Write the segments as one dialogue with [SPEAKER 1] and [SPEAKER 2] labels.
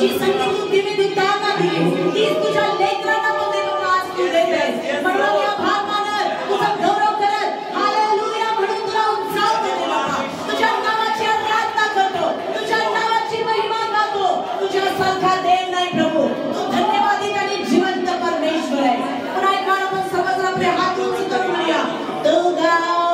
[SPEAKER 1] जी संगीत तू दिव्य दुताना दिली ती तुझ्या लेकरांना मध्ये बाबा आज तू देते म्हणून या भाग मानत तुझा गौरव करत हालेलुया म्हणून तुला उत्साह देते बाबा तुझ्या नावाची आराधना करतो तुझ्या नावाची महिमा गातो तुझ्या सारखा देव नाही प्रभू तू धन्यवादित आणि जिवंत परमेश्वर आहे पुन्हा एक वेळा आपण सर्वजण आपले हात उंच करून म्हणूया तो गाव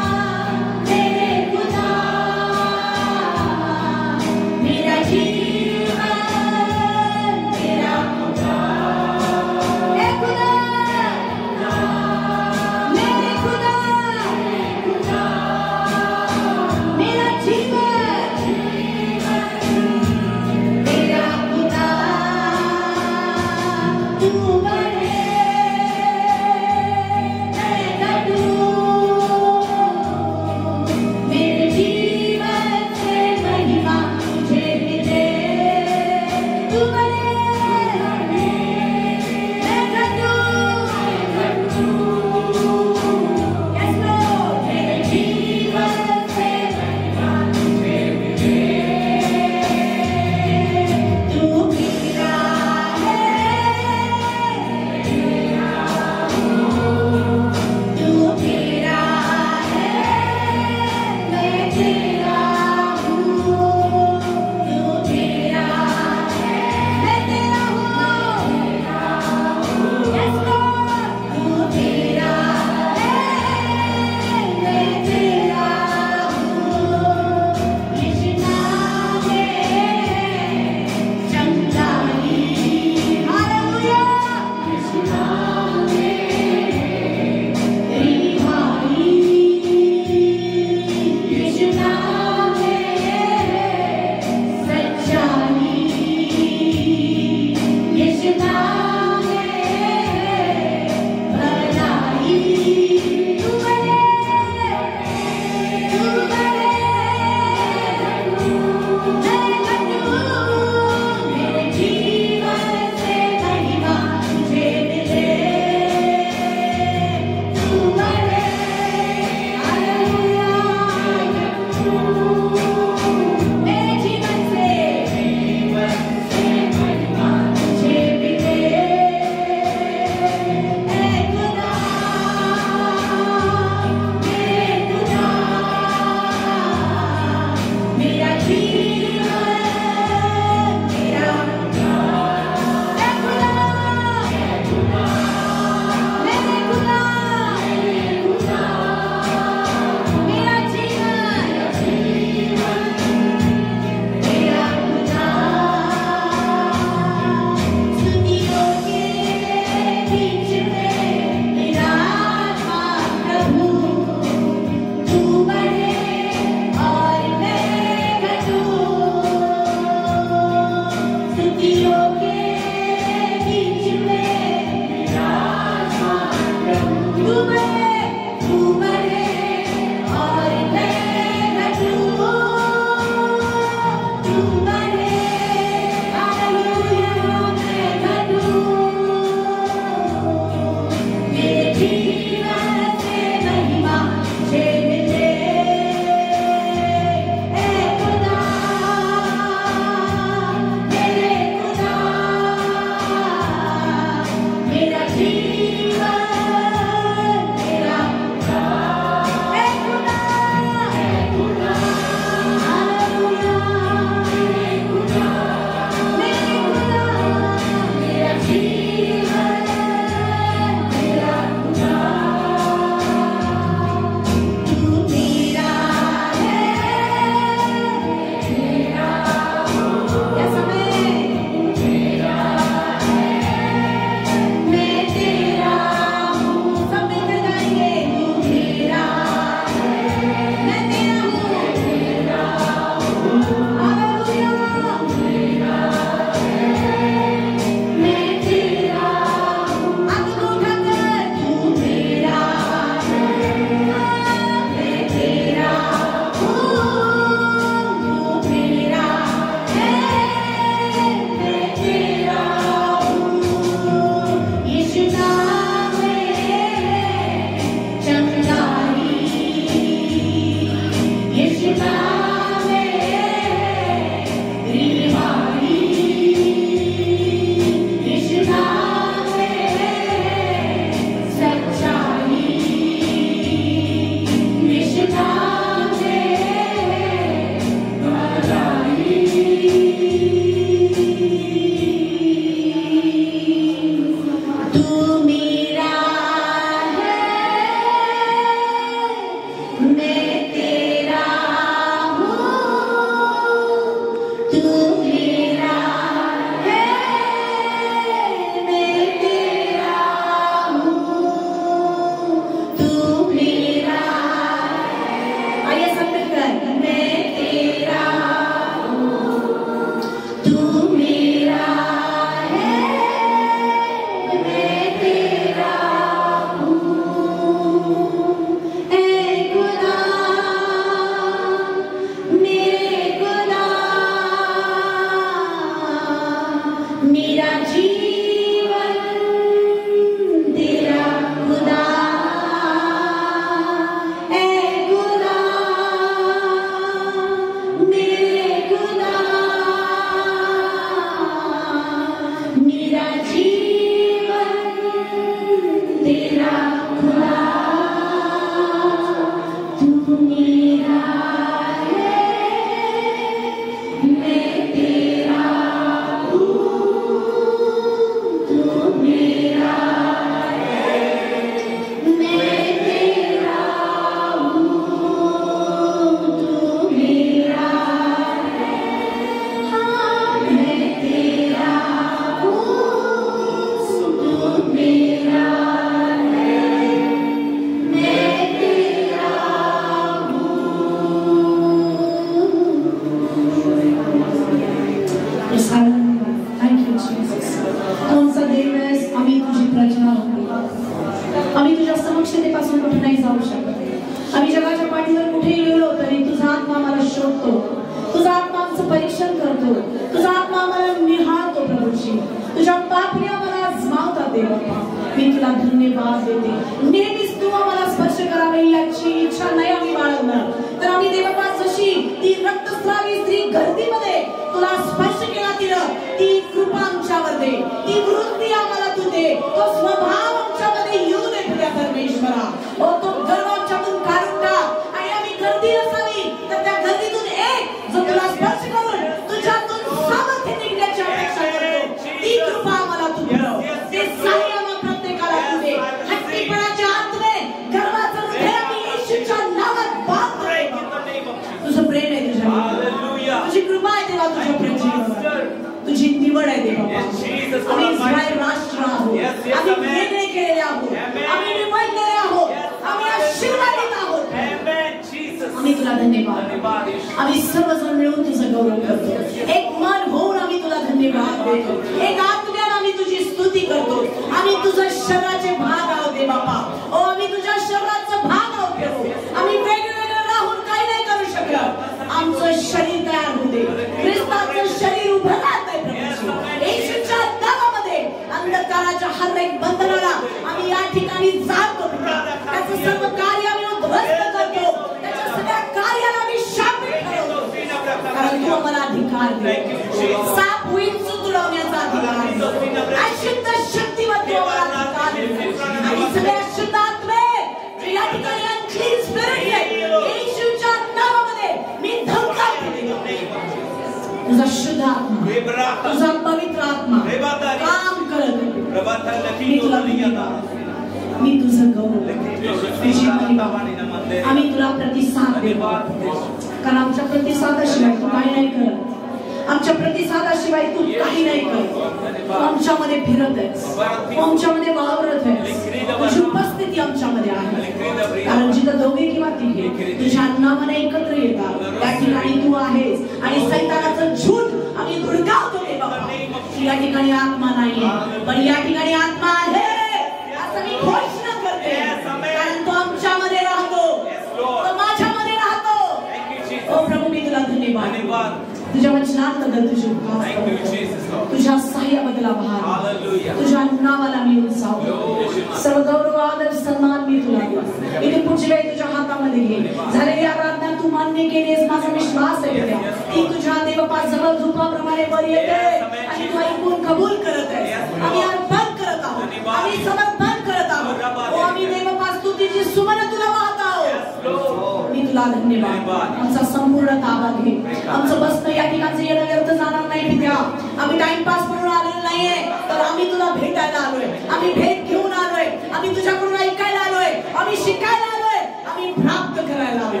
[SPEAKER 1] आम्ही टाइमपास म्हणून आलेलो नाहीये, तर आम्ही तुला भेटायला आलोय, आम्ही भेट घेऊन आलोय, आम्ही तुझ्याकडून ऐकायला आलोय, आम्ही शिकायला आलोय, आम्ही प्राप्त करायला आलोय.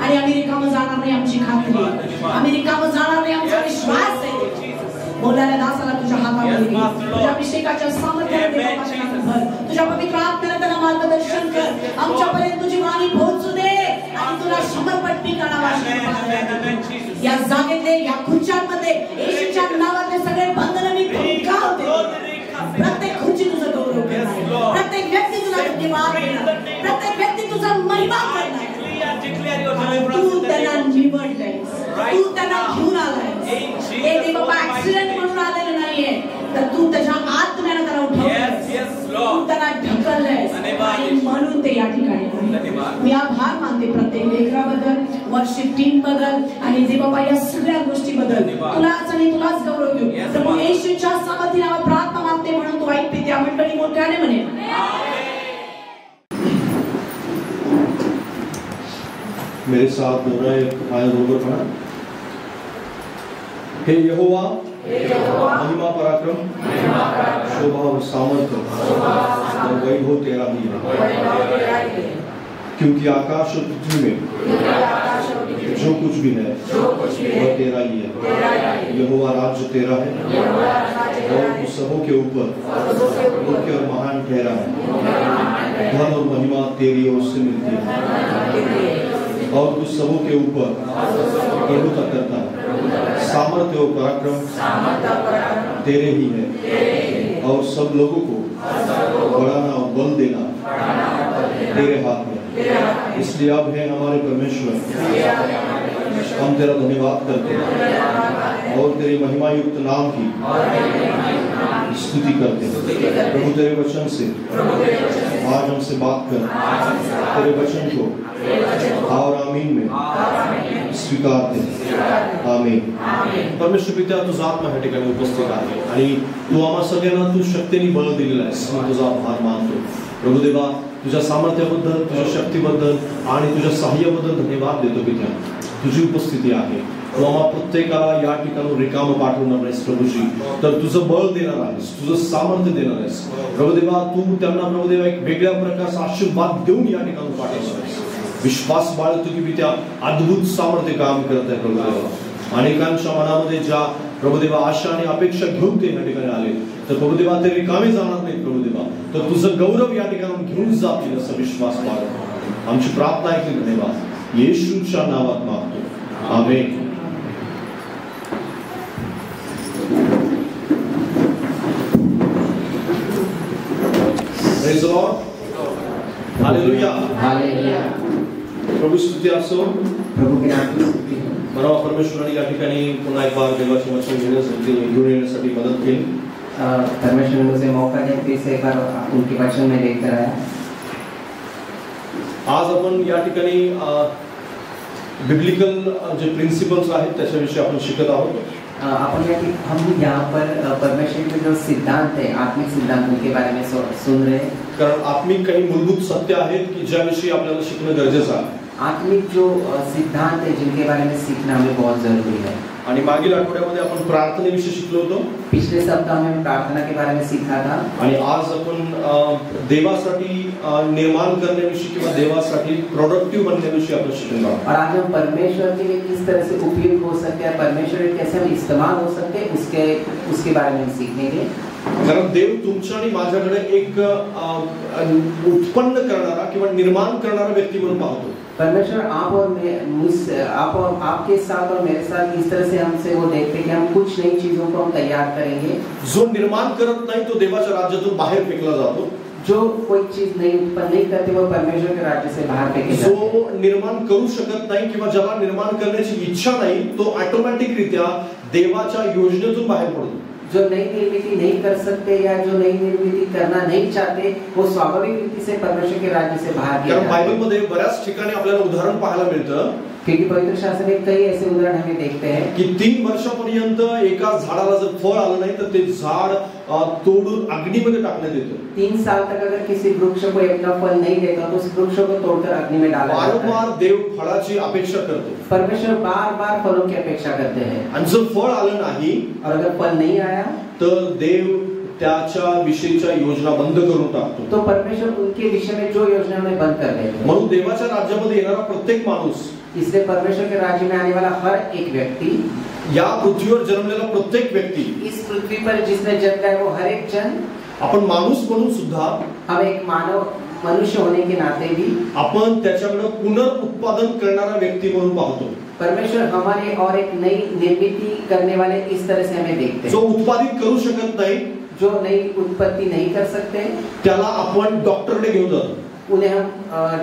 [SPEAKER 1] आणि आम्ही रिकामं जाणार नाही, आमची खात्री आहे. आम्ही रिकामं जाणार नाही, आमचा विश्वास आहे. बोलणाऱ्या दासाला तुझ्या हातामध्ये तुझ्या अभिषेकाच्या सामर्थ्याने भर, तुझ्या पवित्र आत्म्याने त्याला मार्गदर्शन कर. आमच्यापर्यंत तुझी वाणी पोहोचू दे आणि तुला समर्पण करावा. या जागेतले, या खुर्च्यांमध्ये येशूच्या नावातले सगळे बंधन मी भंगावते. प्रत्येक खुर्ची तुझं गौरव करणार, प्रत्येक व्यक्ती तुझा धन्यवाद देणार, प्रत्येक व्यक्ती तुझा महिमा करणार. तू त्यांना निवडलंयस, तू त्यांना घेऊन आलायस. ते बाबा ऍक्सिडेंट म्हणून आलेलं नाहीये, तर तू त्याच्या आत्म्याने त्याला उठवलंयस, तू त्याला ढकललंयस आणि म्हणून ते या ठिकाणी आहे. मी आभार मानते प्रत्येक लेकराबद्दल, वर्शिप टीम बद्दल आणि जे बाबा या सगळ्या गोष्टीबद्दल. तुलाच आणि तुलाच गौरव देऊ. प्रभू येशूच्या सामर्थ्याने आम्ही प्रार्थना मागते म्हणून तू ऐकते. त्या मंडळी मोठ्याने म्हणे
[SPEAKER 2] मेरे साथ दोहराए बरोबर पढ़ा. हे यहोवा महिमा पराक्रम शोभा और सामर्थ्य और वैभव तेरा ही है, क्योंकि आकाश और पृथ्वी में जो कुछ भी है वह तेरा ही है. यहोवा राज्य तेरा है और उस सबों के ऊपर मुख्य और महान ठहरा है. धन और महिमा तेरी ओर से मिलती है और कुछ सबों के ऊपर प्रभुता करता है. सामर्थ्य और पराक्रम तेरे ही है और सब लोगों को बढ़ाना और बल देना तेरे हाथ में. इसलिए अब है हमारे परमेश्वर, हम तेरा धन्यवाद करते हैं और तेरे महिमा युक्त नाम की स्तुति करते हैं. प्रभु तेरे वचन से आज हमसे बात कर, तेरे वचन को और आमीन में स्वीकारते हैं. आमीन. परमेश्वर पिता, तुझा आत्मा या ठिकाणी उपस्थित आहे आणि तू आम्हा सगळ्यांना तू शक्तीने बळ दिलेला आहेस. मी तुझा आभार मानतो. प्रभू देवा, तुझ्या सामर्थ्याबद्दल, तुझ्या शक्तीबद्दल आणि तुझ्या सहाय्याबद्दल धन्यवाद देतो पिता. तुझी उपस्थिती आहे. तू आम्हा प्रत्येकाला या ठिकाणी रिकाम पाठवणार नाहीस प्रभूजी, तर तुझं बळ देणार आहेस, तुझं सामर्थ्य देणार आहेस. प्रभुदेवा, तू त्यांना प्रभुदेवा एक वेगळ्या प्रकारचा आशीर्वाद देऊन या ठिकाणी पाठवणार आहेस. विश्वास बाळगतो की त्या अद्भुत सामर्थ्य काम करत आहे प्रभुदेवा. अनेकांच्या मनामध्ये ज्या प्रभुदेवा आशा आणि अपेक्षा घेऊन ते या ठिकाणी आले, तर प्रभुदेवा ते रिकामे जाणार नाही प्रभुदेवा, तर तुझं गौरव या ठिकाणी घेऊन जातील असा विश्वास बाळगतो. आमची प्रार्थना आहे की धन्यवाद येशूच्या नावात मागतो. आमेन. Praise the Lord. Hallelujah.
[SPEAKER 3] Hallelujah.
[SPEAKER 2] प्रभू स्तुती असो.
[SPEAKER 3] प्रभू की नाम की स्तुती हो.
[SPEAKER 2] मला परमेश्वराने या ठिकाणी पुन्हा एक बार देवाचे वचन घेऊन येण्यासाठी मदत केली.
[SPEAKER 3] परमेश्वर ने मुझे मौका दिया फिर से एक बार उनके वचन में लेकर आया.
[SPEAKER 2] आज आपण या ठिकाणी बिब्लिकल जे प्रिन्सिपल्स आहेत त्याच्याविषयी आपण शिकत आहोत.
[SPEAKER 3] हम यहाँ पर परमेश्वर के जो सिद्धांत है, आत्मिक सिद्धांत, उनके बारे में सुन रहे हैं.
[SPEAKER 2] कारण आत्मिक काही मूलभूत सत्य आहेत की ज्याविषयी आपल्याला शिकणं गरजेचं आहे.
[SPEAKER 3] आत्मिक जो सिद्धांत है जिनके बारे में सीखना हमें बहुत जरूरी है.
[SPEAKER 2] आणि मागील आठवड्यामध्ये आपण प्रार्थनेविषयी शिकलो होतो.
[SPEAKER 3] पिछले सप्ताह में प्रार्थना के बारे में सीखा था.
[SPEAKER 2] आणि आज आपण देवासाठी निर्माण करण्याविषयी किंवा देवासाठी प्रोडक्टिव्ह बनण्याविषयी आपण शिकणार आहोत.
[SPEAKER 3] और आज हम परमेश्वर के लिए किस तरह से उपयोग हो सकते हैं, परमेश्वर के कैसे हम इस्तेमाल हो सकते हैं, उसके बारे में सीखेंगे.
[SPEAKER 2] कारण देव तुमच्या आणि माझ्याकडे एक उत्पन्न करणारा किंवा निर्माण करणारा व्यक्ती म्हणून पाहतो.
[SPEAKER 3] परमेश्वर आप और आपके साथ और मेरे साथ इस तरह से हमसे वो देखते हैं कि हम कुछ नई चीजों को हम तैयार करेंगे.
[SPEAKER 2] जो निर्माण करत नाही तो देवाच्या राज्यातून बाहेर फेकला जातो.
[SPEAKER 3] जो कोई चीज नहीं उत्पन्न नहीं करते वो परमेश्वर के राज्य से बाहर फेंके जाते.
[SPEAKER 2] जो निर्माण करू शकत नाही किंवा ज्याला निर्माण करण्याची इच्छा नाही तो ऑटोमॅटिक रित्या देवाच्या योजनेतून बाहेर पडतो.
[SPEAKER 3] जो नई निर्मिती नहीं कर सकते या जो नई निर्मिती करना नहीं चाहते वो स्वाभाविक रीति से परमेश्वर के राज्य से बाहर किया जाता है.
[SPEAKER 2] बाइबल मध्ये बऱ्याच ठिकाणी आपल्याला उदाहरण पाहायला मिळतं.
[SPEAKER 3] क्योंकि पवित्र शास्त्र में कई ऐसे उदाहरण हमें देखते हैं
[SPEAKER 2] की 3 वर्षापर्यंत एका झाडाला जर फळ आलं नाही तर ते झाड तोडून अग्नीमध्ये टाकण्यात येतं.
[SPEAKER 3] 3 साल तक अगर किसी वृक्ष को अपना फल नहीं देता तो उस वृक्ष को तोड़कर अग्नि में डाला जाता है.
[SPEAKER 2] बार-बार देव फळाची अपेक्षा करतो.
[SPEAKER 3] परमेश्वर बार-बार फलों की अपेक्षा करते हैं.
[SPEAKER 2] आणि जर फळ आलं नाही
[SPEAKER 3] और अगर फल नहीं आया
[SPEAKER 2] तर देव त्याच्या विषयीच्या योजना बंद करून टाकतो.
[SPEAKER 3] तो परमेश्वर उनके विषय में जो योजना उन्हें बंद कर देते हैं.
[SPEAKER 2] म्हणून देवाच्या राज्यामध्ये येणारा प्रत्येक माणूस,
[SPEAKER 3] इसलिए परमेश्वर के राज्य में आने वाला हर एक व्यक्ति,
[SPEAKER 2] या पृथ्वीवर जन्मलेला प्रत्येक व्यक्ती,
[SPEAKER 3] इस पृथ्वी पर जिसने जन्म है वो हर एक जन,
[SPEAKER 2] आपण माणूस म्हणून सुद्धा,
[SPEAKER 3] हम एक मानव मनुष्य होने के नाते भी
[SPEAKER 2] आपण त्याच्याकडे पुनरुत्पादन करणारा व्यक्ती म्हणून पाहतो.
[SPEAKER 3] परमेश्वर हमारे और एक नई निर्मिती करने वाले इस तरह से हमें देखते
[SPEAKER 2] जो
[SPEAKER 3] हैं.
[SPEAKER 2] उत्पादित करू शकत नाही,
[SPEAKER 3] जो नई उत्पत्ति नहीं कर सकते,
[SPEAKER 2] त्याला आपण डॉक्टरकडे घेऊन जातो.
[SPEAKER 3] उन्हें हम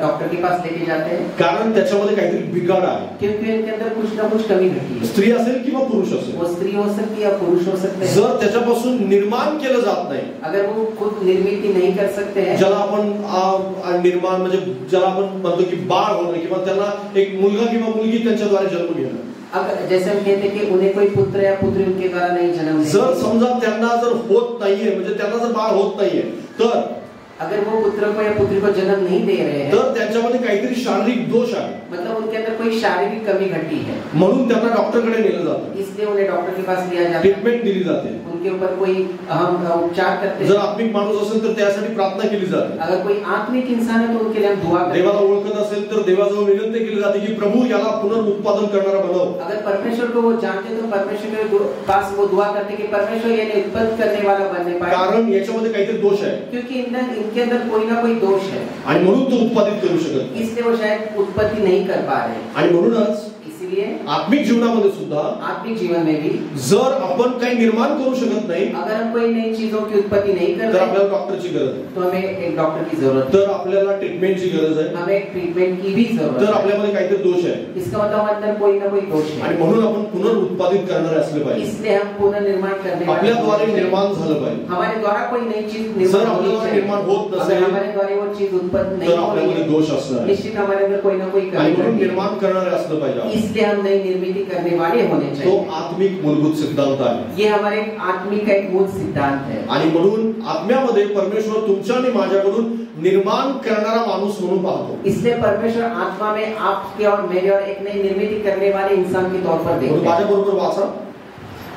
[SPEAKER 3] डॉक्टर के पास लेके जाते हैं,
[SPEAKER 2] कारण त्याच्यामध्ये काहीतरी बिघाड आहे.
[SPEAKER 3] क्योंकि उनके अंदर कुछ ना कुछ कमी घटी है.
[SPEAKER 2] स्त्री असेल किंवा पुरुष असेल,
[SPEAKER 3] वो स्त्री हो सकती है या पुरुष हो सकते हैं.
[SPEAKER 2] जर त्याच्यापासून निर्माण केलं जात नाही,
[SPEAKER 3] अगर वो खुद निर्मिती नहीं कर सकते हैं,
[SPEAKER 2] ज्याला आपण निर्माण म्हणजे ज्याला आपण म्हणतो की बाळ होणं किंवा त्यांना एक मुलगा किंवा मुलगी त्यांच्याद्वारे जन्म घेणं,
[SPEAKER 3] अगर जैसे हम कहते हैं कि उन्हें कोई पुत्र या पुत्री उनके द्वारा नहीं जन्म
[SPEAKER 2] जर
[SPEAKER 3] लेते,
[SPEAKER 2] समजा त्यांना जर होत नाहीये, म्हणजे त्यांना जर बाळ होत नाहीये, तर
[SPEAKER 3] अगर वो पुत्र को या पुत्री को जन्म नहीं दे रहे हैं,
[SPEAKER 2] तर त्यांच्यामध्ये काहीतरी शारीरिक दोष आहे.
[SPEAKER 3] मतलब उनके अंदर कोई शारीरिक कमी घटी है.
[SPEAKER 2] म्हणून त्यांना डॉक्टरकडे नेलं जातं,
[SPEAKER 3] इसलिए उन्हें डॉक्टर के पास लिया जाता है,
[SPEAKER 2] ट्रीटमेंट दिली जाते.
[SPEAKER 3] उनके ऊपर कोई हम उपचार करते
[SPEAKER 2] जर
[SPEAKER 3] हैं.
[SPEAKER 2] आत्मिक माणूस असेल तर त्यासाठी प्रार्थना केली जाते.
[SPEAKER 3] अगर कोई आत्मिक इंसान है तो उनके लिए हम दुआ करते
[SPEAKER 2] देवाला
[SPEAKER 3] हैं.
[SPEAKER 2] ओळखत असेल तर देवाजवळ विनंती केली जाते की प्रभू याला पुनरुत्पादन करणारा बनव.
[SPEAKER 3] अगर परमेश्वर को वो जानते तो परमेश्वर के पास वो दुआ करते कि परमेश्वर ये उत्पन्न करने वाला बनने पाए,
[SPEAKER 2] कारण याच्यामध्ये काहीतरी दोष आहे
[SPEAKER 3] क्योंकि इनके अंदर कोई ना कोई दोष है,
[SPEAKER 2] आणि म्हणून तो उत्पादित करू शकत नाही.
[SPEAKER 3] इसलिए वो शायद उत्पत्ति नहीं कर पा रहे.
[SPEAKER 2] आणि म्हणूनच
[SPEAKER 3] इसीलिए
[SPEAKER 2] आत्मिक जीवनामध्ये सुद्धा
[SPEAKER 3] आत्मिक जीवन में भी
[SPEAKER 2] जर आपण काही निर्माण करू शकत नाही,
[SPEAKER 3] अगर हम कोई नई चीजों की उत्पत्ति नहीं कर
[SPEAKER 2] तर
[SPEAKER 3] रहे
[SPEAKER 2] आपल्याला डॉक्टरची गरज आहे,
[SPEAKER 3] तो हमें एक डॉक्टर की जरूरत है,
[SPEAKER 2] तर आपल्याला ट्रीटमेंटची गरज आहे,
[SPEAKER 3] हमें एक ट्रीटमेंट की भी जरूरत
[SPEAKER 2] तर
[SPEAKER 3] है.
[SPEAKER 2] आपल्यामध्ये काहीतरी दोष आहे.
[SPEAKER 3] इसका मतलब हमारे अंदर कोई ना कोई दोष
[SPEAKER 2] आणि
[SPEAKER 3] है,
[SPEAKER 2] म्हणून आपण पुनरुत्पादित करणारे असले पाहिजे.
[SPEAKER 3] इसलिए हम पुनर्निर्माण करने वाले
[SPEAKER 2] आपल्याद्वारे
[SPEAKER 3] होने चाहिए.
[SPEAKER 2] निर्माण झालं पाहिजे.
[SPEAKER 3] हमारे द्वारा कोई नई चीज
[SPEAKER 2] जर
[SPEAKER 3] निर्माण होनी
[SPEAKER 2] आपल्याला
[SPEAKER 3] चाहिए.
[SPEAKER 2] निर्माण होत
[SPEAKER 3] अगर
[SPEAKER 2] नसेल
[SPEAKER 3] हमारे द्वारा वो चीज उत्पन्न नहीं
[SPEAKER 2] तर
[SPEAKER 3] हो रही
[SPEAKER 2] आपल्यामध्ये
[SPEAKER 3] है,
[SPEAKER 2] दोष असणार आहे.
[SPEAKER 3] निश्चित हमारे अंदर कोई ना कोई
[SPEAKER 2] आणि
[SPEAKER 3] कमी
[SPEAKER 2] म्हणून
[SPEAKER 3] घटी है.
[SPEAKER 2] निर्माण करणारे असलं पाहिजे आपण.
[SPEAKER 3] इसलिए हम नई निर्मिती करने वाले होने
[SPEAKER 2] तो
[SPEAKER 3] चाहिए.
[SPEAKER 2] आत्मिक मूलभूत सिद्धांत आहे.
[SPEAKER 3] ये हमारे आत्मिक का एक मूल सिद्धांत है.
[SPEAKER 2] आणि म्हणून आत्म्यामध्ये परमेश्वर तुमच्या आणि माझ्याकडून निर्माण करणारा माणूस म्हणून पाहतो.
[SPEAKER 3] इसलिए परमेश्वर आत्मा में आपके और मेरे और एक नई निर्मिती करने वाले इंसान के तौर पर देखते हैं.
[SPEAKER 2] माझ्या बरोबर वाचा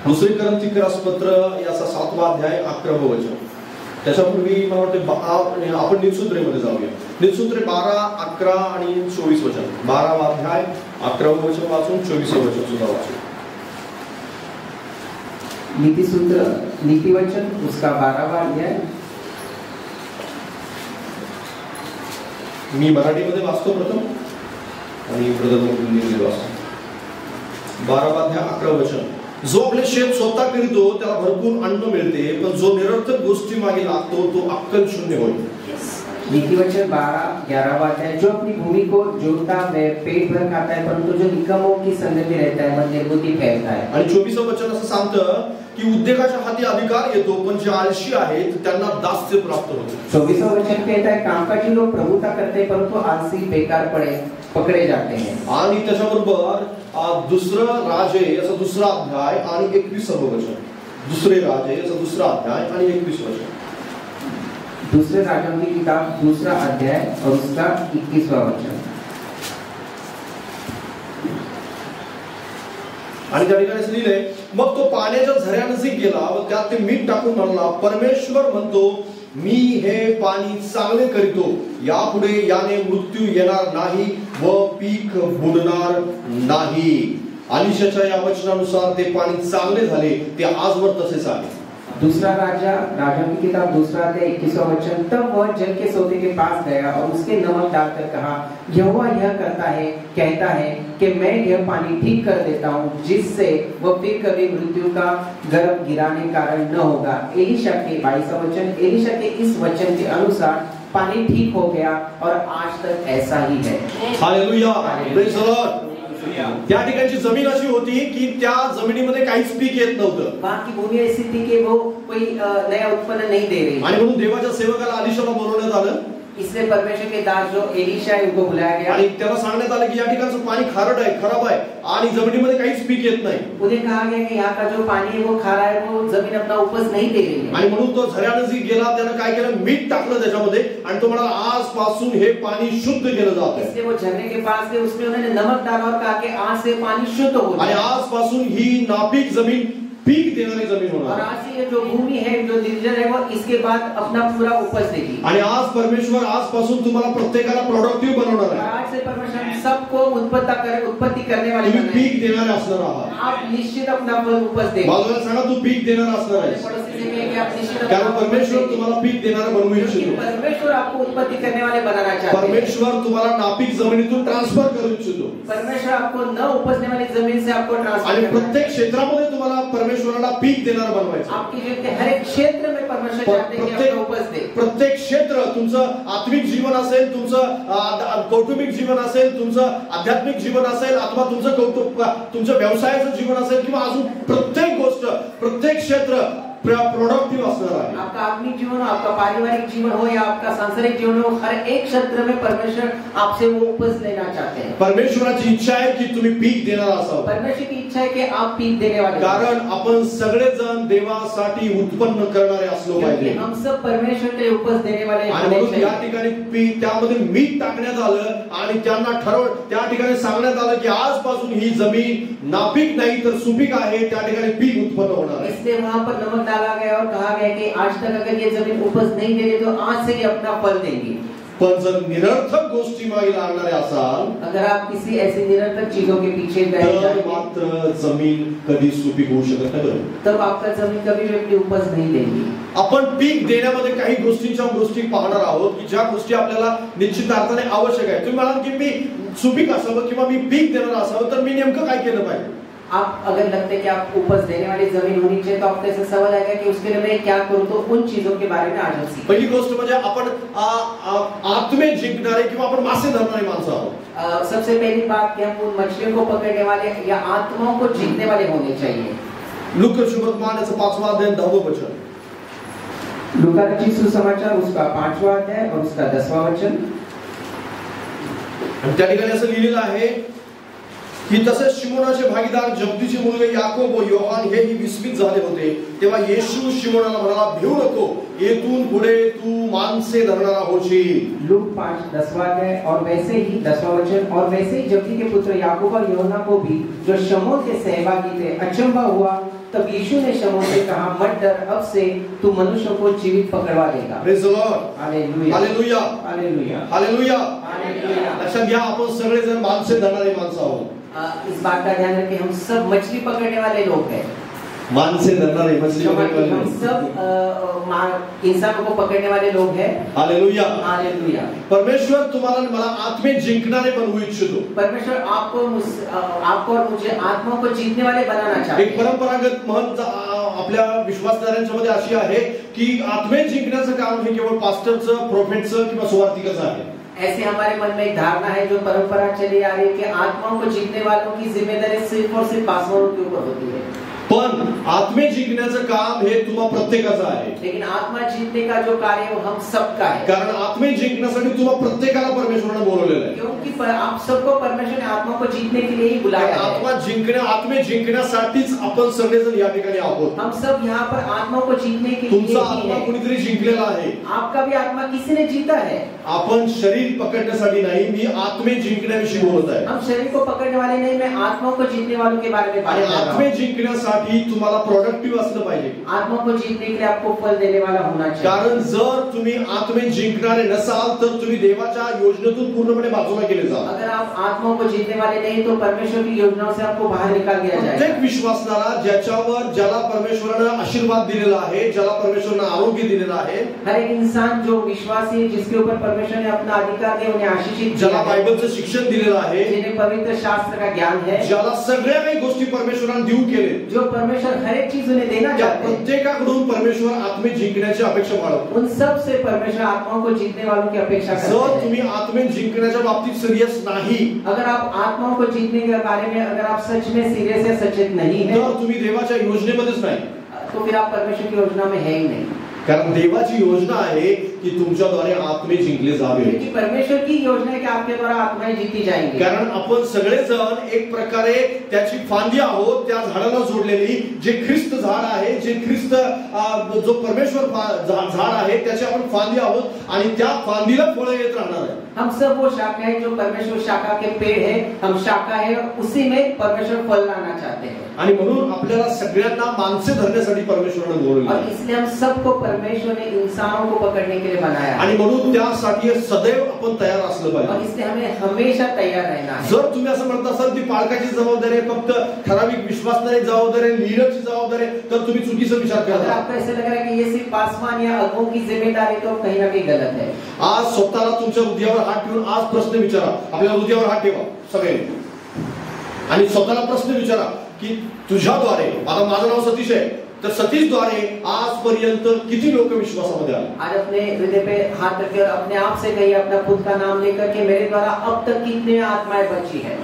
[SPEAKER 2] दुसरे करंथीकरास पत्र याचा 7वा अध्याय 11वे वचन. त्याच्यापूर्वी मला वाटते आपण नीतसूत्रेमध्ये जाऊया. नीतसूत्रे 12, 11 आणि 24 वचन. 12वा अध्याय 11वे वचन वाचून 24वे वचन सुद्धा वाचू.
[SPEAKER 3] नीति सूत्र नीति वचन उसका 12वां अध्याय.
[SPEAKER 2] मी मराठीमध्ये वाचतो प्रथम आणि ब्रदर इंग्लिशमध्ये वाचतो. 12वा अध्याय 11वे वचन. जो आपले शेत स्वतः करीतो त्याला भरपूर अन्न मिळते, पण जो निरर्थक गोष्टी मागे लागतो तो अक्कल शून्य होईल.
[SPEAKER 3] नीति वचन 12-11वां अध्याय. जो अपनी भूमि को जोतता वह पेट भर खाता है, परंतु जो निकम्मों की संगति में रहता है वह निर्बुद्धि फैलता है.
[SPEAKER 2] आणि 24वे वचन असं सांगतं की उद्योगाच्या हाती अधिकार येतो, पण जे आळशी आहेत त्यांना दास्य प्राप्त होते.
[SPEAKER 3] 24वां वचन कहता है कामकाजी लोग प्रभुता करते हैं, परंतु आलसी बेकार पकड़े जाते हैं.
[SPEAKER 2] आणि त्याच्याबरोबर दुसरं राजे याचा 2रा अध्याय आणि 21वे वचन. दुसरे राजे याचा 2रा अध्याय आणि 21 वचन.
[SPEAKER 3] दूसरे राजाओं की किताब 2रा अध्याय और उसका 21वां वचन.
[SPEAKER 2] आणि त्या ठिकाणी लिहिलंय, मग तो पाण्याच्या झऱ्यानजीक गेला व त्यात ते मीठ टाकून म्हणला, परमेश्वर म्हणतो मी हे पाणी चांगले करीतो, यापुढे याने मृत्यू येणार नाही व पीक बुडणार नाही. अलीशाच्या या वचनानुसार ते पाणी चांगले झाले, ते आजवर तसेच आहे.
[SPEAKER 3] दूसरा राजाओं की किताब 2रा अध्याय 21वां वचन. तब वह जल के सोते के पास गया और उसके नमक डालकर कहा, यहोवा यह कहता है कि मैं यह पानी ठीक कर देता हूँ, जिससे वह फिर कभी मृत्यु का गर्भ गिराने कारण न होगा. एलीशा के 22वां वचन. एलीशा के इस वचन के अनुसार पानी ठीक हो गया और आज तक ऐसा ही है.
[SPEAKER 2] Hallelujah, praise the Lord. त्या ठिकाणची जमीन अशी होती की त्या जमिनीमध्ये काहीच पीक येत नव्हतं.
[SPEAKER 3] वहाँ की भूमि ऐसी थी कि वो कोई नया उत्पन्न नहीं दे रही.
[SPEAKER 2] आणि म्हणून देवाच्या सेवकाला अलीशाला बोलवण्यात आलं.
[SPEAKER 3] इसलिए परमेश्वर के दास जो एलीशा है उनको बुलाया गया.
[SPEAKER 2] आणि त्याला सांगण्यात आलं की या ठिकाणचं पाणी खारट आहे, खराब आहे आणि जमिनीमध्ये काहीच पीक येत नाही.
[SPEAKER 3] उन्हें कहा गया कि यहाँ का जो पानी है वो खारा है, वो जमीन अपना उपज नहीं दे रही है.
[SPEAKER 2] आणि म्हणून तो झऱ्यानजीक गेला, त्यानं काय केलं, मीठ टाकलं त्याच्यामध्ये आणि तो म्हणाला आजपासून हे पाणी शुद्ध केलं जात आहे.
[SPEAKER 3] इसलिए वो झरने के पास गए, उसमें उन्होंने नमक डाला और कहा कि आज से पानी शुद्ध हो
[SPEAKER 2] आणि
[SPEAKER 3] जाए.
[SPEAKER 2] आजपासून ही नापीक जमीन पीक देणारी जमीन
[SPEAKER 3] और
[SPEAKER 2] होणार.
[SPEAKER 3] आज से ये जो भूमि है, जो निर्जल है, वो इसके बाद अपना पूरा उपज देगी.
[SPEAKER 2] आणि आज परमेश्वर आजपासून तुम्हाला प्रत्येकाला प्रोडक्टिव्ह बनवणार
[SPEAKER 3] और
[SPEAKER 2] आहे.
[SPEAKER 3] आज से परमेश्वर हम सबको उत्पत्ति करने वाले
[SPEAKER 2] तुम्ही
[SPEAKER 3] बनाएगा.
[SPEAKER 2] पीक देणारे असणार आहात.
[SPEAKER 3] आप निश्चित अपना फल उपज देंगे.
[SPEAKER 2] बाजूला सांगा तू पीक देणार असणार आहेस.
[SPEAKER 3] पड़ोसी से कहें कि आप निश्चित
[SPEAKER 2] कारण
[SPEAKER 3] अपना
[SPEAKER 2] परमेश्वर
[SPEAKER 3] उपज देंगे.
[SPEAKER 2] तुम्हाला पीक देणारा बनवू
[SPEAKER 3] क्योंकि
[SPEAKER 2] इच्छितो.
[SPEAKER 3] परमेश्वर आपको उत्पत्ति करने वाले बनाना चाहते हैं.
[SPEAKER 2] परमेश्वर तुम्हाला नापीक जमिनीतून ट्रान्सफर करू इच्छितो.
[SPEAKER 3] परमेश्वर आपको न उपजने वाली जमीन से आपको ट्रांसफर
[SPEAKER 2] आणि
[SPEAKER 3] करना है.
[SPEAKER 2] प्रत्येक क्षेत्रामध्ये तुम्हाला परमेश्वराला पीक देणार बनवायचं.
[SPEAKER 3] आपकी जीवन के हर एक क्षेत्र में परमेश्वर चाहते हैं कि अपना उपज दे.
[SPEAKER 2] प्रत्येक क्षेत्र, तुमचं आत्मिक जीवन असेल, तुमचं कौटुंबिक जीवन असेल, तुमचं आध्यात्मिक जीवन असेल, अथवा तुमचं व्यवसायाचं जीवन असेल, किंवा अजून प्रत्येक गोष्ट, प्रत्येक क्षेत्र प्रोडक्टिव्ह असणार आहे.
[SPEAKER 3] आपका आत्मिक जीवन हो, आपका पारिवारिक जीवन हो या आपका सांसारिक जीवन हो, हर एक क्षेत्र में परमेश्वर आपसे वो उपज लेना चाहते हैं.
[SPEAKER 2] परमेश्वराची इच्छा आहे की तुम्ही पीक देणार असावं.
[SPEAKER 3] परमेश्वर की इच्छा है कि आप पीक देने वाले.
[SPEAKER 2] कारण आपण सगळेजण देवासाठी उत्पन्न करणारे असलो पाहिजे.
[SPEAKER 3] हम सब परमेश्वर के लिए उपज देने वाले
[SPEAKER 2] आणि म्हणून या ठिकाणी पीक, त्यामध्ये मीठ टाकण्यात आलं आणि त्यांना त्या ठिकाणी सांगण्यात आलं की आजपासून ही जमीन नापीक नाही तर सुपीक आहे, त्या ठिकाणी पीक उत्पन्न होणार आहे.
[SPEAKER 3] इसलिए वहां पर नमक डाला गया और कहा गया कि आज तक अगर ये जमीन उपज नहीं दे रही तो आज से ये अपना फल देंगी.
[SPEAKER 2] पण जर निरर्थक गोष्टी मागे लागणारे असाल,
[SPEAKER 3] अगर आप किसी ऐसी निरर्थक चीजों के पीछे गए
[SPEAKER 2] तर मात्र जमीन कधी सुपीक होऊ शकत नाही.
[SPEAKER 3] तब आपका जमीन कभी भी अपनी उपज नहीं देगी.
[SPEAKER 2] आपण पीक देण्यामध्ये काही गोष्टी पाहणार आहोत की ज्या गोष्टी आपल्याला निश्चित अर्थाने आवश्यक आहे. तुम्ही म्हणाल की मी सुपीक असावं किंवा मी पीक देणार असावं, तर मी नेमकं काय केलं पाहिजे?
[SPEAKER 3] आप अगर लगते कि आप उपज देने वाली जमीन होनी चाहिए तो आपको ऐसा सवाल आएगा कि उसके लिए मैं क्या करूं, तो उन चीजों के बारे में आज हम सीखेंगे.
[SPEAKER 2] पहिली गोष्ट म्हणजे आपण आत्मे जिंकणारे किंवा आपण मासे धरणारे माणसं आहोत.
[SPEAKER 3] सबसे पहली बात कि हम उन मछलियों को पकड़ने वाले या आत्माओं को जीतने वाले होने चाहिए.
[SPEAKER 2] लूका सुसमाचार याचं 5वां अध्याय 10वें वचन.
[SPEAKER 3] लूका रचित सुसमाचार उसका 5वां अध्याय और उसका 10वां वचन.
[SPEAKER 2] आणि त्या ठिकाणी असं लिहिलेलं आहे की तसेच शिमोनाचे भागीदार जब्दीचे मुलगे याकोब व योहान हेही विस्मित झाले होते. तेव्हा येशू शिमोनाला म्हणाला, भिवू नको, येथून पुढे तू माणसे धरणारा होशील.
[SPEAKER 3] लूक 5:10वां अध्याय और वैसे ही 10वां वचन. और वैसे ही जब्दी के पुत्र याकूब और यूहन्ना को भी जो शमौन के सहभागी थे अचंभा हुआ. तब यीशु ने शमौन से कहा, मत डर, अब से तू मनुष्यों को जीवित पकड़वा देगा.
[SPEAKER 2] Praise the Lord.
[SPEAKER 3] Hallelujah,
[SPEAKER 2] hallelujah,
[SPEAKER 3] hallelujah,
[SPEAKER 2] hallelujah.
[SPEAKER 3] Hallelujah.
[SPEAKER 2] लक्षात घ्या, आपण सगळेजण माणसे धरणारे माणसं आहोत.
[SPEAKER 3] इस बात का ध्यान रखें, हम सब मछली पकड़ने वाले लोग हैं.
[SPEAKER 2] माणसे धरणारे, मछली पकडणारे,
[SPEAKER 3] हम सब इंसानों को पकड़ने वाले लोग हैं.
[SPEAKER 2] Hallelujah,
[SPEAKER 3] hallelujah.
[SPEAKER 2] परमेश्वर तुम्हाला मला आत्मे जिंकणारे बनवू इच्छितो.
[SPEAKER 3] परमेश्वर आपको और मुझे आत्मा को जीतने वाले बनाना चाहते
[SPEAKER 2] एक
[SPEAKER 3] हैं.
[SPEAKER 2] परंपरागत महत्व आपल्या विश्वासदारांच्या मध्ये अशी आहे की आत्मे जिंकण्याचं काम हे केवळ पास्टरचं, प्रोफेटचं किंवा सुवार्तिकाचं आहे.
[SPEAKER 3] ऐसे हमारे मन में एक धारणा है, जो परंपरा चली आ रही है कि आत्माओं को जीतने वालों की जिम्मेदारी सिर्फ और सिर्फ पास्टरों के ऊपर होती है.
[SPEAKER 2] पण आत्मे जिंकण्याचं काम हे तुम्हा प्रत्येकाचं आहे.
[SPEAKER 3] लेकिन आत्मा जीतने का जो कार्य वो हम सबका है.
[SPEAKER 2] कारण आत्मे जिंकण्यासाठी तुम्हा प्रत्येकाला परमेश्वराने बोलवलेलं आहे.
[SPEAKER 3] क्योंकि आप सबको परमेश्वर ने आत्मा को जीतने के लिए ही बुलाया है.
[SPEAKER 2] आत्मे जिंकण्यासाठीच आपण सगळेजण या ठिकाणी आहोत.
[SPEAKER 3] हम सब यहाँ पर आत्मा को जीतने के लिए
[SPEAKER 2] तुमचा आत्मा कोणीतरी जिंकलेला आहे.
[SPEAKER 3] आपका भी आत्मा किसी ने जीता है.
[SPEAKER 2] आपण शरीर पकडण्यासाठी नाही, मी आत्मे जिंकण्याविषयी बोलत आहे.
[SPEAKER 3] हम शरीर को पकड़ने वाले नहीं, मैं आत्मा को जीतने वालों के बारे में बात कर रहा हूं.
[SPEAKER 2] आत्मे जिंकण्यासाठी तुम्हाला प्रोडक्टिव्ह असलं पाहिजे.
[SPEAKER 3] आत्मा को जीतने के लिए आपको फल देने वाला होना चाहिए.
[SPEAKER 2] कारण जर तुम्ही आत्मे जिंकणारे नसाल तर तुम्ही देवाच्या योजनेतून पूर्णपणे बाजूला केले जाल.
[SPEAKER 3] अगर आप आत्मा को जीतने वाले नहीं तो परमेश्वर की योजनाओं से आपको बाहर निकाल दिया जाएगा.
[SPEAKER 2] प्रत्येक विश्वासणारा ज्याला परमेश्वराने आशीर्वाद दिलेला आहे, ज्याला परमेश्वराने आरोग्य दिलेलं आहे,
[SPEAKER 3] हर एक इंसान जो विश्वासी है, जिसके ऊपर परमेश्वर ने अपना अधिकार दिया, उन्हें आशीषित
[SPEAKER 2] ज्याला बायबलचं शिक्षण दिलेलं आहे,
[SPEAKER 3] जिन्हें पवित्र शास्त्र का ज्ञान है,
[SPEAKER 2] ज्याला सगळ्या काही गोष्टी परमेश्वराने देऊ केले,
[SPEAKER 3] जो परमेश्वर हर एक चीज उन्हें देना चाहते हैं,
[SPEAKER 2] प्रत्येकाकडून परमेश्वर आत्मे जिंकण्याची अपेक्षा बाळगतो.
[SPEAKER 3] उन सब से परमेश्वर आत्माओं को जीतने वालों की अपेक्षा करता
[SPEAKER 2] जर
[SPEAKER 3] है.
[SPEAKER 2] तुम्ही आत्मे जिंकण्याच्या बाबतीत सिरियस नाही,
[SPEAKER 3] अगर आप आत्माओं को जीतने के बारे में अगर आप सच में सीरियस या सचेत नहीं है,
[SPEAKER 2] तर तुम्ही देवाच्या योजनेमध्येच नाही.
[SPEAKER 3] तो फिर आप परमेश्वर की योजना में है ही नहीं.
[SPEAKER 2] कारण देवाची योजना आहे की तुमच्याद्वारे आत्मे जिंकले जावे.
[SPEAKER 3] क्योंकि परमेश्वर की योजना है कि आपके द्वारा आत्माएं जीती जाएंगी.
[SPEAKER 2] कारण आपण सगळेजण एक प्रकारे त्याची फांदी आहोत, त्या झाडाला जोडलेली. जे ख्रिस्त झाड आहे, जे ख्रिस्त जो परमेश्वर झाड आहे, त्याची आपण फांदी आहोत आणि त्या फांदीला फळं येत राहणार आहे.
[SPEAKER 3] हम सब वो शाखा है जो परमेश्वर शाखा के पेड़ है. हम शाखा है और उसी में परमेश्वर फल लाना चाहते हैं.
[SPEAKER 2] आणि म्हणून आपल्याला सगळ्यांना माणसे धरण्यासाठी परमेश्वराने बोलवले
[SPEAKER 3] और इसलिए हम सबको परमेश्वर ने इंसानों को पकड़ने के लिए बनाया
[SPEAKER 2] आणि म्हणून त्यासाठी सदैव आपण तयार असलं
[SPEAKER 3] और
[SPEAKER 2] पाहिजे.
[SPEAKER 3] इसलिए हमें हमेशा तैयार रहना है.
[SPEAKER 2] जर तुम्ही असं म्हणत असाल ती पालकाची जबाबदारी आहे, फक्त ठराविक विश्वासणारी जबाबदारी आहे, लीडरची जबाबदारी आहे, तर तुम्ही चुकीचा विचार
[SPEAKER 3] अगर
[SPEAKER 2] करता.
[SPEAKER 3] आपको ऐसा लग रहा है कि ये सिर्फ पासवान या अगुओं की जिम्मेदारी, तो कहीं ना कहीं गलत है.
[SPEAKER 2] आज स्वतःला तुमच्या हृदयावर हात ठेवून आज प्रश्न विचारा. आपल्या हृदयावर हात ठेवा सगळे आणि स्वतःला प्रश्न विचारा की तुझ्याद्वारे, आता माझं नाव सतीश आहे, तर सतीशद्वारे आजपर्यंत किती लोक विश्वासामध्ये आले.
[SPEAKER 3] आज अपने हृदय पे हाथ रखकर अपने आप से कहिए, अपना खुद का नाम लेकर के मेरे द्वारा अब तक कितने आत्माएं बची है.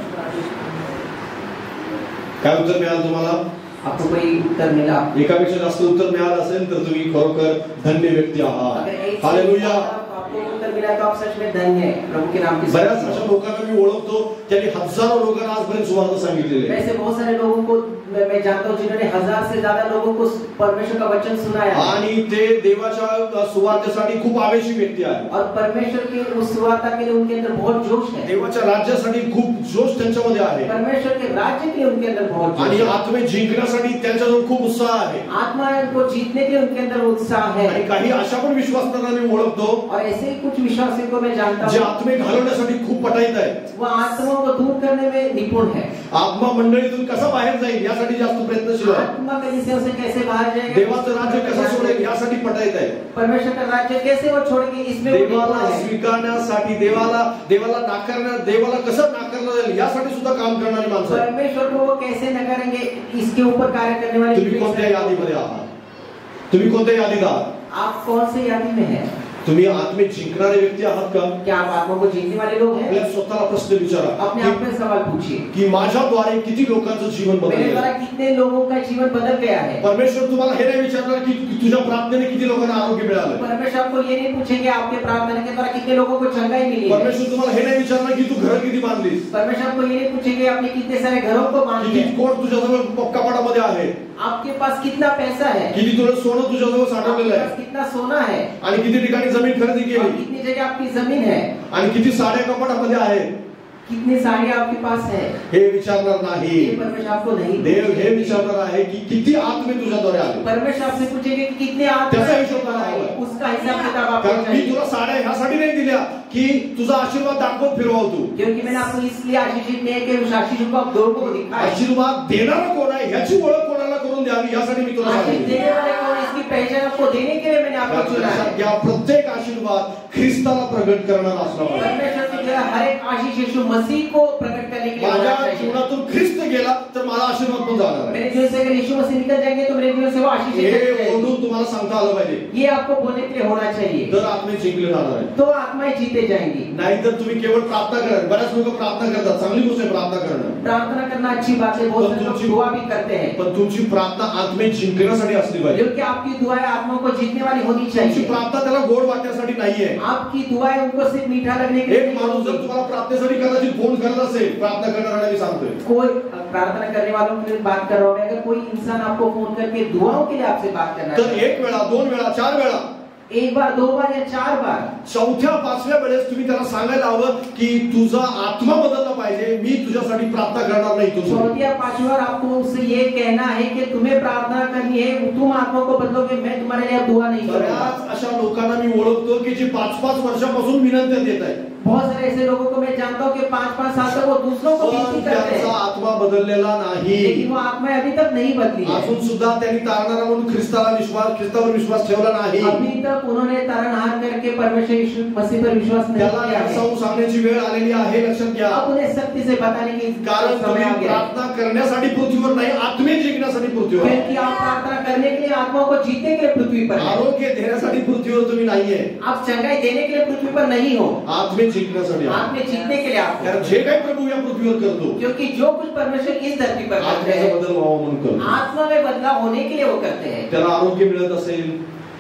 [SPEAKER 2] काय उत्तर मिळालं तुम्हाला?
[SPEAKER 3] आपको कोई उत्तर मिला?
[SPEAKER 2] एकापेक्षा जास्त उत्तर मिळालं असेल तर तुम्ही खरोखर धन्य व्यक्ती आहात. हालेलुया.
[SPEAKER 3] आपको उत्तर मिला तो आप सच में धन्य है. प्रभु के नाम की
[SPEAKER 2] बऱ्याच अशा लोकांना मी ओळखतो त्यांनी हजारो लोकांना आजपर्यंत सुवार्ता सांगितलेली आहे.
[SPEAKER 3] वैसे बहुत सारे लोगों को मैं जानता हूँ जिन्होंने 1000 से ज्यादा लोगों को परमेश्वर का वचन सुनाया
[SPEAKER 2] आणि ते देवाच्या सुवार्तेसाठी खूप आवेशी व्यक्ती आहेत.
[SPEAKER 3] और परमेश्वर की उस सुवार्ता के लिए उनके अंदर बहुत जोश है.
[SPEAKER 2] देवाच्या राज्यासाठी खूप जोश त्यांच्यामध्ये आहे
[SPEAKER 3] परमेश्वर के राज्य के लिए उनके अंदर बहुत जोश
[SPEAKER 2] आणि
[SPEAKER 3] है.
[SPEAKER 2] आत्मे जिंकण्यासाठी त्यांच्याजवळ खूप उत्साह आहे.
[SPEAKER 3] आत्मा को जीतने के लिए उनके अंदर उत्साह
[SPEAKER 2] आणि
[SPEAKER 3] है.
[SPEAKER 2] काही अशा पण विश्वासणाऱ्यांना मी ओळखतो
[SPEAKER 3] और ऐसे ही कुछ विश्वासी को मैं जानता
[SPEAKER 2] जे
[SPEAKER 3] हूँ,
[SPEAKER 2] आत्मे घालवण्यासाठी खूप पटाईत आहेत.
[SPEAKER 3] वो आत्माओं को दूर करने में निपुण है.
[SPEAKER 2] आत्मा मंडळीतून कसा बाहेर जाईल यासाठी जास्त प्रयत्नशील आहे.
[SPEAKER 3] आत्मा कलीसिया से कैसे बाहर जाएगा,
[SPEAKER 2] देवाचं राज्य कसं सोडेल यासाठी पटाईत आहे.
[SPEAKER 3] परमेश्वर का राज्य कैसे वो छोड़ेगी, इसमें वो निपुण
[SPEAKER 2] देवाला
[SPEAKER 3] है.
[SPEAKER 2] स्वीकारण्यासाठी, देवाला नाकारण्या, देवाला कसं नाकारलं जाईल यासाठी सुद्धा काम करणारी माणसं आहेत.
[SPEAKER 3] परमेश्वर को वो कैसे न करेंगे, इसके ऊपर कार्य करने वाले.
[SPEAKER 2] तुम्ही कोणत्या यादीमध्ये आहात? तुम्ही कोणत्या यादीत आहात?
[SPEAKER 3] आप कौन से यादी में है?
[SPEAKER 2] तुम्ही आत्मे जिंकणारे व्यक्ती आहात का?
[SPEAKER 3] क्या आप आत्मा को जीतने वाले लोग हैं?
[SPEAKER 2] आपल्या स्वतःला प्रश्न विचारा
[SPEAKER 3] अपने आप में सवाल पूछिए
[SPEAKER 2] की माझ्याद्वारे किती लोकांचं जीवन
[SPEAKER 3] मेरे
[SPEAKER 2] बदललं.
[SPEAKER 3] द्वारा कितने लोगों का जीवन बदल गया है.
[SPEAKER 2] परमेश्वर तुम्हाला हे नाही विचारणार की तुझ्या प्रार्थनेने किती लोकांना आरोग्य मिळालं.
[SPEAKER 3] परमेश्वर आपको ये नहीं पूछेंगे आपके प्रार्थना के द्वारा कितने लोगों को चंगाई मिली है.
[SPEAKER 2] परमेश्वर तुम्हाला हे नाही विचारणार की तू घर किती बांधलीस,
[SPEAKER 3] परमेश्वर आपको ये नहीं पूछेंगे आपने कितने सारे घरों को बांध
[SPEAKER 2] किती
[SPEAKER 3] दिया,
[SPEAKER 2] कोट तुझ्याजवळ कपाटामध्ये आहे,
[SPEAKER 3] आपके पास कितना पैसा है,
[SPEAKER 2] किती तुला सोनं तुझ्याजवळ साठवलेलं
[SPEAKER 3] आपके पास
[SPEAKER 2] आहे,
[SPEAKER 3] कितना सोना है,
[SPEAKER 2] आणि किती ठिकाणी जमीन खरेदी
[SPEAKER 3] और
[SPEAKER 2] केली,
[SPEAKER 3] कितनी जगह आपकी जमीन है,
[SPEAKER 2] आणि किती साड्या कपाटामध्ये आहेत,
[SPEAKER 3] कितनी साड़ियां आपके पास है.
[SPEAKER 2] हे विचारणार नाही.
[SPEAKER 3] ये परमेश्वर आपको नहीं
[SPEAKER 2] देव हे
[SPEAKER 3] पूछेंगे.
[SPEAKER 2] विचारणार आहे की किती आत्मे तुझ्याद्वारे आले.
[SPEAKER 3] परमेश्वर आपसे पूछेंगे कि कितने आत्मा
[SPEAKER 2] त्याचा हिशोब
[SPEAKER 3] आपके
[SPEAKER 2] करावा
[SPEAKER 3] पास है.
[SPEAKER 2] है.
[SPEAKER 3] उसका हिसाब किताब आपको
[SPEAKER 2] कारण मी
[SPEAKER 3] चाहिए.
[SPEAKER 2] तुला साड्या ह्यासाठी नाही दिल्या की तुझा आशीर्वाद दाखवत फिरवाव तू.
[SPEAKER 3] क्योंकि मैंने आपको इसलिए आशीषित नहीं है कि उस आशीष को आप लोगों को दिखाए.
[SPEAKER 2] आशीर्वाद देणारा कोण आहे ह्याची ओळख कोणाला करून द्यावी यासाठी मी तुला
[SPEAKER 3] आशीष
[SPEAKER 2] सांगितलं.
[SPEAKER 3] देने वाले कौन, इसकी पहचान आपको देने के लिए मैंने आपको चुना है.
[SPEAKER 2] लक्षात घ्या, प्रत्येक आशीर्वाद ख्रिस्ताला प्रगट करणारा असला पाहिजे.
[SPEAKER 3] परमेश्वर की जो हर एक आशीष यीशु मसीह को प्रकट करने के लिए होना
[SPEAKER 2] माझ्या
[SPEAKER 3] चाहिए.
[SPEAKER 2] जीवनातून ख्रिस्त गेला तर माझा आशीर्वाद पण जाणार आहे.
[SPEAKER 3] मेरे जीवन से अगर यीशु मसीह निकल जाएंगे तो मेरे जीवन से वो आशीष
[SPEAKER 2] हे
[SPEAKER 3] निकल जाएगी.
[SPEAKER 2] ओढून तुम्हाला सांगता आलं पाहिजे.
[SPEAKER 3] ये आपको बोलने के लिए होना चाहिए.
[SPEAKER 2] तर आत्मे जिंकले जाणार आहे.
[SPEAKER 3] तो आत्माएं जीते जाएंगी.
[SPEAKER 2] नाहीतर तुम्ही केवळ प्रार्थना करा. बऱ्याच लोक प्रार्थना करतात, चांगली गोष्ट आहे प्रार्थना करणं,
[SPEAKER 3] प्रार्थना करना अच्छी बात है. बहुत सारे लोग दुआ भी करते हैं.
[SPEAKER 2] पण तुमची प्रार्थना आत्मे जिंकण्यासाठी असली पाहिजे.
[SPEAKER 3] क्योंकि आपकी दुआएं आत्मा को जीतने वाली होनी
[SPEAKER 2] तुमची
[SPEAKER 3] चाहिए.
[SPEAKER 2] प्रार्थना त्याला गोड वाटण्यासाठी नाहीये.
[SPEAKER 3] आपकी दुआएं उनको सिर्फ मीठा लगने के लिए
[SPEAKER 2] एक माणूस जर तुम्हाला प्रार्थनेसाठी कदाचित फोन करत असेल, प्रार्थना करणाऱ्याला मी सांगतोय,
[SPEAKER 3] कोई प्रार्थना करने वालों के लिए बात कर रहा हूं मैं, अगर कोई इंसान आपको फोन करके दुआओं के लिए आपसे बात करना
[SPEAKER 2] तर
[SPEAKER 3] है,
[SPEAKER 2] एक वेळा, दोन वेळा, चार वेळा,
[SPEAKER 3] एक बार, दो बार या चार बार,
[SPEAKER 2] चौथ्या पाचव्या वेळेस तुम्ही त्याला सांगायला हवं की तुझा आत्मा बदलला पाहिजे, मी तुझ्यासाठी प्रार्थना करणार नाही. तुझं
[SPEAKER 3] चौथी या पांचवी बार आपको उससे ये कहना है कि तुम्हें प्रार्थना करनी है, तुम आत्मा को बदलोगे, मैं तुम्हारे लिए दुआ नहीं करूंगा.
[SPEAKER 2] बऱ्याच अशा लोकांना मी ओळखतो की जे 5-5 वर्षापासून विनंत्या देत आहेत,
[SPEAKER 3] बहुत सारे ऐसे लोगों को मैं जानता हूँ कि 5-5 साल तक वो दूसरों को
[SPEAKER 2] पण
[SPEAKER 3] विनती करते
[SPEAKER 2] त्यांचा
[SPEAKER 3] हैं,
[SPEAKER 2] आत्मा बदललेला नाही.
[SPEAKER 3] लेकिन वो आत्मा अभी तक नहीं बदली है.
[SPEAKER 2] अजून सुद्धा त्यांनी तारणारा म्हणून ख्रिस्तावर विश्वास ठेवला नाही.
[SPEAKER 3] अभी तक उन्होंने तारणहार करके परमेश्वर यीशु मसीह पर विश्वास नहीं
[SPEAKER 2] त्याला
[SPEAKER 3] किया है.
[SPEAKER 2] समजावून सांगण्याची वेळ आलेली आहे, लक्षात घ्या.
[SPEAKER 3] अब उन्हें सख्ती से बताने की
[SPEAKER 2] कारण
[SPEAKER 3] समय
[SPEAKER 2] तुम्ही
[SPEAKER 3] आ गया है.
[SPEAKER 2] प्रार्थना करण्यासाठी पृथ्वीवर नाही, आत्मे जिंकण्यासाठी पृथ्वीवर आहे.
[SPEAKER 3] क्योंकि आप प्रार्थना करने के लिए, आत्मा को जीतने के लिए पृथ्वी पर है.
[SPEAKER 2] आरोग्य देण्यासाठी पृथ्वीवर तुम्ही नाहीये,
[SPEAKER 3] आप चंगाई देने के लिए पृथ्वी पर नहीं हो,
[SPEAKER 2] आत्मे जिंकण्यासाठी आहे.
[SPEAKER 3] आपने जीतने के लिए आप हो.
[SPEAKER 2] कारण जे काही प्रभू या पृथ्वीवर करतो,
[SPEAKER 3] क्योंकि जो कुछ परमेश्वर इस धरती पर करते
[SPEAKER 2] आत्म्याचा
[SPEAKER 3] हैं,
[SPEAKER 2] बदल व्हावा म्हणून करतो.
[SPEAKER 3] आत्मा में बदलाव होने के लिए वो करते हैं.
[SPEAKER 2] त्याला आरोग्य मिळत असेल,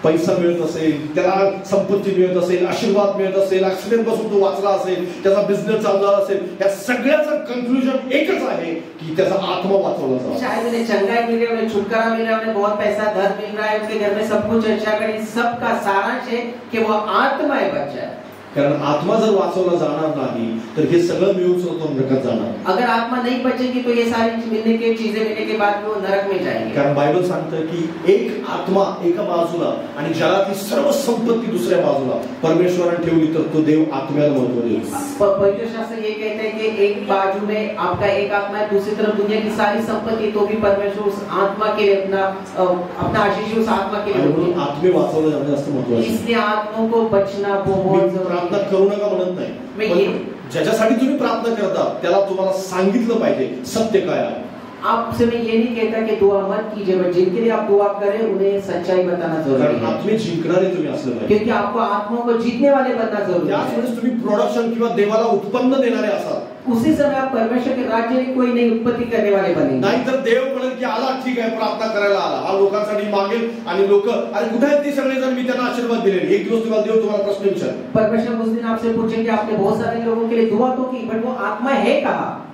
[SPEAKER 2] पैसा मिळत असेल, त्याला संपत्ती मिळत असेल, आशीर्वाद मिळत असेल, ऍक्सिडेंट पासून तो वाचला असेल, त्याचा बिझनेस चालला असेल, या सगळ्याचं कन्क्लुजन एकच आहे की त्याचा आत्मा वाचवला जावा.
[SPEAKER 3] शायद उन्हें चंगाई मिले, उन्हें छुटकारा मिला, उन्हें बहुत पैसा, घर मिल रहा है, उनके घर में सब कुछ अच्छा करे, सबका सारांश है कि वो आत्माएं बच जाए.
[SPEAKER 2] कारण आत्मा जर वाचवला जाणार नाही तर हे सगळं मिळून तो नरकात जाणार।
[SPEAKER 3] अगर आत्मा नहीं बचेगी तो ये सारी चीजें मिलने के बाद वो नरक में जाएंगे।
[SPEAKER 2] कारण बायबल सांगतं की एक आत्मा एका बाजूला आणि जगातील सर्व संपत्ती दुसऱ्या बाजूला परमेश्वराने ठेवली तर तो देव आत्म्याला महत्व देईल।
[SPEAKER 3] पवित्र शास्त्र ये कहते हैं कि एक बाजू में आपका एक आत्मा है, दूसरी तरफ दुनिया की सारी संपत्ति, तो भी परमेश्वर उस आत्मा के लिए अपना आशीष उस आत्मा के लिए
[SPEAKER 2] आत्मे वाचवलं जाणं जास्त महत्त्वाचं आहे।
[SPEAKER 3] इसलिए आत्माओं को बचना बहुत जरूरी
[SPEAKER 2] प्रार्थना करू नका म्हणत नाही, ज्याच्यासाठी तुम्ही प्रार्थना करता त्याला तुम्हाला सांगितलं पाहिजे सत्य काय आहे।
[SPEAKER 3] आपसे मैं ये नहीं कहता कि दुआ मत कीजिए, बट जिनके लिए आप दुआ करें उन्हें सच्चाई बताना जरूरी है।
[SPEAKER 2] आत्मे जिंकणारे तुम्ही असलं पाहिजे,
[SPEAKER 3] क्योंकि आपको आत्माओं को जीतने वाले बनना जरूरी है।
[SPEAKER 2] त्याच वेळेस तुम्ही प्रोडक्शन किंवा देवाला उत्पन्न देणारे असाल,
[SPEAKER 3] उसी समय आप परमेश्वर के राज्य में कोई नई उत्पत्ति करने वाले बनेंगे।
[SPEAKER 2] नाहीतर देव म्हणेल की आला ठीक आहे प्रार्थना करायला आला, हा लोकांसाठी मागेल आणि लोक अरे कुठे आहेत ते सगळे जण, मी त्यांना आशीर्वाद दिले। एक दिवस तुम्हाला देव तुम्हाला प्रश्न विचारेल,
[SPEAKER 3] परमेश्वर उस दिन आपसे पूछेंगे आपने बहुत सारे लोगों के लिए दुआ तो की, बट वो आत्मा है कहाँ?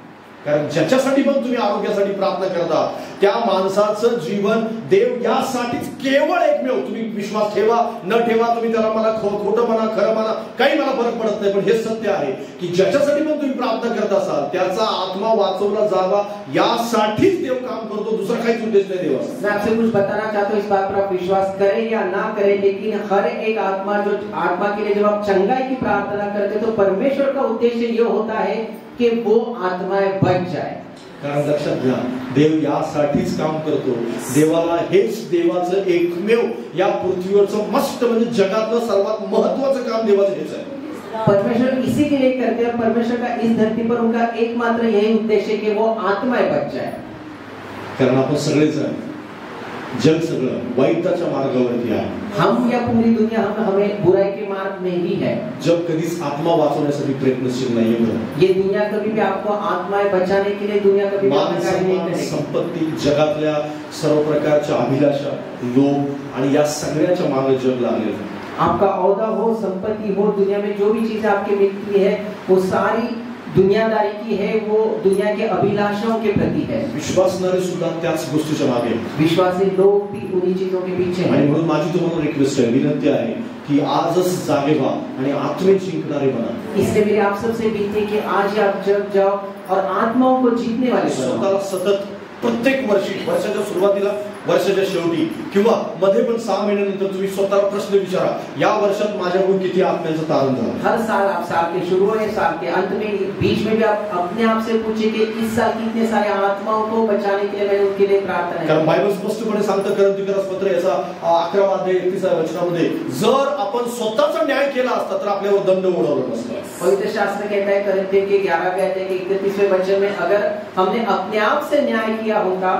[SPEAKER 2] कारण ज्याच्यासाठी पण तुम्ही आरोग्यासाठी प्रार्थना करता त्या माणसाचं जीवन देव यासाठीच केवळ एकमेव, तुम्ही विश्वास ठेवा न ठेवा, तुम्ही त्याला मला खोटं म्हणा खरं म्हणा काही मला फरक पडत नाही, पण हे सत्य आहे की ज्याच्यासाठी पण तुम्ही प्रार्थना करत असाल त्याचा आत्मा वाचवला जावा यासाठीच देव काम करतो, दुसरा काहीच उद्देश नाही देवाचा।
[SPEAKER 3] मैं आपसे कुछ बताना चाहता हूँ, इस बात पर आप विश्वास करें या ना करें, लेकिन हर एक आत्मा जो आत्मा के लिए जब आप चंगाई की प्रार्थना करते तो परमेश्वर का उद्देश्य ये होता है कि वो आत्माएं बच जाए।
[SPEAKER 2] कारण लक्षात घ्या देव यासाठीच काम करतो, देवाला हेच देवाचं एकमेव या पृथ्वीवरचं मस्त म्हणजे जगातलं सर्वात महत्त्वाचं काम देवाचं हेच आहे।
[SPEAKER 3] परमेश्वर इसी के लिए करते हैं, परमेश्वर का इस धरती पर उनका एकमात्र यही उद्देश्य है कि वो आत्माएं बच जाए।
[SPEAKER 2] कारण आपण सगळेजण जग सगळं वाईटाच्या मार्गावरती आहे,
[SPEAKER 3] हम या पूरी दुनिया हमें बुराई के मार्ग में ही है।
[SPEAKER 2] जग कधीच आत्मा वाचवण्यासाठी प्रयत्नशील नाहीये।
[SPEAKER 3] ये दुनिया कभी भी आपको आत्माएं बचाने के लिए दुनिया कभी भी
[SPEAKER 2] संपत्ती जगातल्या सर्व प्रकारच्या अभिलाषा लोभ आणि या सगळ्याच्या मागे जग लागलेलं आहे।
[SPEAKER 3] आपका औदा हो, संपत्ति हो, दुनिया में जो भी चीजें आपके मिलती है वो सारी दुनियादारी की है, वो दुनिया के अभिलाषाओं के प्रति है।
[SPEAKER 2] विश्वासणारे सुद्धा त्याच गोष्टीच्या मागे,
[SPEAKER 3] विश्वासी लोग भी उन्हीं चीजों के पीछे हैं।
[SPEAKER 2] आणि म्हणून माझी तुम्हाला रिक्वेस्ट आहे, विनंती आहे की आजच जागे व्हा आणि आत्मे जिंकणारे बना।
[SPEAKER 3] इसलिए मेरी आप सबसे विनती है कि आज ही आप जग जाओ और आत्माओं को जीतने वाले बनो।
[SPEAKER 2] स्वतःला सतत प्रत्येक वर्षी, वर्षाच्या सुरुवातीला, वर्षाच्या शेवटी किंवा मध्ये पण 6 महिन्यानंतर तुम्ही स्वतःला प्रश्न विचारा, या वर्षात माझ्याकडून किती आत्म्यांचं तारण झालं।
[SPEAKER 3] हर साल आप साल के शुरू या साल के अंत में बीच में भी आप अपने आप से पूछिए कि इस साल कितने सारे आत्माओं को बचाने के लिए मैंने उनके लिए प्रार्थना की।
[SPEAKER 2] कारण बायबल स्पष्टपणे सांगतं कोरिन्थीकरास पत्र याचा 11 अध्याय 31 वचनामध्ये, जर आपण स्वतःचा न्याय केला असता तर आपल्यावर दंड उडवला नसता।
[SPEAKER 3] पवित्र शास्त्र कहता है कोरिन्थियों के 11वें अध्याय के 31वें वचन में, अगर हमने अपने आप से न्याय किया होता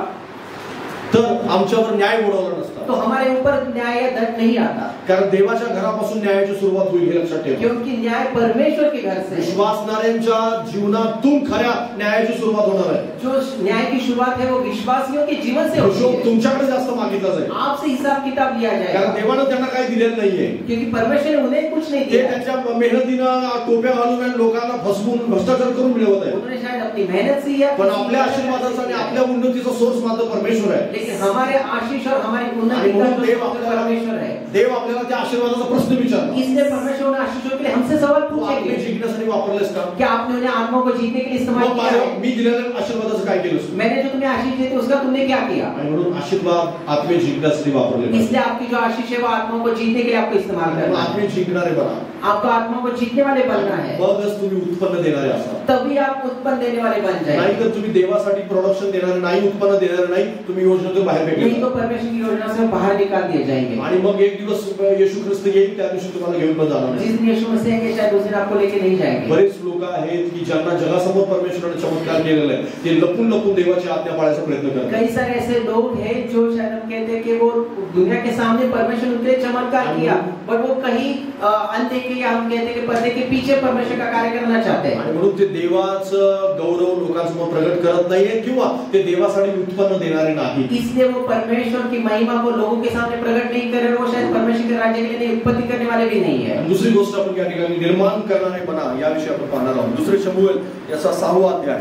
[SPEAKER 2] तर आमच्यावर न्याय उडवला नसता,
[SPEAKER 3] तो हमारे ऊपर न्याय या दंड नहीं आता।
[SPEAKER 2] कारण देवाच्या घरापासून न्यायाची सुरुवात होईल हे लक्षात ठेवा,
[SPEAKER 3] क्योंकि न्याय परमेश्वर के घर से।
[SPEAKER 2] विश्वासणाऱ्यांच्या जीवनातून खऱ्या न्यायाची सुरुवात होणार आहे।
[SPEAKER 3] जो न्याय की शुरुआत है वो विश्वासियों के जीवन से होती है।
[SPEAKER 2] तुमच्याकडे जास्त मागितला जाईल,
[SPEAKER 3] आपसे हिसाब किताब लिया जाएगा,
[SPEAKER 2] कारण देवाने त्यांना काही दिलेलं नाहीये,
[SPEAKER 3] क्योंकि परमेश्वर ने उन्हें कुछ नहीं
[SPEAKER 2] ते
[SPEAKER 3] दिया।
[SPEAKER 2] त्यांच्या मेहनतीनं टोप्या घालून लोकांना फसवून भ्रष्टाचार करून मिळवत आहे।
[SPEAKER 3] उन्होंने शायद अपनी मेहनत से या
[SPEAKER 2] पण आपल्या आशीर्वादाचा आणि आपल्या उन्नतीचा सोर्स मात्र परमेश्वर आहे।
[SPEAKER 3] लेकिन हमारे आशीष और हमारी उन्नति का परमेश्वर है।
[SPEAKER 2] देव आपल्याला त्या आशीर्वादाचा प्रश्न विचारला,
[SPEAKER 3] इसलिए परमेश्वर ने आशीषों के लिए हमसे सवाल पूछेंगे,
[SPEAKER 2] जिंकण्यासाठी वापरलेस का?
[SPEAKER 3] क्या आपने उन्हें आत्मा को जीतने के लिए इस्तेमाल किया है?
[SPEAKER 2] मी दिलेल्या आशीर्वादाचं काय केलंस?
[SPEAKER 3] मैंने जो तुम्हें आशीष दी थी उसका तुमने क्या किया?
[SPEAKER 2] आणि म्हणून आशीर्वाद आत्मे जिंकण्यासाठी वापरले,
[SPEAKER 3] इसलिए आपकी जो आशीष है वो आत्मा को जीतने के लिए आपको इस्तेमाल करना है।
[SPEAKER 2] आत्मे जिंकणारे बना,
[SPEAKER 3] आपको आत्मा को जीतने वाले बनना है,
[SPEAKER 2] मगच तुम्ही उत्पन्न देणारे असाल।
[SPEAKER 3] तभी आप उत्पन्न देने वाले बन जाएंगे।
[SPEAKER 2] नाही तर तुम्ही देवासाठी प्रोडक्शन देणारे नाही, उत्पन्न देणारे नाही, तुम्ही योजनेतून बाहेर
[SPEAKER 3] नहीं
[SPEAKER 2] फेकले,
[SPEAKER 3] तो परमेश्वर की योजना से बाहर निकाल दिए जाएंगे।
[SPEAKER 2] आणि मग एक दिवस येशू ख्रिस्त येईल, त्या दिवशी तुम्हाला घेऊन पण जाणार नाही।
[SPEAKER 3] जिस दिन यीशु मसीह के शायद उस दिन आपको लेके नहीं जाएंगे।
[SPEAKER 2] बरेच लोक आहेत की ज्यांना जगासमोर परमेश्वराने चमत्कार केलेला आहे, ते लपून लपून देवाची आज्ञा पाळायचा प्रयत्न करतात।
[SPEAKER 3] कई सारे ऐसे लोग हैं जो शायद हम कहते हैं कि वो दुनिया के सामने परमेश्वर उनके लिए चमत्कार किया, बट वो कहीं अनदेखे या हम कहते हैं कि पर्दे के पीछे परमेश्वर का कार्य करना चाहते हैं।
[SPEAKER 2] आणि म्हणून ते देवाचं गौरव लोकांसमोर प्रगट करत नाहीये किंवा ते देवासाठी उत्पन्न देणारे नाही।
[SPEAKER 3] इसलिए वो परमेश्वर की महिमा को लोगों के सामने प्रकट नहीं कर रहे, वो शायद परमेश्वर के राज्य के लिए उत्पत्ति करने वाले भी नहीं है।
[SPEAKER 2] दुसरी गोष्ट आपण या ठिकाणी निर्माण करणारे बना याविषयी आपण पाहणार आहोत। दुसरे शमूएल याचा 6वा अध्याय,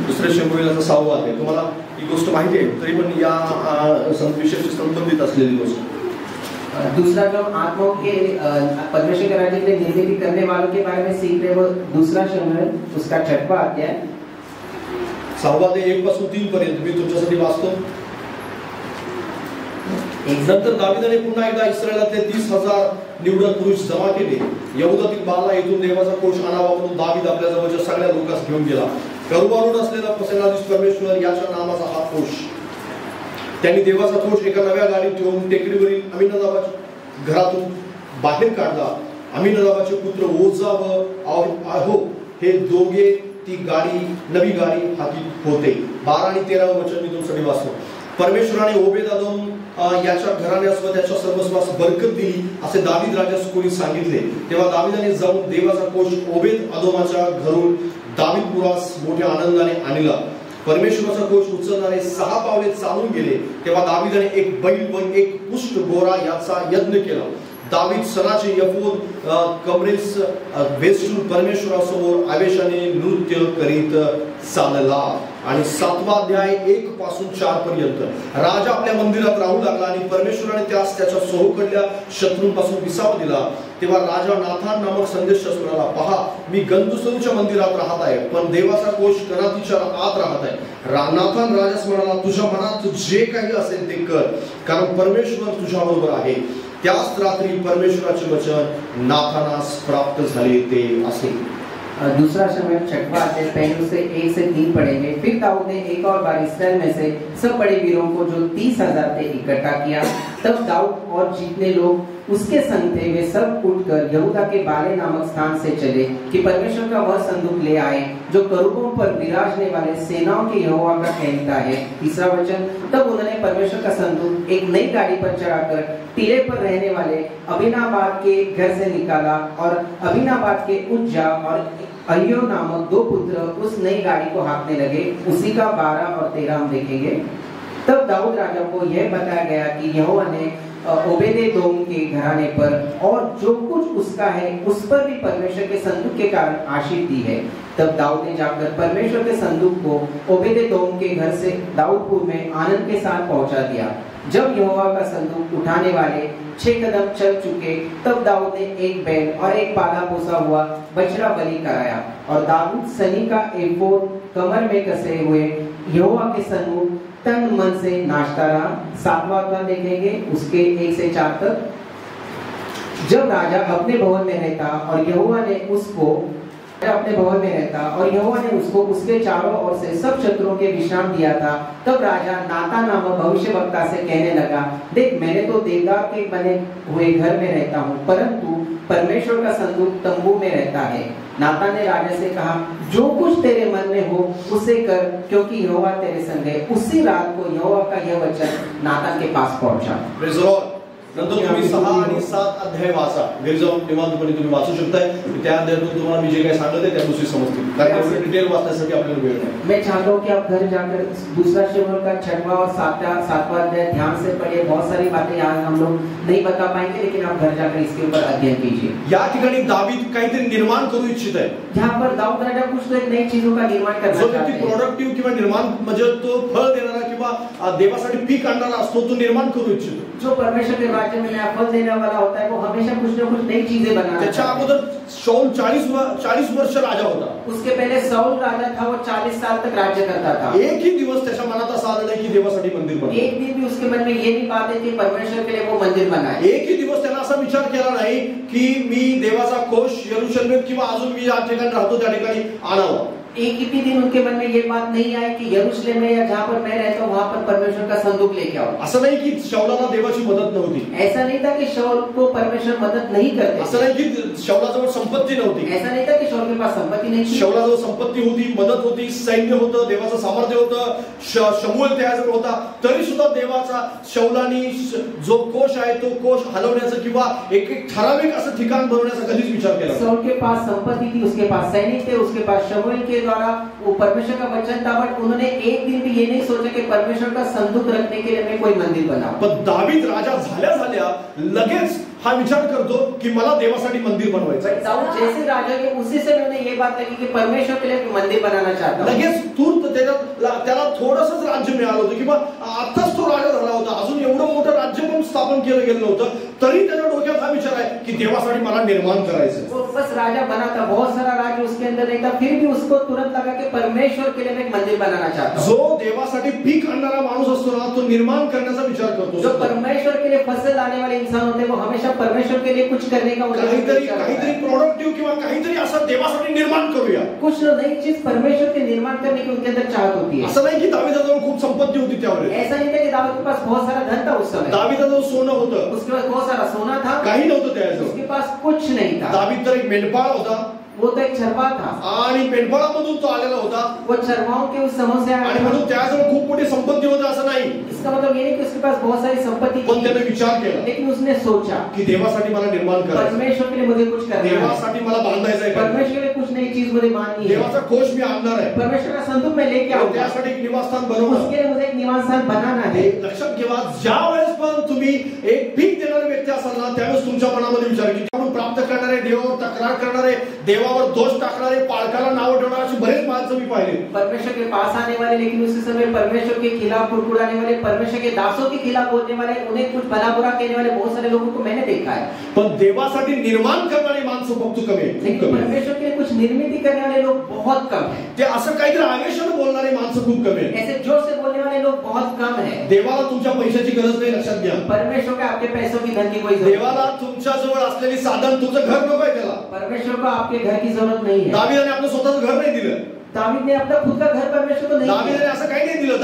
[SPEAKER 2] दुसरे शमूएल याचा 6वा अध्याय, तुम्हाला ही गोष्ट माहिती आहे तरी पण या विषयाशी संबंधित असलेली गोष्ट।
[SPEAKER 3] दूसरा जो हम आत्माओं के परमेश्वर के राज्य के लिए निर्मित करने वालों के बारे में सीख रहे वो दूसरा शमूएल उसका 6वां अध्याय
[SPEAKER 2] 1 पासून 3 पर्यंत मी तुमच्यासाठी वाचतो. नंतर दाविदाने पुन्हा एकदा इस्रायलातले 30,000 निवडक पुरुष जमा केले. यहुदातील बाला येथून देवाचा कोष आणावा म्हणून दावीद आपल्या जवळच्या सगळ्या लोकांस घेऊन गेला. करुबारूढ असलेला सेनाधीश परमेश्वर याच्या नामाचा हा कोष. त्यांनी देवाचा कोष एका नव्या गाडीत ठेवून टेकडीवरील अमिनदाबाच्या घरातून बाहेर काढला. अमिनदाबाचे पुत्र ओझा व आहो हे दोघे ती नवी गाडी हाकीत होते. 12 आणि 13 वचन मी तुमच्यासाठी वाचतो. परमेश्वराने ओबेदअदोम याच्या घराण्यास व त्याच्या सर्वस्वास बरकत दिली असे दावीद राजास कोणी सांगितले. तेव्हा दाविदाने जाऊन देवाचा कोष ओबेदअदोमाच्या घरून दावीदपुरास मोठ्या आनंदाने आणला. परमेश्वराचा कोष उचलणारे 6 पावले चालून गेले. तेव्हा दाविदाने एक बैल व एक पुष्ट गोरा याचा यज्ञ केला. दावीद सणाचे यफोद कमरेस वेचून परमेश्वरासमोर आवेशाने नृत्य करीत चालला. आणि 7वा अध्याय 1 पासून 4 पर्यंत. राजा आपल्या मंदिरात राहू लागला आणि परमेश्वराने त्यास त्याच्या सहोकडल्या शत्रूंपासून विसावा दिला. तेव्हा राजा नाथान नामक संदेशास म्हणाला, पहा मी गंदुसरूच्या मंदिरात राहत आहे, पण देवाचा कोष कनातीच्या आत राहत आहे. नाथान राजास म्हणाला, तुझ्या मनात जे काही असेल ते कर, कारण परमेश्वर तुझ्या बरोबर आहे. त्याच रात्री परमेश्वराचे वचन नाथानास प्राप्त झाले ते असे.
[SPEAKER 3] दूसरा शमूएल 6वां अध्याय पहले से 1 से 3 पढ़ेंगे. फिर दाऊद ने एक और बार इस्राएल में से सब बड़े वीरों को जो 30,000 थे इकट्ठा किया. तब दाऊद और जितने लोग उसके संग थे वे सब उठकर यहूदा के बाले नामक स्थान से चले कि परमेश्वर का वह संदूक ले आए जो करूबों पर विराजने वाले सेनाओं के यहोवा का कहता है. तीसरा वचन. तब उन्होंने परमेश्वर का संदूक एक नई गाड़ी पर चढ़ाकर टीले पर रहने वाले अभिनाबाद के घर से निकाला और अभिनाबाद के उज्जा और अय्यो नामक 2 पुत्र उस नई गाड़ी को हाँकने लगे. उसी का 12 और 13 हम देखेंगे. तब दाऊद राजा को यह बताया गया कि यहोवा ने ओबेदेदोम के घराने पर और जो कुछ उसका है उस पर भी परमेश्वर के संदूक के कारण आशीष दी है. तब दाऊद ने जाकर परमेश्वर के संदूक को ओबेदेदोम के घर से दाऊदपुर में आनंद के साथ पहुंचा दिया. जब यहोवा का संदूक उठाने वाले 6 कदम चल चुके, तब दाऊद ने एक बैल और एक पाला पोसा हुआ बछड़ा बलि कराया और दाऊद सनी का एफोद कमर में कसे हुए यहोवा के सन्मुख तन मन से नाचता रहा. 7वां अध्याय देखेंगे उसके 1 से 4 तक. जब राजा अपने भवन में रहता और यहोवा ने उसको उसके चारों ओर से सब शत्रुओं के विश्राम दिया था, तब राजा नातान नामक भविष्यवक्ता से कहने लगा, देख मैंने तो देवदार के बने हुए घर में रहता हूँ, परंतु परमेश्वर का संदूक तंबू में रहता है. नातान ने राजा से कहा, जो कुछ तेरे मन में हो उसे कर, क्योंकि यहोवा तेरे संग है. उसी रात को यहोवा का यह वचन नातान के पास पहुंचा.
[SPEAKER 2] नंतर तुम्ही 6 आणि 7 अध्याय वाचा. घरी जाऊन निवांतपणे तुम्ही वाचू शकताय. त्या अध्यायातून तुम्हाला मी जे काही सांगितले त्या गोष्टी समजतील, कारण एवढे डिटेल वाचण्यासाठी आपल्याला वेळ नाही.
[SPEAKER 3] मैं चाहता हूं कि आप घर जाकर दूसरा शमूएल का 6वां और 7वां अध्याय ध्यान से पढ़िए. बहुत सारी बातें यहाँ हम लोग नहीं बता पाएंगे, लेकिन आप घर जाकर इसके ऊपर अध्ययन कीजिए.
[SPEAKER 2] या ठिकाणी दावीद काहीतरी निर्माण करू इच्छित आहे.
[SPEAKER 3] यहाँ पर दाऊद राजा कुछ एक नई चीजों का निर्माण करना चाहते हैं.
[SPEAKER 2] प्रोडक्टिव्ह किंवा निर्माण म्हणजे तो फळ देणारा किंवा देवासाठी पीक आणणारा असतो, तो निर्माण करू इच्छितो.
[SPEAKER 3] जो परमेश्वर के राज्य में नया फल देने वाला होता है वो हमेशा कुछ न कुछ नई चीजें बनाता है.
[SPEAKER 2] त्याच्या अगोदर शाऊल 40 वर्ष राजा होता.
[SPEAKER 3] उसके पहले शाऊल राजा था, वो 40 साल तक राज्य करता था.
[SPEAKER 2] एक ही दिवस त्याच्या मनात असं आलं नाही की देवासाठी मंदिर बनावं.
[SPEAKER 3] एक दिन भी उसके मन में ये नहीं बात है कि परमेश्वर के लिए वो मंदिर बनाए.
[SPEAKER 2] एक ही दिवस त्याने असा विचार केला नाही की मी देवाचा कोष यरूशलेम किंवा अजून मी ज्या ठिकाणी राहतो त्या ठिकाणी आणावा.
[SPEAKER 3] एक ही दिन उनके मन में ये बात नहीं आई कि यरूशलेम में या जहाँ पर मैं रहता हूँ वहाँ पर परमेश्वर का संदूक लेके आओ.
[SPEAKER 2] असं नाही की शाऊलाला देवाची मदत नव्हती.
[SPEAKER 3] ऐसा नहीं था कि शाऊल को परमेश्वर मदद नहीं करते.
[SPEAKER 2] असं नाही की शाऊलाजवळ संपत्ती नव्हती.
[SPEAKER 3] ऐसा नहीं था कि शाऊल के पास संपत्ती नहीं थी.
[SPEAKER 2] शाऊलाजवळ संपत्ती होती, मदत होती, सैन्य होतं, देवाचं सामर्थ्य होतं, शमूएल त्याजवळ होता. तरी सुद्धा देवाचा शाऊलानी जो कोष आहे तो कोष हलवण्याचं किंवा एक ठराविक असं ठिकाण बनवण्याचा कधीच विचार केला.
[SPEAKER 3] शाऊल के पास संपत्ति थी, उसके पास सैनिक थे, उसके पास शमूएल के द्वारा वो परमेश्वर का वचन था, बट उन्होंने एक दिन भी ये नहीं सोचा कि परमेश्वर का संदूक रखने के लिए मैं कोई मंदिर बनाऊं.
[SPEAKER 2] पण दावीद राजा झाल्या लगेच हा विचार करतो की मला देवासाठी मंदिर बनवायचं आहे.
[SPEAKER 3] दाऊद जैसे राजा के उसी से उन्हें ये बात लगी कि परमेश्वर के लिए मंदिर बनाना चाहता हूं.
[SPEAKER 2] लगेच तूर्त त्याला थोडंसंच राज्य मिळालं होतं किंवा आताच तो राजा झाला होता, अजून एवढं मोठं राज्य पण स्थापन निर्माण केलं गेलं नव्हतं, तरी त्याच्या डोक्यात हा विचार आहे की देवासाठी मला निर्माण करायचं.
[SPEAKER 3] वो बस राजा बना था, बहुत सारा राज्य उसके अंदर नहीं था, फिर भी उसको तुरंत लगा कि परमेश्वर के लिए मैं एक मंदिर बनाना चाहता हूँ.
[SPEAKER 2] जो देवासाठी पीक आणणारा माणूस असतो ना, तो निर्माण करण्याचा विचार करतो.
[SPEAKER 3] जो परमेश्वर के लिए फसल लाने वाले इंसान होते हैं, वो हमेशा परमेश्वर के लिए कुछ करने का
[SPEAKER 2] काहीतरी प्रोडक्टिव्ह किंवा काहीतरी असं देवासाठी निर्माण करूया.
[SPEAKER 3] कुछ नई चीज परमेश्वर के निर्माण करने की उनके अंदर चाहत होती है.
[SPEAKER 2] असं नाही की दावीदाजवळ खूप संपत्ती होती त्यावेळेस.
[SPEAKER 3] ऐसा नहीं था कि दाऊद के पास बहुत सारा धन था उस समय.
[SPEAKER 2] दावीदाजवळ सोनं होतं,
[SPEAKER 3] उसके पास बहुत सारा सोना था,
[SPEAKER 2] काही नव्हतं त्याजवळ.
[SPEAKER 3] उसके पास कुछ नहीं था.
[SPEAKER 2] दावीद तर एक मेंढपाळ होता,
[SPEAKER 3] वो तो एक चरवाहा था,
[SPEAKER 2] आणि मेंढपाळामधून तो आलेला होता,
[SPEAKER 3] वो चरवाहों के उस समूह से आया
[SPEAKER 2] आणि म्हणून त्याजवळ खूप मोठी संपत्ती होती असं नाही.
[SPEAKER 3] इसका मतलब ये नहीं कि उसके पास बहुत सारी संपत्ति
[SPEAKER 2] पण
[SPEAKER 3] थी,
[SPEAKER 2] त्याने विचार केला
[SPEAKER 3] लेकिन उसने सोचा
[SPEAKER 2] की देवासाठी मला निर्माण करायचं,
[SPEAKER 3] परमेश्वर के लिए मुझे कुछ करना है,
[SPEAKER 2] देवासाठी मला बांधायचं आहे,
[SPEAKER 3] परमेश्वर के लिए कुछ नई चीज मुझे माननी है,
[SPEAKER 2] देवाचा कोष मी आणणार आहे,
[SPEAKER 3] परमेश्वर का संदूक मैं लेके आऊंगा,
[SPEAKER 2] त्यासाठी एक निवासस्थान बनवणार.
[SPEAKER 3] उसके लिए मुझे एक निवास स्थान बनाना है.
[SPEAKER 2] लक्षात ठेवा, ज्या वेळेस पण तुम्ही एक पीक देणारे व्यक्ती असाल ना, त्यावेळेस तुमच्या मनामध्ये विचार की आपण प्राप्त करणारे, देवावर तक्रार करणारे, देवावर दोष टाकणारे, पालकाला नाव ठेवणारे अशी बरेच माणसं मी पाहिले.
[SPEAKER 3] परमेश्वर के पास आने वाले लेकिन उसी समय परमेश्वर के खिलाफ कुड़कुड़ाने वाले, परमेश्वर के दासों के खिलाफ बोलने वाले, उन्हें कुछ भला बुरा कहने वाले बहुत सारे लोगों को मैंने देखा है.
[SPEAKER 2] पण देवासाठी निर्माण करणारी माणसं फक्त कमी आहेत.
[SPEAKER 3] लेकिन परमेश्वर के लिए कुछ निर्मित करने वाले लोग बहुत कम है.
[SPEAKER 2] ते असं काहीतरी आवेशाने बोलणारे माणसं खूप कमी आहेत.
[SPEAKER 3] ऐसे जोर से बोलने वाले लोग बहुत कम है.
[SPEAKER 2] देवाला तुमच्या पैशाची गरज नाही, लक्षात घ्या.
[SPEAKER 3] परमेश्वर को आपके पैसों की धन की कोई जरूरत
[SPEAKER 2] देवाला तुमच्या जवळ असलेली साधन, तुमचं घर नको आहे त्याला.
[SPEAKER 3] परमेश्वर को आपके घर की जरूरत नहीं है.
[SPEAKER 2] दावीदाने आपलं स्वतःचं घर नाही दिलं.
[SPEAKER 3] दावीद ने अपना खुद का घर परमेश्वर को नहीं दिया.
[SPEAKER 2] दावीदाने असं काही नाही दिलं.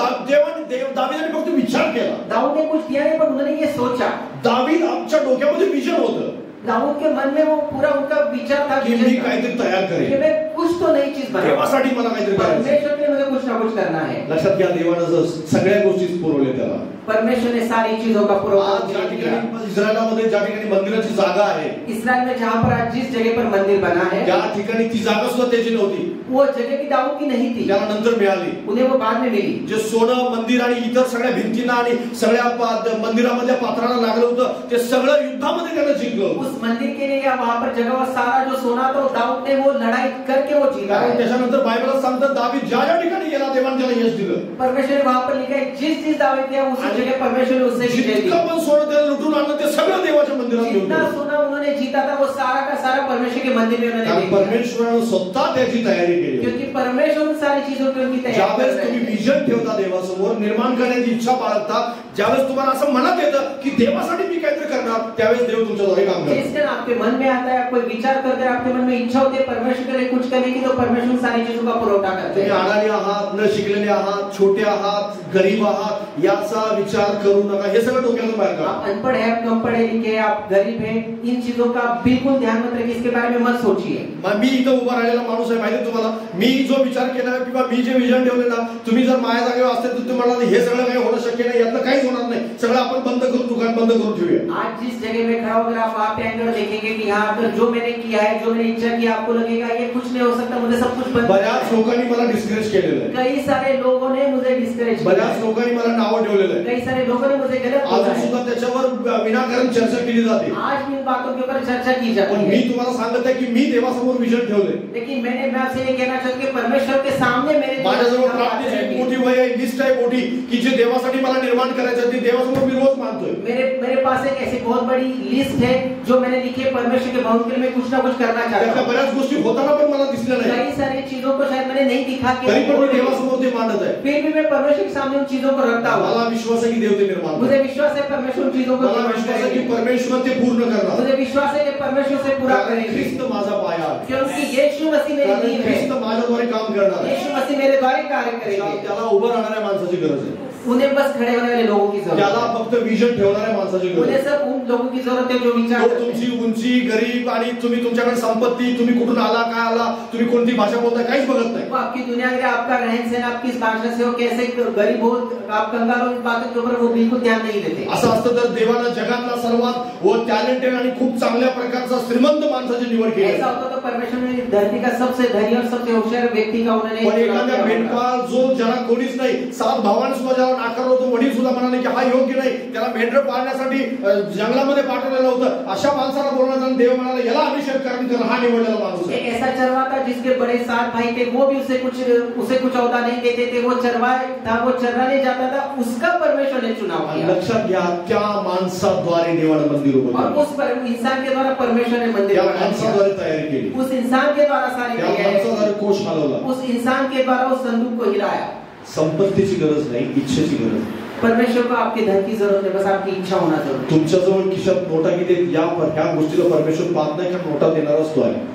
[SPEAKER 2] दावीदाने फक्त विचार केला.
[SPEAKER 3] दाऊद ने कुछ दिया नहीं, पर उन्होंने ये सोचा.
[SPEAKER 2] दावीद आमच्या डोक्यामध्ये विजन होतं
[SPEAKER 3] दाऊद के मन में वो पूरा उनका विचार था
[SPEAKER 2] की मी काहीतरी तयार
[SPEAKER 3] कि
[SPEAKER 2] करेन,
[SPEAKER 3] मैं कुछ तो नई चीज बनाऊं,
[SPEAKER 2] देवासाठी मला काहीतरी करायचं.
[SPEAKER 3] परमेश्वर के लिए मुझे कुछ ना कुछ करना है.
[SPEAKER 2] लक्षात घ्या, देवानं सगळ्या गोष्टी पुरवल्या त्याला.
[SPEAKER 3] परमेश्वर ने सारी चीजों का
[SPEAKER 2] आज ज्या
[SPEAKER 3] पूरा
[SPEAKER 2] ठिकाणी इस्रायलामध्ये ज्या ठिकाणी मंदिराची जागा आहे,
[SPEAKER 3] इसराइल में जहाँ पर आज जिस जगह पर मंदिर बना है,
[SPEAKER 2] त्या ठिकाणी ती जागा सुद्धा त्याची नव्हती,
[SPEAKER 3] वो जगह की दाऊद की नहीं थी,
[SPEAKER 2] त्याला नंतर मिळाली.
[SPEAKER 3] उन्हें वो बाद में मिली.
[SPEAKER 2] जे सोनं मंदिर आणि इतर सगळ्या भिंतींना आणि सगळ्या मंदिरामधल्या पात्रांना लागलं होतं, ते सगळं युद्धामध्ये त्यानं जिंकलं.
[SPEAKER 3] उस मंदिर के लिए या वहाँ पर जगह और सारा जो सोना था, दाऊद ने वो लड़ाई करके वो जीता.
[SPEAKER 2] कारण त्याच्यानंतर बायबलात सांगतात दावीद ज्या ज्या ठिकाणी गेला देवाने त्याला यश दिलं.
[SPEAKER 3] परमेश्वर ने वहाँ पर लिखा है जिस दाऊद किया उस जगह परमेश्वर ने उससे विजय दी.
[SPEAKER 2] जितकं पण सोनं त्याला लुटून आणलं ते सगळं देवाच्या मंदिरात घेऊन
[SPEAKER 3] जितना
[SPEAKER 2] गेलं.
[SPEAKER 3] सोना उन्होंने जीता था वो सारा का सारा परमेश्वर के मंदिर में उन्होंने
[SPEAKER 2] कारण
[SPEAKER 3] दे दिया.
[SPEAKER 2] परमेश्वरानं स्वतः त्याची तयारी केली.
[SPEAKER 3] क्योंकि परमेश्वर उन सारी चीजों की उनकी तैयारी कर
[SPEAKER 2] ज्यावेळेस
[SPEAKER 3] रहे
[SPEAKER 2] तुम्ही
[SPEAKER 3] हैं.
[SPEAKER 2] विजन ठेवता देवासमोर, निर्माण करण्याची इच्छा बाळगता, ज्यावेळेस तुम्हाला असं मनात येतं की देवासाठी मी काहीतरी करणार, त्यावेळेस देव तुमच्याद्वारे काम करतो.
[SPEAKER 3] जिस दिन आपके मन में आता है, आप कोई विचार करते हैं, आपके मन में इच्छा होती है परमेश्वर के लिए कुछ करने की, तो परमेश्वर सारी चीजों का पुरवठा करते
[SPEAKER 2] तुम्ही
[SPEAKER 3] हैं.
[SPEAKER 2] अडाणी आहात, न शिकलेले आहात, छोटे आहात, गरीब आहात, याचा विचार करू नका. हे सगळं डोक्यातून बाहेर काढा.
[SPEAKER 3] आप अनपढ़ है, आप कम पढ़े लिखे हैं, आप गरीब हैं, इन चीजों का बिल्कुल ध्यान मत रखिए, इसके बारे में मत सोचिए.
[SPEAKER 2] मी इथं उभा राहिलेला माणूस आहे, माहिती तुम्हाला. मी जो विचार केला किंवा मी जे विजन ठेवले ना, तुम्ही जर माझ्या जागेवर असते तर तुम्हाला हे सगळं काही होणं शक्य नाही, यातलं काहीच होणार नाही. सगळं आपण बंद करून, दुकान बंद करून ठेवूया.
[SPEAKER 3] आज जिस जगह में खड़ा होकर आप वहाँ पे आएंगे और देखेंगे कि हाँ अगर जो मैंने किया है, जो मैंने इच्छा की, आपको लगेगा ये कुछ नहीं हो सकता, मुझे सब कुछ बंद.
[SPEAKER 2] बऱ्याच लोकांनी मला डिस्करेज केलेलं आहे.
[SPEAKER 3] कई सारे लोगों ने मुझे डिस्करेज किया.
[SPEAKER 2] बऱ्याच लोकांनी मला नावं ठेवलेलं आहे.
[SPEAKER 3] कई सारे लोगों ने मुझे गलत बोला
[SPEAKER 2] अजून
[SPEAKER 3] है.
[SPEAKER 2] सुद्धा त्याच्यावर विनाकारण चर्चा केली जाते.
[SPEAKER 3] आज भी इन बातों के ऊपर चर्चा की जाती
[SPEAKER 2] पण
[SPEAKER 3] है.
[SPEAKER 2] मी तुम्हाला सांगत आहे की मी देवासमोर विजन ठेवले.
[SPEAKER 3] लेकिन मैं आपसे ये कहना चाहता हूँ कि परमेश्वर के सामने मेरे
[SPEAKER 2] माझ्याजवळ प्राप्तीची एक मोठी वही आहे, लिस्ट आहे मोठी, की जे देवासाठी मला निर्माण करायचं ते देवासमोर मी रोज मानतोय.
[SPEAKER 3] मेरे पास एक ऐसी बहुत बड़ी लिस्ट है जो मैंने लिखी है परमेश्वर के भवन के लिए मैं कुछ ना कुछ करना चाहता
[SPEAKER 2] त्यातल्या
[SPEAKER 3] हूँ.
[SPEAKER 2] बऱ्याच गोष्टी होताना पण मला दिसल्या नाही,
[SPEAKER 3] कई सारी चीजों को शायद मैंने नहीं दिखा
[SPEAKER 2] तरी पण मी
[SPEAKER 3] कि
[SPEAKER 2] देवासमोर ते मांडत आहे.
[SPEAKER 3] फिर भी मैं परमेश्वर के सामने उन चीजों को रखता हूँ.
[SPEAKER 2] मला विश्वास आहे की देव ते निर्माण
[SPEAKER 3] मुझे
[SPEAKER 2] करणार.
[SPEAKER 3] विश्वास है परमेश्वर उन चीजों को
[SPEAKER 2] मला
[SPEAKER 3] निर्माण
[SPEAKER 2] विश्वास आहे की
[SPEAKER 3] करेंगे.
[SPEAKER 2] परमेश्वर ते पूर्ण करणार.
[SPEAKER 3] मुझे विश्वास है कि परमेश्वर से पूरा
[SPEAKER 2] कारण
[SPEAKER 3] करेंगे,
[SPEAKER 2] ख्रिस्त माझा पाया आहे.
[SPEAKER 3] क्योंकि यीशु मसीह मेरी
[SPEAKER 2] कारण
[SPEAKER 3] नींव
[SPEAKER 2] ख्रिस्त
[SPEAKER 3] है.
[SPEAKER 2] माझ्याद्वारे काम करणार आहे.
[SPEAKER 3] यीशु मसीह मेरे द्वारे कार्य करेंगे.
[SPEAKER 2] त्याला उभं राहणाऱ्या माणसाची गरज आहे.
[SPEAKER 3] उन्हें बस खड़े होने वाले लोगों की जरूरत
[SPEAKER 2] त्याला
[SPEAKER 3] है.
[SPEAKER 2] फक्त विजन ठेवणाऱ्या माणसाची गरज
[SPEAKER 3] उन्हें
[SPEAKER 2] आहे.
[SPEAKER 3] सब उन लोगों की जरूरत है जो विचार
[SPEAKER 2] तो
[SPEAKER 3] करते हैं.
[SPEAKER 2] तुमची उंची, गरीब आणि तुम्ही तुमच्याकडे संपत्ती, तुम्ही कुठून आला, काय आला, तुम्ही कोणती भाषा बोलताय, काहीच बघत नाही.
[SPEAKER 3] वो आपकी दुनिया के आपका रहन सहन, आप किस भाषा से हो, कैसे गरीब हो, आप कंगाल हो, इन बातों के ऊपर वो बिल्कुल ध्यान नहीं देते.
[SPEAKER 2] असं असतं तर देवानं जगातला सर्वात व टॅलेंटेड आणि खूप चांगल्या प्रकारचा श्रीमंत माणसाची निवड केली.
[SPEAKER 3] ऐसा होता तो परमेश्वर ने धरती का सबसे धनी और सबसे होशियार व्यक्ति का उन्होंने
[SPEAKER 2] पण एखाद्या मेंढपाळ जो ज्याला कोणीच नाही, 7 भावांनी सुद्धा ज्याला नाकारलं होतं. वडील सुद्धा म्हणाले की हा योग्य नाही, त्याला मेंढरं पाळण्यासाठी जंगलामध्ये पाठवलेलं होतं. अशा माणसाला बोलण्याचा देव म्हणाला याला अभिषेक कारण त्याला हा निवडलेला माणूस
[SPEAKER 3] एक ऐसा चरवा था जिसके बड़े 7 भाई थे, वो भी उसे कुछ औदा नहीं देते थे. वो चरवा था, वो चरवाने जाता था, उसका परमेश्वर ने चुनाव किया.
[SPEAKER 2] लक्षात घ्या, त्या माणसाद्वारे देवाने मंदिर उभं
[SPEAKER 3] और उस इंसान के द्वारा परमेश्वर ने मंदिर
[SPEAKER 2] माणसाद्वारे तयारी केली.
[SPEAKER 3] उस इंसान के द्वारा सारी
[SPEAKER 2] माणसाद्वारे कोश हलवला.
[SPEAKER 3] उस इंसान के द्वारा उस संदूक को हिलाया.
[SPEAKER 2] संपत्तीची गरज नाही, इच्छेची गरज.
[SPEAKER 3] परमेश्वर को आपके धन की जरूरत है, बस आपकी इच्छा होना जरूरी.
[SPEAKER 2] तुमच्याजवळ खिशात नोटा किती ह्या गोष्टीला परमेश्वर पाहत नाही, कारण नोटा देणाराच तो आहे.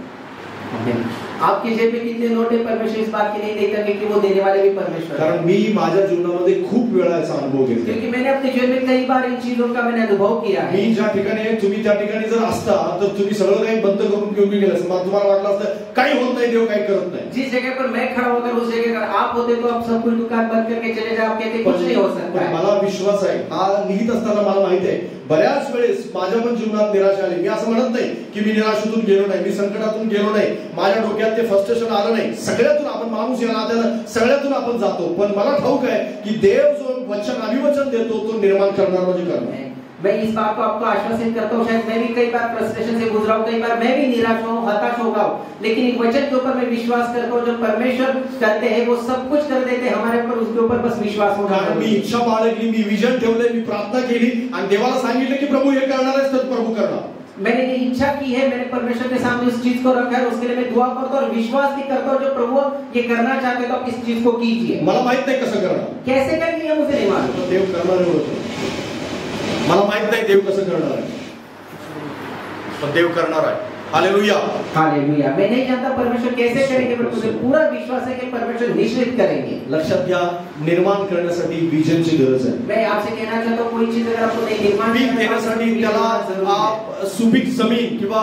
[SPEAKER 3] आपके जेब में कितने नोट है, परमेश्वर इस बात की नहीं देखता कि वो देने वाले भी परमेश्वर.
[SPEAKER 2] कारण मी माझ्या जीवनामध्ये खूप वेळा याचा अनुभव घेतला.
[SPEAKER 3] क्योंकि मैंने अपने जीवन में कई बार इन चीजों का मैंने अनुभव किया है.
[SPEAKER 2] मी ज्या ठिकाणी आहे तुम्ही त्या ठिकाणी जर असता तर तुम्ही सगळं काही बंद करून घेऊन गेले असते. मग तुम्हाला वाटलं असतं काही होत नाही, देव काही करत नाही.
[SPEAKER 3] जिस जगह पर मैं खड़ा होकर उस जगह पर आप होते तो आप सब कुछ दुकान बंद करके चले जाओ, कहते कुछ नहीं हो सकता.
[SPEAKER 2] मला विश्वास आहे, हा लिहित असताना मला माहिती आहे बऱ्याच वेळेस माझ्या पण जीवनात निराशा आली. मी असं म्हणत नाही की मी निराशेतून गेलो नाही, मी संकटातून गेलो नाही, माझ्या डोक्यात ते फ्रस्ट्रेशन आलं नाही. सगळ्यातून आपण माणूस या नात्यानं सगळ्यातून आपण जातो. पण मला ठाऊक आहे की देव जो वचन अभिवचन देतो तो निर्माण करणार म्हणजे करणार.
[SPEAKER 3] मैं इस बात को आपको आश्वासित करता हूँ, शायद मैं भी कई बार फ्रस्ट्रेशन से गुजरा हूँ, कई बार मैं भी निराश हूँ, हताश होगा हूँ, लेकिन एक वचन के ऊपर मैं विश्वास करता हूँ. जो परमेश्वर करते हैं वो सब कुछ कर देते हैं हमारे ऊपर, उसके ऊपर बस विश्वास होना.
[SPEAKER 2] कारण मी इच्छा बाळगली, मी विजन ठेवले, मी प्रार्थना केली आणि देवाला सांगितलं की प्रभू हे करणार आहेस तर प्रभू करणार.
[SPEAKER 3] मैंने ये इच्छा की है, मैंने परमेश्वर के सामने उस चीज को रखा है, उसके लिए मैं दुआ करता हूँ और विश्वास भी करता हूँ. जो प्रभु ये करना चाहते तो आप इस चीज को कीजिए.
[SPEAKER 2] मला माहित नाही कसं करणार,
[SPEAKER 3] कैसे करेंगे ये मुझे नहीं मालूम.
[SPEAKER 2] देव करणार होतं. मला माहित नाही देव कसं करणार आहे, पण देव करणार आहे. Hallelujah,
[SPEAKER 3] hallelujah. मैं नहीं जानता परमेश्वर कैसे करेंगे, पर मुझे पूरा विश्वास है कि परमेश्वर निश्चित करेंगे.
[SPEAKER 2] लक्षात घ्या, निर्माण करण्यासाठी विजनची गरज आहे.
[SPEAKER 3] मैं आपसे कहना चाहता हूँ, कोई चीज अगर आपको नहीं निर्माण
[SPEAKER 2] पीक देण्यासाठी त्याला सुपीक जमीन किंवा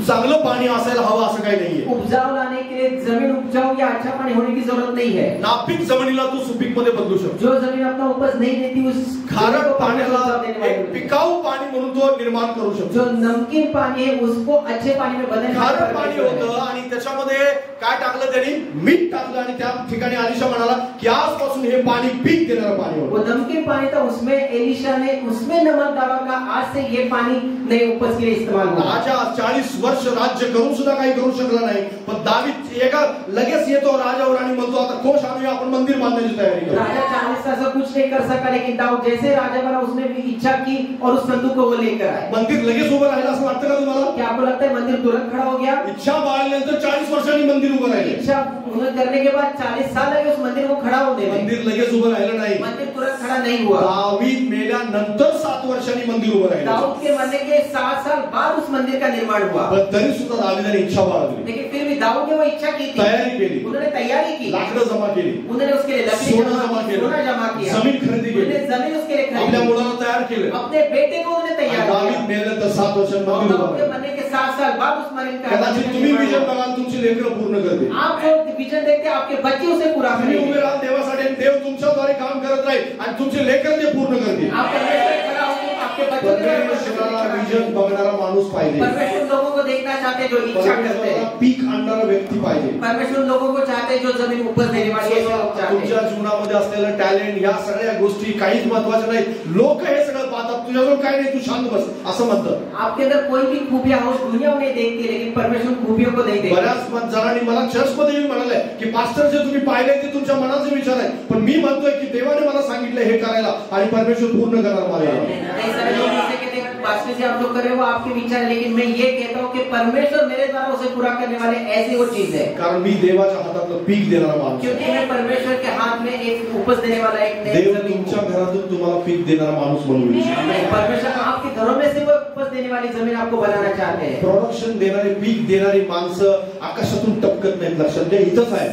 [SPEAKER 2] चांगलं पाणी असायला हवं असं काही नाहीये.
[SPEAKER 3] उपजाऊ लाने के लिए जमीन उपजाऊ या अच्छा पानी होने की जरूरत नहीं है.
[SPEAKER 2] नापीक जमिनीला तू सुपीक मध्ये बदलू शकतो.
[SPEAKER 3] जो जमीन अपना उपज नहीं देती उस
[SPEAKER 2] खारट पाण्याला एक पिकाऊ पाणी म्हणून तो निर्माण करू शकतो.
[SPEAKER 3] जो नमकीन पानी है उसको अच्छे पानी में बदलने.
[SPEAKER 2] खारट पाणी होतं आणि त्याच्यामध्ये काय टाकलं त्यांनी, मीठ टाकलं आणि त्या ठिकाणी अलिशा म्हणाला की आजपासून हे पाणी पीक देणारं पाणी होतं.
[SPEAKER 3] वो नमकीन पानी था, उसमें एलिशा ने उसमें नमक डाला का आज से ये पानी नए उपज के लिए इस्तेमाल हुआ.
[SPEAKER 2] राजा 40 वर्ष राज्य करून सुद्धा काही करू शकला नाही. पण दावीद एका लगेच येतो राजावर आणि म्हणतो आता कोश आणूया, आपण मंदिर बांधण्याची तयारी करू.
[SPEAKER 3] राजा 40 साल से कुछ नहीं कर सका, लेकिन दाऊद जैसे राजा बना उसने भी इच्छा की और उस संदूक को वो लेकर आए.
[SPEAKER 2] मंदिर लगेच उभं राहिलं असं वाटतं का तुम्हाला?
[SPEAKER 3] क्या आपको लगता है मंदिर तुरंत खड़ा हो गया?
[SPEAKER 2] इच्छा बाळगल्यानंतर 40 वर्षांनी मंदिर उभं राहिले.
[SPEAKER 3] इच्छा पूर्ण करने के बाद 40 साल लगे उस मंदिर को खड़ा होने में.
[SPEAKER 2] मंदिर लगेच उभं राहिलं नाही.
[SPEAKER 3] मंदिर तुरंत खड़ा नहीं हुआ.
[SPEAKER 2] दावीद मेल्यानंतर 7 वर्षांनी मंदिर उभं राहिलं.
[SPEAKER 3] दाऊद के मरने के 7 साल बाद उस मंदिर का निर्माण हुआ.
[SPEAKER 2] पण तरी सुद्धा दावीदाने इच्छा बाळगली.
[SPEAKER 3] लेकिन फिर भी दाऊद ने वो इच्छा की थी,
[SPEAKER 2] तयारी केली,
[SPEAKER 3] उन्होंने तैयारी की,
[SPEAKER 2] लाकडं जमा केली,
[SPEAKER 3] उन्होंने उसके लिए लकड़ी
[SPEAKER 2] सोना
[SPEAKER 3] जमा किया,
[SPEAKER 2] जमीन खरेदी केली,
[SPEAKER 3] उन्होंने जमीन उसके लिए
[SPEAKER 2] आपल्या
[SPEAKER 3] खरीदी,
[SPEAKER 2] मुलाला तयार केलं,
[SPEAKER 3] अपने बेटे को उन्होंने तैयार किया.
[SPEAKER 2] दावीद मेल्यानंतर 7 वर्षांनी मंदिर उभं
[SPEAKER 3] दाऊद के
[SPEAKER 2] राहिलं.
[SPEAKER 3] मरने के 7 साल बाद उस मंदिर का
[SPEAKER 2] कदाचित तुम्ही विजन बघाल, तुमची लेकरं पूर्ण करते.
[SPEAKER 3] आप जो विजन देखते हैं आपके बच्चे उसे पूरा
[SPEAKER 2] तुम्ही
[SPEAKER 3] करेंगे.
[SPEAKER 2] उभे राहा देवासाठी आणि देव तुमच्याद्वारे काम करत राहील आणि तुमचे लेकर ते पूर्ण करतील.
[SPEAKER 3] आप परमेश्वर खड़ा होंगे, आपके बच्चों के
[SPEAKER 2] परमेश्वराला विजन बघणारा माणूस पाहिजे.
[SPEAKER 3] परमेश्वर लोगों को देखना चाहते हैं जो इच्छा करते हैं.
[SPEAKER 2] पीक आणणारा व्यक्ती पाहिजे.
[SPEAKER 3] परमेश्वर लोगों को चाहते हैं जो जमीन उपज देने वाले ऐसे लोग चाहते हैं.
[SPEAKER 2] तुमच्या जीवनामध्ये असलेलं टॅलेंट या सगळ्या गोष्टी काहीच महत्वाच्या नाही. लोक हे सगळं पाहतात, तुझ्याजवळ काय नाही, तू शांत बस असं म्हणतात.
[SPEAKER 3] आपके अंदर कोई भी खूबियां हो दुनिया उन्हें देखती है, लेकिन परमेश्वर खूबियों को नहीं देखता.
[SPEAKER 2] बऱ्याच जणांनी मला चर्चमध्ये येऊन म्हणाले की पास्टर जे तुम्ही पाहिले ते तुमच्या मनाचे विचार आहे, पण मी म्हणतोय की देवाने मला सांगितलं हे करायला आणि परमेश्वर पूर्ण करणार मला.
[SPEAKER 3] नहीं सारे लोग इसे कहते हैं पास्टर जी आप जो कर रहे हो वो आपके विचार है, लेकिन मैं ये कहता हूँ कि परमेश्वर मेरे द्वारा उसे पूरा करने वाले ऐसी वो चीज है.
[SPEAKER 2] कारण मी देवाच्या हातातलं पीक देणारा माणूस.
[SPEAKER 3] क्योंकि मैं परमेश्वर के हाथ में एक उपज देने वाला एक
[SPEAKER 2] देव तुमच्या घरातून तुम्हाला पीक देणारा माणूस बनवू इच्छितो.
[SPEAKER 3] परमेश्वर आपके घरों में से वो उपज देने वाली जमीन आपको बनाना चाहते हैं.
[SPEAKER 2] प्रोडक्शन देणारे पीक देणारी माणसं आकाशातून टपकत नाहीत. लक्षात घ्या, इथंच आहे.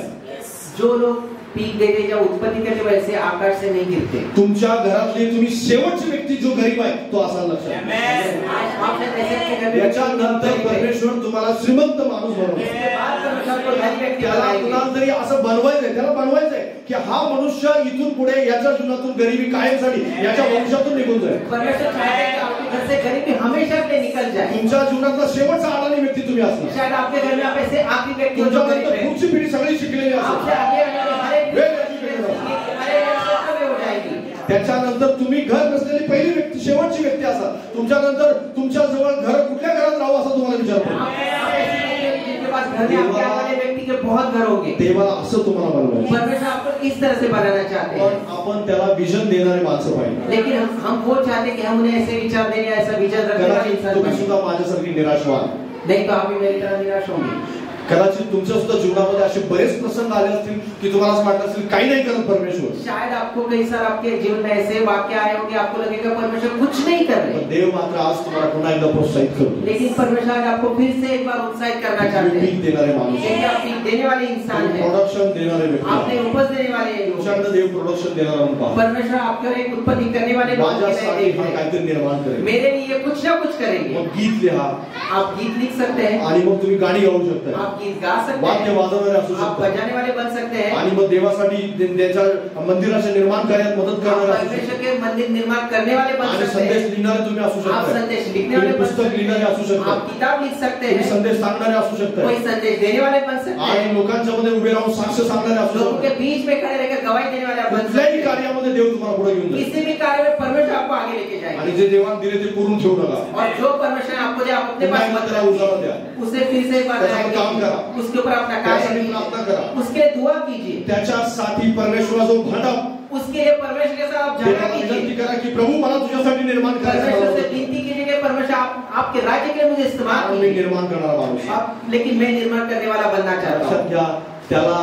[SPEAKER 3] जो लोग पीक देते या उत्पत्ति करते वैसे आकाश से नहीं गिरते.
[SPEAKER 2] तुमच्या घरातले तुम्ही शेवटची व्यक्ती जो गरीब आहे तो असा लक्षात. याच्यानंतर परमेश्वर तुम्हाला श्रीमंत माणूस बनवतो. त्याला कुणाला तरी असं बनवायचंय, त्याला बनवायचंय की हा मनुष्य इथून पुढे याच्या जीवनातून गरिबी कायमसाठी याच्या वंशातून निघून जाईल.
[SPEAKER 3] परमेश्वर चाहते हैं कि आपके घर से गरीबी हमेशा के लिए निकल जाए.
[SPEAKER 2] तुमच्या जीवनातला शेवटचा अडाणी व्यक्ती तुम्ही असणार.
[SPEAKER 3] शायद आपके घर में आप ऐसे आखिरी व्यक्ति हो जो गरीब
[SPEAKER 2] तुमच्यानंतर
[SPEAKER 3] है.
[SPEAKER 2] पुढची पिढी सगळी शिकलेली
[SPEAKER 3] आपसे
[SPEAKER 2] असेल.
[SPEAKER 3] आगे आने वाले हर एक हो जाएगी.
[SPEAKER 2] त्याच्यानंतर तुम्ही घर नसलेली पहिली व्यक्ती, शेवटची व्यक्ती असाल. तुमच्यानंतर तुमच्या जवळ घर कुठल्या घरात राहू असं तुम्हाला विचारतो.
[SPEAKER 3] व्यक्ति के बहुत घर होंगे.
[SPEAKER 2] देवाला असं तुम्हाला बनवायचं.
[SPEAKER 3] परमेश्वर आपको इस तरह से बनाना चाहते हैं.
[SPEAKER 2] आपण त्याला विजन देणारे माणसं पाहिजे.
[SPEAKER 3] लेकिन हम वो चाहते कि हम उन्हें ऐसे विचार देंगे, ऐसा विचार रखने वाले इंसान
[SPEAKER 2] तुम्ही सुद्धा माझ्यासारखी निराशवान
[SPEAKER 3] नहीं तो आप भी मेरी तरह निराश होंगे.
[SPEAKER 2] कदाचित तुमच्या सुद्धा जीवनामध्ये असे बरेच प्रसंग आले असतील की तुम्हाला असं वाटलं असेल काही नाही करत परमेश्वर.
[SPEAKER 3] शायद आपको कई साल आपके जीवन में ऐसे वाक्य आए होंगे, आपको लगेगा परमेश्वर कुछ नहीं कर रहे.
[SPEAKER 2] देव मात्र आज तुम्हाला पुन्हा एकदा प्रोत्साहित करतो.
[SPEAKER 3] लेकिन परमेश्वर आज आपको फिर से एक बार उत्साहित करना चाहते हैं.
[SPEAKER 2] देणारे माणूस,
[SPEAKER 3] आप देने वाले इंसान हैं,
[SPEAKER 2] प्रोडक्शन देणारे व्यक्ती,
[SPEAKER 3] आपने उपज देने वाले.
[SPEAKER 2] तुमच्याकडे देव प्रोडक्शन देणारा म्हणून
[SPEAKER 3] परमेश्वर आपके एक उत्पत्ति करने वाले
[SPEAKER 2] काहीतरी निर्माण करेल.
[SPEAKER 3] मेरे लिए कुछ ना कुछ करेंगे.
[SPEAKER 2] मग गीत लिहा,
[SPEAKER 3] आप गीत लिख सकते हैं
[SPEAKER 2] आणि मग तुम्ही गाणी गाऊ शकता.
[SPEAKER 3] आप गीत गा सकते हैं,
[SPEAKER 2] वाद्य वाजवणारे असू
[SPEAKER 3] आप
[SPEAKER 2] शकता,
[SPEAKER 3] बजाने वाले बन सकते हैं.
[SPEAKER 2] आणि मग देवासाठी त्याच्या मंदिराच्या निर्माण कार्यात मदत करणारे असू
[SPEAKER 3] परमेश्वर
[SPEAKER 2] शकता.
[SPEAKER 3] के मंदिर निर्माण करने वाले बन
[SPEAKER 2] आणि
[SPEAKER 3] सकते
[SPEAKER 2] संदेश
[SPEAKER 3] हैं.
[SPEAKER 2] लिहिणारे तुम्ही असू
[SPEAKER 3] आप
[SPEAKER 2] शकता.
[SPEAKER 3] संदेश लिखने वाले बन
[SPEAKER 2] पुस्तक लिहिणारे असू शकता.
[SPEAKER 3] आप किताब लिख सकते
[SPEAKER 2] तुम्ही
[SPEAKER 3] हैं.
[SPEAKER 2] संदेश सांगणारे असू शकता.
[SPEAKER 3] कोई संदेश देने वाले बन सकते
[SPEAKER 2] आणि
[SPEAKER 3] हैं.
[SPEAKER 2] लोकांच्या मध्ये उभे राहून साक्ष सांगणारे असू
[SPEAKER 3] लोगों के
[SPEAKER 2] शकता.
[SPEAKER 3] बीच में खड़े रहकर गवाही देने वाले बन सकते
[SPEAKER 2] कुठल्याही
[SPEAKER 3] हैं.
[SPEAKER 2] कार्यामध्ये देव तुम्हाला पुढे घेऊन जाईल.
[SPEAKER 3] किसी भी कार्य में परमेश्वर आपको आगे लेके जाएगा.
[SPEAKER 2] आणि जे देवाने दिले ते करून ठेवू नका.
[SPEAKER 3] और जो परमेश्वर ने आपको दिया आप अपने पास मत
[SPEAKER 2] त्याला उजाळा द्या.
[SPEAKER 3] उसे फिर से एक बार
[SPEAKER 2] त्याच्यावर काम करा.
[SPEAKER 3] उसके ऊपर अपना
[SPEAKER 2] त्यासाठी
[SPEAKER 3] कार्य
[SPEAKER 2] प्रार्थना करा.
[SPEAKER 3] उसके दुआ कीजिए.
[SPEAKER 2] त्याच्यासाठी परमेश्वराजवळ भांडा.
[SPEAKER 3] उसके लिए परमेश्वर के साथ आप झगड़ा
[SPEAKER 2] देवाला विनंती
[SPEAKER 3] कीजिए.
[SPEAKER 2] करा की प्रभू मला तुझ्यासाठी निर्माण
[SPEAKER 3] परमेश्वर से
[SPEAKER 2] करायचं.
[SPEAKER 3] विनती कीजिए कि परमेश्वर आपके राज्य के लिए मुझे इस्तेमाल
[SPEAKER 2] मी
[SPEAKER 3] कीजिए.
[SPEAKER 2] निर्माण करणारा माणूस.
[SPEAKER 3] लेकिन मैं निर्माण करने वाला बनना चाहता हूँ.
[SPEAKER 2] सध्या त्याला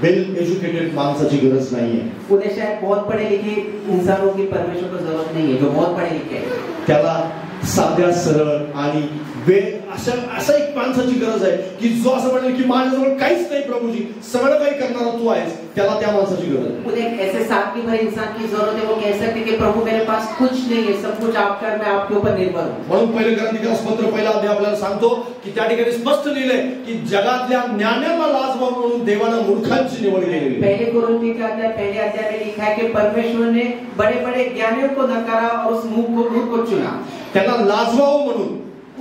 [SPEAKER 2] वेल एज्युकेटेड माणसाची गरज नाहीये.
[SPEAKER 3] उन्हें शायद बहुत पढ़े लिखे इंसानों की परमेश्वर को जरूरत नहीं है, जो बहुत पढ़े लिखे हैं.
[SPEAKER 2] त्याला साध्या सरळ आणि अशा एक माणसाची गरज आहे की जो असं म्हणेल की माझ्याजवळ काहीच नाही प्रभूजी, सगळं काही करणारा तू आहेस. त्याला त्या माणसाची गरज आहे.
[SPEAKER 3] उन्हें ऐसे सादगी भरे इंसान की जरूरत है. वो कह सकते कि प्रभू मेरे पास कुछ नहीं है, सब कुछ आपका, मैं आपके ऊपर निर्भर हूँ.
[SPEAKER 2] म्हणून पहिले ग्रंथिकास पत्र पहिला अध्याय आपल्याला सांगतो की त्या ठिकाणी स्पष्ट लिहिलंय की जगातल्या ज्ञानाला लाज म्हणून देवानं मूर्खांची निवड केलेली.
[SPEAKER 3] पहले कोरिन्थियों के पहले अध्याय में लिखा है कि परमेश्वर ने बड़े बड़े ज्ञानियों को नकारा और उस मूर्ख को चुना.
[SPEAKER 2] त्यांना लाजवावं म्हणून,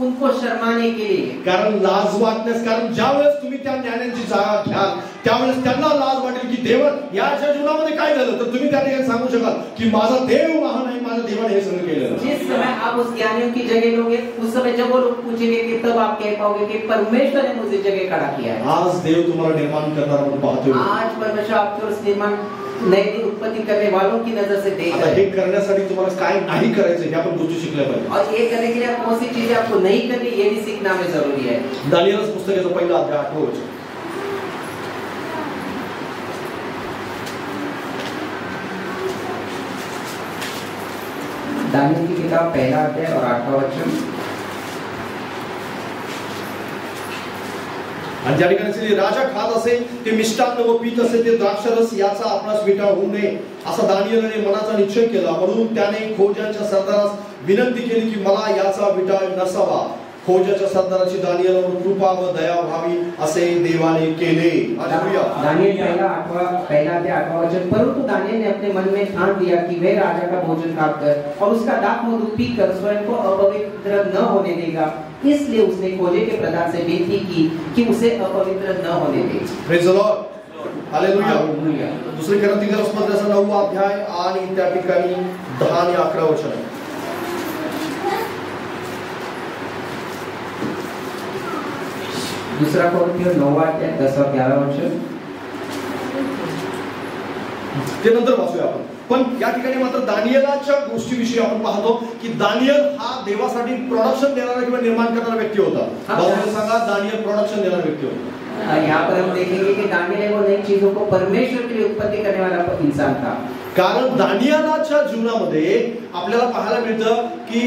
[SPEAKER 3] उनको शर्माने के लिए.
[SPEAKER 2] कारण लाज वाटण्यास, कारण ज्या वेळेस तुम्ही त्या ज्ञानाची जागा घ्याल त्यावेळेस त्यांना लाज वाटेल की देव याच्या जीवनामध्ये काय झालं, तर तुम्ही त्या ठिकाणी सांगू शकाल की माझा देव महान आहे, माझ्या देवाने हे सगळं केलं.
[SPEAKER 3] जिस समय आप उस ज्ञानियों की जगह लोगे, उस समय जब वो लोग पूछेंगे कि तब आप कह पाओगे कि परमेश्वर ने मुझे जगह खड़ा किया है.
[SPEAKER 2] आज देव तुम्हाला निर्माण करणार म्हणून पाहतोय.
[SPEAKER 3] आज परमेश्वर आपके उस निर्माण नई उत्पत्ति करने वालों की नजर से देख रहे हैं.
[SPEAKER 2] हे करण्यासाठी तुम्हाला काय नाही करायचं हे आपण गोष्टी शिकल्या पाहिजे.
[SPEAKER 3] और ये करने के लिए कौन सी चीजें आपको नहीं करनी, ये भी सीखना हमें जरूरी है.
[SPEAKER 2] दानिएल पुस्तकाचा पहिला अध्याय 8 वचन.
[SPEAKER 3] दानिएल की किताब पहला अध्याय और 8वां वचन.
[SPEAKER 2] आणि ज्या ठिकाणी राजा खात असे ते मिष्टान्न व पीत असे ते द्राक्षरस याचा आपणास विटाळ होऊ नये असा दानिएलने मनाचा निश्चय केला. म्हणून त्याने खोजाच्या सरदारास विनंती केली की मला याचा विटाळ नसावा. खोजाच्या सरदाराची दानिएलवर कृपा व दया व्हावी असे देवाने केले.
[SPEAKER 3] दानिएल पहला अध्याय 8वां वचन. परंतु दानिएल ने अपने मन में ठान दिया कि वह राजा का भोजन खाकर और उसका दाख मधु पीकर स्वयं को अपवित्र न होने देगा. इसलिए उसने खोजे के प्रधान से विनती की कि उसे अपवित्र न होने दे.
[SPEAKER 2] Praise the Lord. हालेलुया. दुसरी कोरिन्थियस पत्राचा 9वा अध्याय आणि त्या ठिकाणी 10 आणि 11 वचन आहे.
[SPEAKER 3] दूसरा कोरिन्थियस 9वां अध्याय 10 और 11 वचन.
[SPEAKER 2] ते नंतर वाचूया आपण. पण या ठिकाणी मात्र दानिएलाच्या गोष्टीविषयी आपण पाहतो की दानिएल हा देवासाठी प्रोडक्शन देणारा किंवा निर्माण करणारा व्यक्ती होता. बाजूला सांगा, दानिएल प्रोडक्शन देणारा व्यक्ती होता.
[SPEAKER 3] यहाँ पर हम देखेंगे कि दानिएल वो नई चीजों को परमेश्वर के लिए उत्पत्ति करने वाला इंसान था. कारण
[SPEAKER 2] दानिएलाच्या जीवनामध्ये आपल्याला पाहायला मिळतं की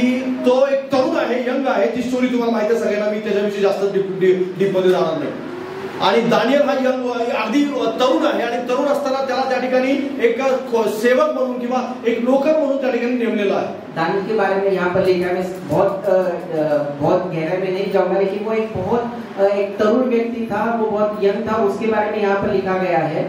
[SPEAKER 2] तो एक तरुण आहे, यंग आहे. ती स्टोरी तुम्हाला माहिती आहे सगळ्यांना, मी त्याच्याविषयी जास्त डीप मध्ये जाणार नाही. आणि दानिएल हा यंग अगदी तरुण आहे आणि तरुण असताना त्याला त्या ठिकाणी एक सेवक म्हणून किंवा एक नोकर म्हणून त्या ठिकाणी नेमलेला आहे.
[SPEAKER 3] दानिएल के बारे में यहाँ पर लिखा है, बहुत गहराई में नहीं जाऊंगा, लेकिन वो एक तरुण व्यक्ति था, वो बहुत यंग था. उसके बारे में यहाँ पर लिखा गया है.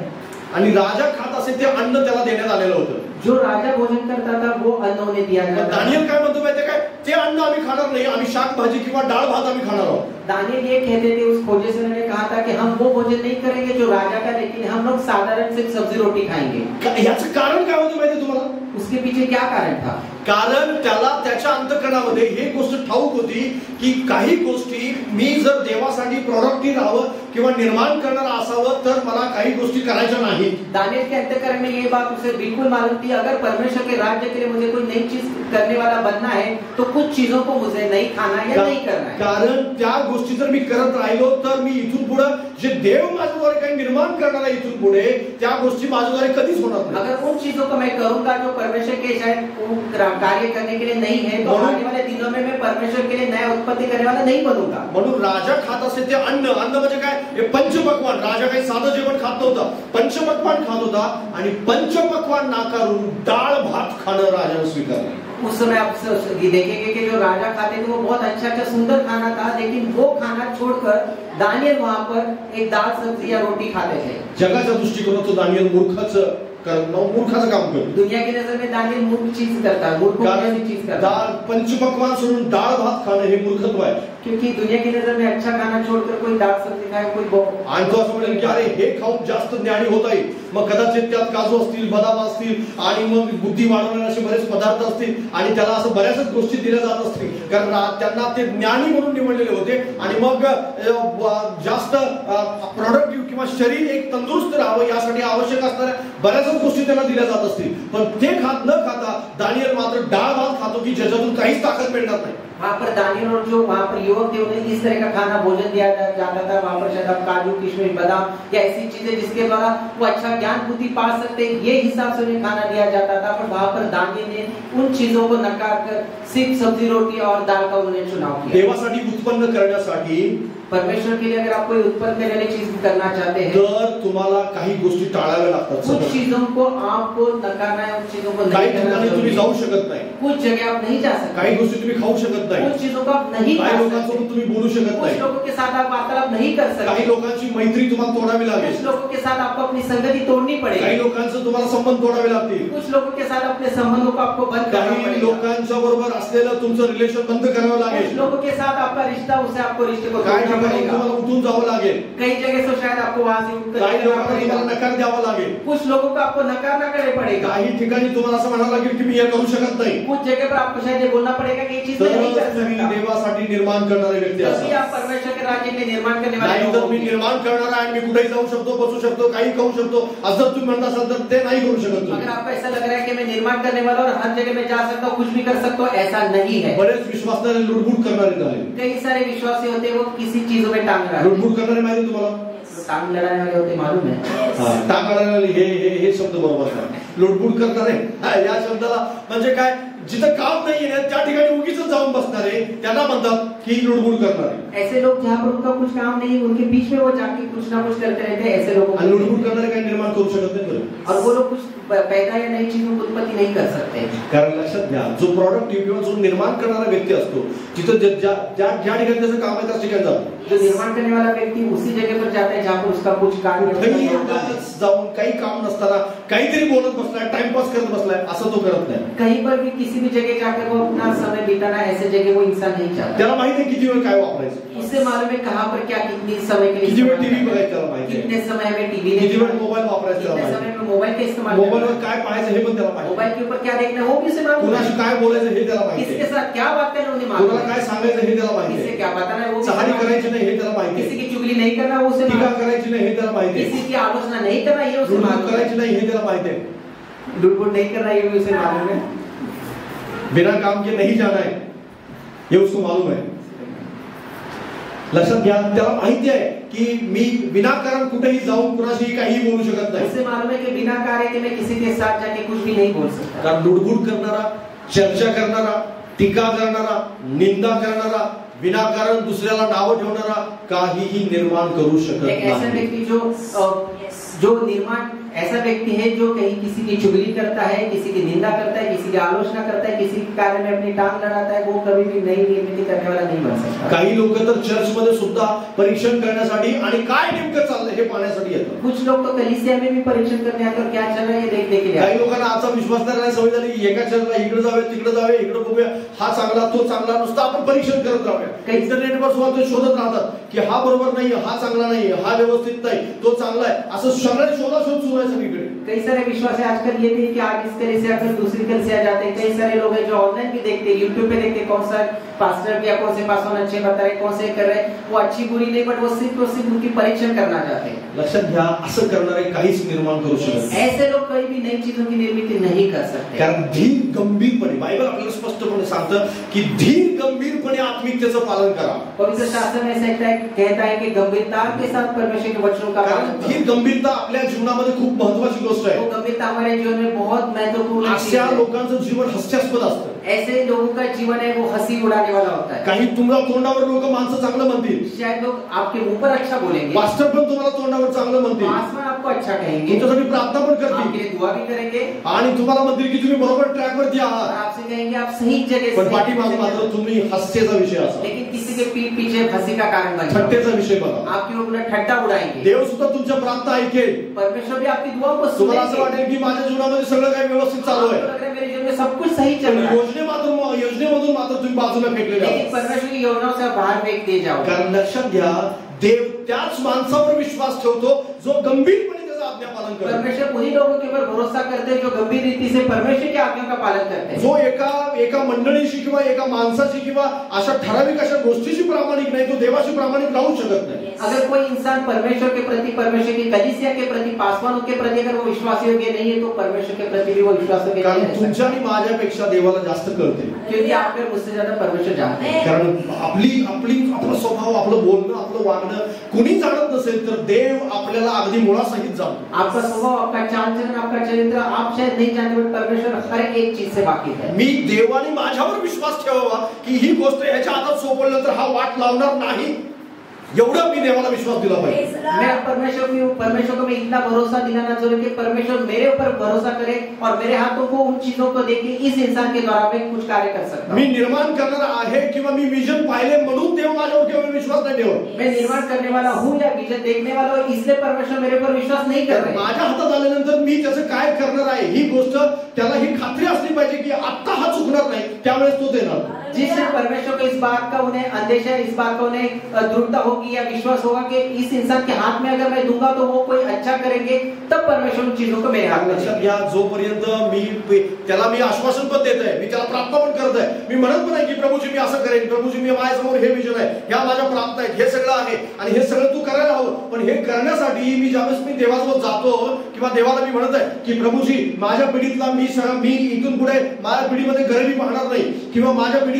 [SPEAKER 2] आणि राजा खात असे ते अन्न त्याला देण्यात आलेलं होतं.
[SPEAKER 3] जो राजा भोजन करता था वो अन्न उन्हें दिया जाता.
[SPEAKER 2] दानिएल काय म्हणतो माहिती काय, ते अन्न आम्ही खाणार नाही, आम्ही शाक भाजी किंवा डाळ भात आम्ही खाणार आहोत.
[SPEAKER 3] दानिएल ये कहते थे, उस खोजे से उन्होंने कहा था कि हम वो भोजन नहीं करेंगे जो राजा का, लेकिन हम लोग साधारण से सब्जी रोटी खाएंगे.
[SPEAKER 2] याचं कारण काय होतं माहिती तुम्हाला?
[SPEAKER 3] उसके पीछे क्या कारण था?
[SPEAKER 2] कारण त्याला त्याच्या अंतःकरणामध्ये हे गोष्ट ठाऊक होती की काही गोष्टी मी जर देवासाठी प्रोडक्टिव्ह राहावं किंवा निर्माण करणारा असावं तर मला काही गोष्टी करायच्या नाहीत.
[SPEAKER 3] दानियल के अंतःकरण में ये बात उसे बिल्कुल मालूम थी, अगर परमेश्वर के राज्य के लिए मुझे कोई नई चीज करने वाला बनना है तो कुछ चीजों को मुझे नहीं खाना या नहीं करना है.
[SPEAKER 2] कारण त्या गोष्टी जर मी करत राहिलो तर मी इथून पुढे जे देव माझ्याद्वारे काही निर्माण करणार आहे इथून पुढे त्या गोष्टी माझ्याद्वारे कधीच होणार नाही.
[SPEAKER 3] अगर उन चीजों को मैं करूंगा जो परमेश्वर के शायद कार्य करने के लिए नहीं है तो आने वाले दिनों में मैं परमेश्वर के लिए नया उत्पत्ति करने वाला नहीं बनूंगा.
[SPEAKER 2] म्हणून राजा खात असे ते अन्न म्हणजे काय? हे पंचपक्वान. राजा काही साधं जेवण खात नव्हता, पंचपक्वान खात होता आणि पंचपक्वान नाकारून डाळ भात खाणं राजाने स्वीकारलं.
[SPEAKER 3] उस समय आप देखेंगे कि जो राजा खाते थे वो बहुत अच्छा सुंदर खाना था, लेकिन वो खाना छोड़कर दानियल वहां पर एक दाल सब्जी या रोटी खाते थे.
[SPEAKER 2] जगाच्या दृष्टिकोनातून दानियल मूर्खाचं काम करतो.
[SPEAKER 3] दुनिया की नजर में दानियल मूर्ख चीज करता है, मूर्खों की चीज करता है.
[SPEAKER 2] पंचपक्वान सोडून डाळ भात खाणं हे मूर्खत्व आहे.
[SPEAKER 3] क्योंकि दुनिया की नजर में अच्छा खाना छोड़कर कोई दाल सब्जी खाए, कोई
[SPEAKER 2] आणि तो असं म्हणेल की अरे हे खाऊन जास्त ज्ञानी होता येईल. मग कदाचित त्यात काजू असतील, बदाम असतील आणि मग बुद्धी वाढवणारे असे बरेच पदार्थ असतील आणि त्याला असं बऱ्याच गोष्टी दिल्या जात असतील, कारण त्यांना ते ज्ञानी म्हणून निवडलेले होते. आणि मग जास्त प्रोडक्टिव्ह किंवा शरीर एक तंदुरुस्त राहावं यासाठी आवश्यक असणाऱ्या बऱ्याच गोष्टी त्यांना दिल्या जात असतील. पण ते खात न खाता दानियल मात्र डाळ भात खातो की ज्याच्यातून काहीच ताकद मिळणार नाही.
[SPEAKER 3] वहाँ पर दानियल और जो वहाँ पर युवक थे उन्हें इस तरह का खाना भोजन दिया जाता था. वहाँ पर शायद काजू किशमिश बादाम या ऐसी चीजें जिसके द्वारा वो अच्छा ज्ञान बुद्धि पा सकते, ये हिसाब से उन्हें खाना दिया जाता था. पर वहाँ पर दानियल ने उन चीजों को नकार कर सिर्फ सब्जी रोटी और दाल का उन्होंने चुनाव किया.
[SPEAKER 2] देवासाठी उत्पन्न करण्यासाठी
[SPEAKER 3] परमेश्वर के लिए अगर आप कोई उत्पन्न करने वाली चीज करना चाहते हैं
[SPEAKER 2] तर तुम्हाला काही गोष्टी टाळाव्या लागतात.
[SPEAKER 3] कुछ चीजों को आपको नकारना है, उन चीजों को
[SPEAKER 2] काही ठिकाणी तुम्ही जाऊ शकत नाही,
[SPEAKER 3] कुछ जगह आप नहीं जा सकते,
[SPEAKER 2] काही गोष्टी तुम्ही खाऊ शकत नाही,
[SPEAKER 3] कुछ चीजों को आप नहीं
[SPEAKER 2] काही लोकांसोबत तुम्ही बोलू शकत
[SPEAKER 3] कुछ
[SPEAKER 2] नाही,
[SPEAKER 3] लोगों के साथ आप वार्तालाप नहीं कर सकते,
[SPEAKER 2] काही लोकांची मैत्री तुम्हाला तोडावी लागेल,
[SPEAKER 3] कुछ लोगों के साथ आपको अपनी संगति तोड़नी पड़ेगी,
[SPEAKER 2] काही लोकांचं तुम्हाला संबंध तोडावे लागतील,
[SPEAKER 3] कुछ लोगों के साथ अपने संबंधों को आपको बंद करना
[SPEAKER 2] काही
[SPEAKER 3] पड़ेगा,
[SPEAKER 2] लोकांच्या बरोबर असलेलं तुमचं रिलेशन बंद करावं लागेल,
[SPEAKER 3] कुछ लोगों के साथ आपका रिश्ता उसे आपको रिश्ते को
[SPEAKER 2] काही
[SPEAKER 3] तोड़ना
[SPEAKER 2] ठिकाणी
[SPEAKER 3] पड़ेगा,
[SPEAKER 2] तुम्हाला उठून जावं लागेल,
[SPEAKER 3] कई जगह से शायद आपको वहां से उठकर
[SPEAKER 2] काही
[SPEAKER 3] जाना
[SPEAKER 2] लोकांना
[SPEAKER 3] पड़ेगा,
[SPEAKER 2] तुम्हाला नकार द्यावा लागेल,
[SPEAKER 3] कुछ लोगों को आपको नकार ना करना पड़ेगा,
[SPEAKER 2] काही ठिकाणी तुम्हाला असं म्हणावं लागेल की मी हे करू शकत नाही.
[SPEAKER 3] कुछ जगह पर आपको शायद ये बोलना पड़ेगा कि ये चीज मैं नहीं कर
[SPEAKER 2] तर तुम्ही
[SPEAKER 3] सकता.
[SPEAKER 2] देवासाठी निर्माण करणारे व्यक्ती
[SPEAKER 3] तभी
[SPEAKER 2] असाल.
[SPEAKER 3] आप परमेश्वर के राज्य के निर्माण करने वाले
[SPEAKER 2] नाही तर
[SPEAKER 3] लोग
[SPEAKER 2] मी
[SPEAKER 3] होंगे.
[SPEAKER 2] निर्माण करणार आहे, मी कुठेही जाऊ शकतो, बसू शकतो, काही खाऊ शकतो असं जर तुम्ही म्हणत असाल तर ते नाही करू शकत तुम्ही.
[SPEAKER 3] अगर आपको ऐसा लग रहा है कि मैं निर्माण करने वाला और हर जगह में जा सकता हूँ, कुछ भी कर सकता हूँ, ऐसा नहीं है.
[SPEAKER 2] बरेच विश्वासणारे लुडबुड करणारे झाले.
[SPEAKER 3] कई सारे विश्वासी होते हैं वो किसी चीजों में टांग रहा है.
[SPEAKER 2] लुडबुड करणारे माहिती तुम्हाला?
[SPEAKER 3] टांग लड़ाने वाले होते मालूम है.
[SPEAKER 2] टांग लढणारे हे शब्द बरोबर नाही. लुडबुड करणारे या शब्दाला म्हणजे काय, जिथं काम नाहीये ना त्या ठिकाणी उगीच जाऊन बसणारे त्यांना म्हणतात की लुडबुड करणारे.
[SPEAKER 3] ऐसे लोग जहाँ पर उनका कुछ काम नहीं, उनके बीच में वो जाके कुछ ना कुछ करते रहते हैं, ऐसे लोगों को.
[SPEAKER 2] लुडबुड करणारे काही निर्माण करू शकत नाही.
[SPEAKER 3] और वो लोग कुछ पैदा या नई चीजों की उत्पत्ति नहीं कर सकते.
[SPEAKER 2] कारण लक्षात घ्या, जो प्रोडक्टिव्ह किंवा जो निर्माण करणारा व्यक्ती असतो तिथं ज्या ठिकाणी त्याचं काम आहे त्या ठिकाणी जातो.
[SPEAKER 3] जो निर्माण करने वाला व्यक्ति उसी जगह पर जाता है जहाँ पर उसका कुछ कार्य
[SPEAKER 2] जाऊन काही काम नसताना काहीतरी बोलत बसलाय, टाइमपास करत बसलाय असं तो करत नाही.
[SPEAKER 3] कहीं पर भी किसी भी जगह जाकर वो अपना समय बिताना, ऐसे जगह वो इंसान नहीं चाहता.
[SPEAKER 2] त्याला माहिती आहे किती वेळ काय वापरायचं,
[SPEAKER 3] उससे मालूम है कहाँ पर क्या कितनी समय के लिए,
[SPEAKER 2] किती वेळ टीव्ही बघायचं त्याला माहिती आहे,
[SPEAKER 3] कितने समय में टीवी,
[SPEAKER 2] किती वेळ मोबाईल वापरायचा त्याला
[SPEAKER 3] कितने
[SPEAKER 2] माहिती
[SPEAKER 3] समय
[SPEAKER 2] आहे,
[SPEAKER 3] में मोबाईल का इस्तेमाल,
[SPEAKER 2] मोबाईलवर काय पाहायचं हे पण त्याला माहिती आहे,
[SPEAKER 3] मोबाईल के ऊपर क्या देखना है वो भी उसे मालूम है,
[SPEAKER 2] कुणाशी काय बोलायचं हे त्याला माहिती
[SPEAKER 3] किसके
[SPEAKER 2] आहे,
[SPEAKER 3] साथ क्या बात करना उन्हें मालूम
[SPEAKER 2] कुणाला
[SPEAKER 3] है,
[SPEAKER 2] काय सांगायचं हे त्याला माहिती
[SPEAKER 3] किससे
[SPEAKER 2] आहे,
[SPEAKER 3] क्या बताना है वो
[SPEAKER 2] चहारी करायची नाही हे त्याला माहिती
[SPEAKER 3] किसी
[SPEAKER 2] आहे,
[SPEAKER 3] की चुगली नहीं करना वो उसे
[SPEAKER 2] टीका
[SPEAKER 3] मालूम है,
[SPEAKER 2] करायची नाही हे त्याला माहिती आहे,
[SPEAKER 3] किसी की आलोचना नहीं करना ये उसे मालूम है,
[SPEAKER 2] करायची नाही हे त्याला माहिती आहे,
[SPEAKER 3] लुटपुट नहीं करना ये भी उसे मालूम है,
[SPEAKER 2] बिना काम के नहीं जाना है ये उसको मालूम है. लक्षात घ्या, त्याला माहिती आहे की मी विनाकारण कुठेही जाऊन कुणाशी काही बोलू शकत नाही.
[SPEAKER 3] उसे मालूम है कि बिना कार्य के मैं किसी के साथ जाके कुछ भी नहीं बोल सकता.
[SPEAKER 2] कारण लुडबुड करणारा, चर्चा करणारा, टीका करणारा, निंदा करणारा, विनाकारण दुसऱ्याला नाव ठेवणारा काहीही निर्माण करू शकत
[SPEAKER 3] एक ऐसा
[SPEAKER 2] नाही.
[SPEAKER 3] व्यक्ति जो निर्माण ऐसा व्यक्ति है जो कहीं किसी की चुगली करता है, किसी की निंदा करता है, किसी की आलोचना करता है, किसी के कार्य में अपनी टांग लड़ाता है, वो कभी भी नई निर्मिती करने वाला नहीं बन सकता.
[SPEAKER 2] काही लोक तर चर्च मध्ये सुद्धा परीक्षण करण्यासाठी आणि काय नेमकं चाललंय हे पाहण्यासाठी येतात.
[SPEAKER 3] कुछ लोग तो कलीसिया में भी परीक्षण करने आते और क्या चल रहा है ये देखने के लिए.
[SPEAKER 2] काही लोकांना आजचा विश्वास नाही सवय झाली की एका चर्चला इकडे जावे तिकडे जावे, इकडे बघूया, हा चांगला तो चांगला, नुसतं आपण परीक्षण करत राहूया. काही इंटरनेटवर सुद्धा ते शोधत राहतात की हा बरोबर नाहीये, हा चांगला नाहीये, हा व्यवस्थित नाही, तो चांगला आहे, असं सगळ्या शोधाशोध सुरू आहे सगळीकडे.
[SPEAKER 3] कई सारे विश्वासी आजकल ये भी कि आज इस तरह से अगर दूसरी कल से आ जाते हैं। कई सारे लोग हैं जो ऑनलाइन भी देखते हैं, यूट्यूब पे देखते हैं कौन सा पास्टर या कौन से पासवान अच्छे बता रहे, कौन से कर रहे, वो अच्छी बुरी नहीं, बट वो सिर्फ उनकी परीक्षण करना चाहते हैं।
[SPEAKER 2] लक्षात घ्या, असं करणारे काहीच निर्माण करू शकत नाही।
[SPEAKER 3] ऐसे लोग कभी भी नई चीजों की निर्मिती नहीं कर सकते,
[SPEAKER 2] कारण धीर गंभीरपणे बायबल आपल्याला स्पष्टपणे सांगतं की धीर गंभीरपणे आत्मिकतेचं पालन करा।
[SPEAKER 3] पवित्र शास्त्र में कहता है कि गंभीरता के साथ परमेश्वर के वचनों का पालन करो।
[SPEAKER 2] धीर गंभीरता आपल्या जीवनामध्ये खूप महत्त्वाची गोष्ट आहे।
[SPEAKER 3] वो गंभीरता हमारे जीवन में बहुत महत्वपूर्ण चीज
[SPEAKER 2] अशा
[SPEAKER 3] है।
[SPEAKER 2] लोकांचं जीवन हास्यास्पद असतं।
[SPEAKER 3] ऐसे लोगों का जीवन है वो हंसी उड़ाने वाला होता है।
[SPEAKER 2] काही तुम्हाला तोंडावर लोक माणसं चांगलं म्हणतील,
[SPEAKER 3] शायद लोग आपके मुंह पर अच्छा बोलेंगे,
[SPEAKER 2] पास्टर पण तुम्हाला तोंडावर चांगलं म्हणतील,
[SPEAKER 3] पासवान आपको अच्छा कहेंगे,
[SPEAKER 2] तुमच्यासाठी प्रार्थना पण
[SPEAKER 3] आपके
[SPEAKER 2] करतील
[SPEAKER 3] लिए दुआ भी करेंगे
[SPEAKER 2] आणि तुम्हाला म्हणतील की तुम्ही बरोबर ट्रॅकवरती
[SPEAKER 3] और
[SPEAKER 2] आहात,
[SPEAKER 3] आपसे कहेंगे आप सही जगह
[SPEAKER 2] पण
[SPEAKER 3] से।
[SPEAKER 2] पाठीमागे मात्र तुम्ही हास्याचा विषय असा,
[SPEAKER 3] लेकिन किसी के पीठ पीछे हंसी का कारण बन जाओ,
[SPEAKER 2] थट्टेचा विषय बघा।
[SPEAKER 3] आपके ऊपर ठट्टा उड़ाएंगे।
[SPEAKER 2] देव सुद्धा तुमच्या प्रार्थना ऐकेल।
[SPEAKER 3] परमेश्वर भी आपकी दुआ को
[SPEAKER 2] तुम्हाला असं
[SPEAKER 3] सुनेंगे।
[SPEAKER 2] वाटेल की माझ्या जीवनामध्ये सगळं काही व्यवस्थित चालू
[SPEAKER 3] आपको
[SPEAKER 2] आहे,
[SPEAKER 3] लग रहा है मेरे जीवन में सब कुछ सही चल रहा है,
[SPEAKER 2] योजनेमधून मात्र तुम्ही बाजूला फेकले
[SPEAKER 3] लेकिन
[SPEAKER 2] जाता।
[SPEAKER 3] परमेश्वर की योजनाओं से आप बाहर फेंक दिए जाओ।
[SPEAKER 2] कारण लक्षात घ्या, देव त्याच माणसावर विश्वास ठेवतो जो गंभीरपणे त्याचं आज्ञा पालन करतो।
[SPEAKER 3] परमेश्वर उन्हीं लोगों के ऊपर भरोसा करते हैं जो गंभीर रीति से परमेश्वर की आज्ञा का पालन करते हैं।
[SPEAKER 2] जो एका मंडळीशी किंवा एका माणसाची किंवा अशा ठराविक अशा गोष्टीशी प्रामाणिक नाही, तो देवाशी प्रामाणिक राहू शकत नाही।
[SPEAKER 3] अगर कोई इंसान परमेश्वर के प्रति, परमेश्वर की कलीसिया के प्रति, पासवानों के प्रति अगर वो विश्वास योग्य नहीं है, तो परमेश्वर के प्रति भी वो विश्वास योग्य नहीं
[SPEAKER 2] कारण
[SPEAKER 3] है।
[SPEAKER 2] तुमच्या आणि माझ्यापेक्षा देवाला जास्त कळते,
[SPEAKER 3] क्योंकि आप फिर मुझसे ज्यादा परमेश्वर जानते हैं।
[SPEAKER 2] कारण आपला स्वभाव, आपलं बोलणं, आपलं वागणं कुणी जाणत नसेल तर देव आपल्याला अगदी मुळासहित जाणतो।
[SPEAKER 3] आपका स्वभाव, आपका चाल चलन, आपका चरित्र आप शायद नहीं जानते, बट परमेश्वर हर एक चीज से वाकिफ है।
[SPEAKER 2] मी देवाने माझ्यावर विश्वास ठेवावा की ही गोष्ट ह्याच्या हातात सोपवलं तर हा वाट लावणार नाही, एवढा मी देवाला विश्वास दिला पाहिजे।
[SPEAKER 3] मैं परमेश्वर को मैं इतना भरोसा दिलाना चाहूँ कि परमेश्वर मेरे ऊपर भरोसा करे और मेरे हाथों को उन चीजों को देखे इस इंसान के द्वारा मैं कुछ कार्य कर सकता
[SPEAKER 2] मी
[SPEAKER 3] हूँ।
[SPEAKER 2] निर्माण करणार आहे किंवा मी विजन पाहिले म्हणून देव माझ्यावर केवळ विश्वास नाही ठेवत।
[SPEAKER 3] मैं निर्माण करने वाला हूँ या विजन देखने वाला हूँ, इसलिए परमेश्वर मेरे ऊपर विश्वास नहीं कर रहे।
[SPEAKER 2] माझ्या हातात आल्यानंतर मी त्याचं काय करणार आहे ही गोष्ट त्याला ही खात्री असली पाहिजे की आता हा चुकणार नाही, त्यावेळेस तो देणार।
[SPEAKER 3] जिससे परमेश्वर को इस बात का उन्हें अंदेशा, इस बात का उन्हें दृढ़ता होगी या विश्वास होगा कि इस इंसान के हाथ में अगर मैं दूंगा तो वो कोई अच्छा करेंगे, तब परमेश्वर उन चीजों को मेरे हाथ में
[SPEAKER 2] लक्षात घ्या, जोपर्यंत मी त्याला मी आश्वासन पण देत आहे, मी त्याला प्रार्थना पण करत आहे, मी म्हणत पण आहे की प्रभूजी मी असं करेन, प्रभूजी मी माझ्यासमोर हे विजन आहे, ह्या माझ्या प्रार्थना आहेत, हे सगळं आहे आणि हे सगळं तू करायला हवं। पण हे करण्यासाठी मी ज्यावेळेस मी देवासोबत जातो किंवा देवाला मी म्हणत आहे की प्रभूजी माझ्या पिढीतला मी इथून पुढे माझ्या पिढीमध्ये गरिबी पाहणार नाही किंवा माझ्या पिढीमध्ये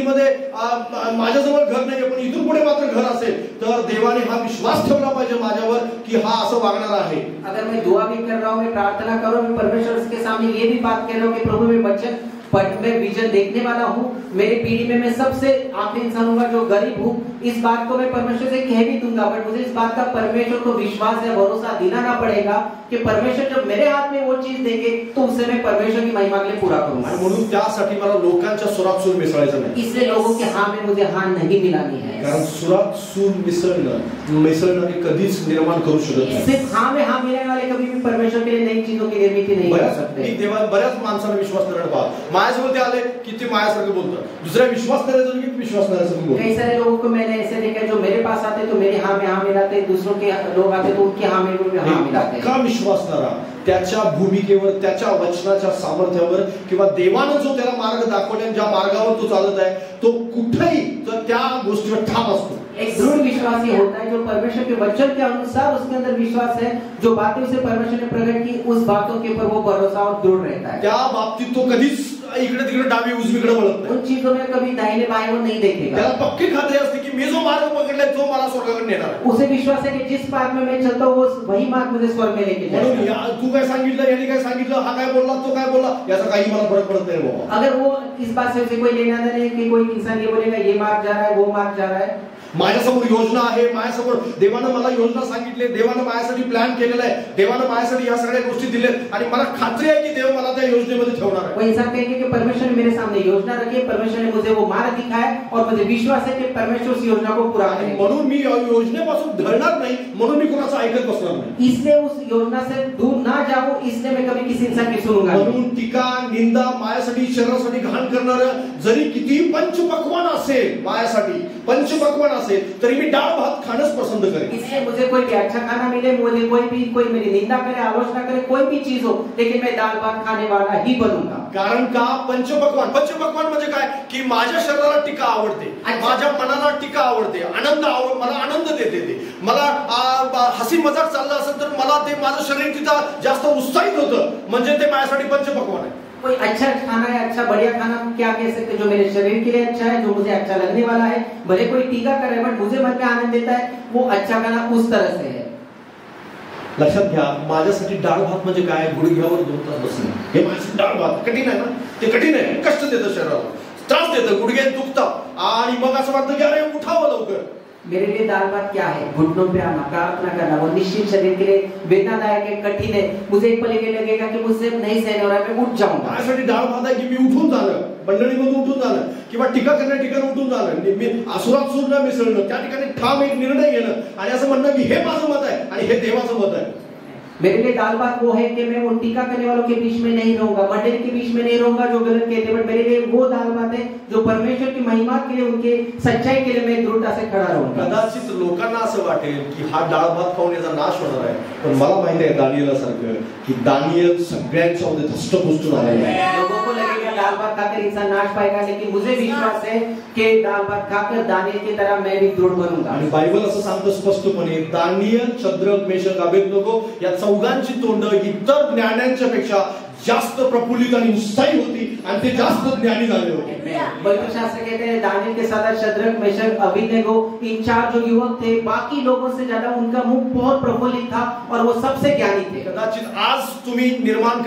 [SPEAKER 2] माझ्याजवळ घर नाही, पण इथून पुढे मात्र घर असेल, तर देवाने हा विश्वास ठेवला पाहिजे माझ्यावर की हा असं वागणार आहे।
[SPEAKER 3] अगर मैं दुआ भी कर रहा हूँ, मैं प्रार्थना कर रहा हूँ, मैं परमेश्वर के सामने ये भी बात कह रहा हूँ कि प्रभु मैं वचन मैं विजन देखने वाला हूँ, मेरी पीढ़ी में मैं सबसे आखिरी इंसान हूँ जो गरीब हूँ, इस बात को मैं परमेश्वर से कह भी दूंगा, बट मुझे इस बात का परमेश्वर को विश्वास या भरोसा दिलाना पड़ेगा कि परमेश्वर जब मेरे हाथ में वो चीज देंगे तो उसे मैं परमेश्वर की महिमा के लिए पूरा करूंगा।
[SPEAKER 2] म्हणून त्यासाठी मला लोकांच्या सुरात सूर मिसळायचं नाही,
[SPEAKER 3] इसलिए लोगों के हाँ में मुझे हाँ नहीं मिलानी है।
[SPEAKER 2] कारण सुरात सूर मिसळणारे कधीच निर्माण करू शकत नाही।
[SPEAKER 3] सिर्फ हाँ में हाँ मिलाने वाले कभी भी परमेश्वर के लिए नई चीजों की निर्मिती नहीं कर सकते।
[SPEAKER 2] बऱ्याच माणसांना विश्वास करण्यात पाहत माझ्यासोबत ते आले की ते माझ्यासारखं बोलतात, दुसऱ्या विश्वास करायचं की विश्वास करायचं बोलतात।
[SPEAKER 3] कई सारे लोगों को मैंने ऐसे देखा जो मेरे पास आते तो मेरे हाँ में हाँ मिलाते, दूसरों के लोग आते तो उनके हाँ में हाँ मिलाते।
[SPEAKER 2] का विश्वास करा त्याच्या भूमिकेवर, त्याच्या वचनाच्या सामर्थ्यावर किंवा देवानं जो त्याला मार्ग दाखवला, ज्या मार्गावर तो चालत आहे तो कुठेही तर त्या गोष्टीवर ठाम असतो।
[SPEAKER 3] एक दृढ़ विश्वासी होता है जो परमेश्वर के वचन के अनुसार उसके अंदर विश्वास है, जो बातें उसे परमेश्वर ने प्रकट की उस बातों के ऊपर वो भरोसा और दृढ़ रहता है।
[SPEAKER 2] त्या बाबतीत तो कधीच इकडे तिकडे डावी उजवीकडे वळत नाही,
[SPEAKER 3] उन चीजों में कभी दाहिने बाएं वो नहीं देखेगा।
[SPEAKER 2] त्याला पक्की खात्री असते की मी जो मार्ग पकडलाय तो मला स्वर्गाकडे नेणार आहे।
[SPEAKER 3] उसे विश्वास है कि जिस मार्ग में मैं चलता हूँ वो वही मार्ग मुझे स्वर्ग में लेके
[SPEAKER 2] म्हणून
[SPEAKER 3] जाएगा।
[SPEAKER 2] तू काय सांगितलं, यांनी काय सांगितलं, हा काय बोलला, तो काय बोलला, याचा काही मला फरक पडत नाही बाबा।
[SPEAKER 3] अगर वो इस बात से उसे कोई लेना देना नहीं कि कोई इंसान ये बोलेगा ये मार्ग जा रहा है, वो मार्ग जा रहा है।
[SPEAKER 2] माझ्यासमोर योजना आहे, माझ्यासमोर देवानं मला योजना सांगितली, देवानं माझ्यासाठी प्लॅन केलेला आहे, देवानं माझ्यासाठी या सगळ्या गोष्टी दिल्यात आणि मला खात्री आहे की देव मला त्या योजनेमध्ये ठेवणार आहे।
[SPEAKER 3] वो इंसान कहेंगे कि परमेश्वर ने मेरे सामने योजना रखी है, परमेश्वर ने मुझे वो मार्ग दिखाया और मुझे विश्वास है कि परमेश्वर उस योजना को पूरा करेगा।
[SPEAKER 2] म्हणून मी योजनेपासून ढळणार नाही, म्हणून मी कोणाचं ऐकत बसणार नाही।
[SPEAKER 3] इसलिए उस योजना से दूर ना जाऊं, इसलिए मैं कभी किसी इंसान की सुनूंगा
[SPEAKER 2] म्हणून टीका, निंदा, माझ्यासाठी शरीरासाठी घाण करणारं जरी किती पंचपक्वान असेल, नसेल माझ्यासाठी पंचपक्वान असेल तरी मी डाळ भात खाणंच पसंत करेन.
[SPEAKER 3] इसलिए मुझे कोई भी अच्छा खाना मिले, मुझे कोई मेरी निंदा करे, आलोचना करे, कोई भी चीज हो, लेकिन मैं दाल भात खाने वाला ही बनूंगा.
[SPEAKER 2] कारण का पंचपक्वान म्हणजे काय की माझ्या शरीराला टीका आवडते, माझ्या मनाला टीका आवडते, मला आनंद देते, ते मला हसी मजाक चाललं असेल तर मला ते माझं शरीर तिथं जास्त उत्साहित होतं, म्हणजे ते माझ्यासाठी पंचपक्वान आहे.
[SPEAKER 3] कोई अच्छा खाना है, अच्छा बढ़िया खाना क्या कह सकते, जो मेरे शरीर के लिए अच्छा है, जो मुझे अच्छा लगने वाला है, भले कोई टीका करे बट मुझे मन में आनंद देता है, वो अच्छा खाना उस तरह से है.
[SPEAKER 2] लक्षात घ्या, माझ्यासाठी डाळ भात म्हणजे काय, गुडघ्यावर 2 तास बसणे, हे माझ्यासाठी डाळ भात कठीण आहे ना, ते कठीण आहे, कष्ट देतं शरीराला, त्रास देतं, गुडघे दुखतात आणि मग असं वाटतं की अरे उठावं लवकर.
[SPEAKER 3] मेरे लिए दाल भात क्या है, घुटनों पे आना, प्रार्थना करना, वो निश्चित शरीर के लिए वेदनादायक है, कठिन है, मुझे एक पल ये लगेगा कि मुझसे नहीं सहन हो रहा है, मैं उठ जाऊंगा.
[SPEAKER 2] माझ्यासाठी डाळ भात आहे की मी उठून जाणं, मंडळीमधून उठून जाणं किंवा टीका करण्या ठिकाणी उठून जाणं, मी असुरात सूर न मिसळणं, त्या ठिकाणी ठाम एक निर्णय घेणं आणि असं म्हणणं की हे माझं मत आहे आणि हे देवाचं मत आहे.
[SPEAKER 3] मेरे लिए दाल बात वो है कि मैं वो टीका करने वालों के बीच में नहीं रहूंगा, मंडली के बीच में नहीं रहूंगा जो गलत कहते हैं, बट मेरे लिए वो दाल बात है जो परमेश्वर की महिमा के लिए, उनके सच्चाई के लिए मैं दृढ़ता से खड़ा रहूंगा.
[SPEAKER 2] कदाचित लोकांना असं वाटेल की हा डाळ भात खाऊन याचा नाश होणार आहे, पण मला माहिती आहे दानिएलासारखं की दानिएल सगळ्यांच्या मध्ये धष्टपुष्ट झालेला आहे.
[SPEAKER 3] लोगों को लगेगा दाल भात खाकर इंसान नाश पाएगा, लेकिन मुझे विश्वास है कि दाल भात खाकर दानिएल की तरह मैं भी दृढ़ बनूंगा.
[SPEAKER 2] आणि बायबल असं सांगतं स्पष्टपणे, दानिएल, शद्रक, मेशक, अबेदनगो या चौघांची तोंड इतर ज्ञानांच्या पेक्षा जास्त प्रफुल्लित आणि उत्साही होती आणि ते जास्त ज्ञानी झाले होते.
[SPEAKER 3] बल्कि शास्त्र कहते हैं दानिएल के साथ शद्रक, मेशक, अबेदनगो, इन 4 जो युवक थे, बाकी लोगों से ज्यादा उनका मुख बहुत प्रफुल्लित था और वो सबसे ज्ञानी थे.
[SPEAKER 2] कदाचित आज तुम्ही निर्माण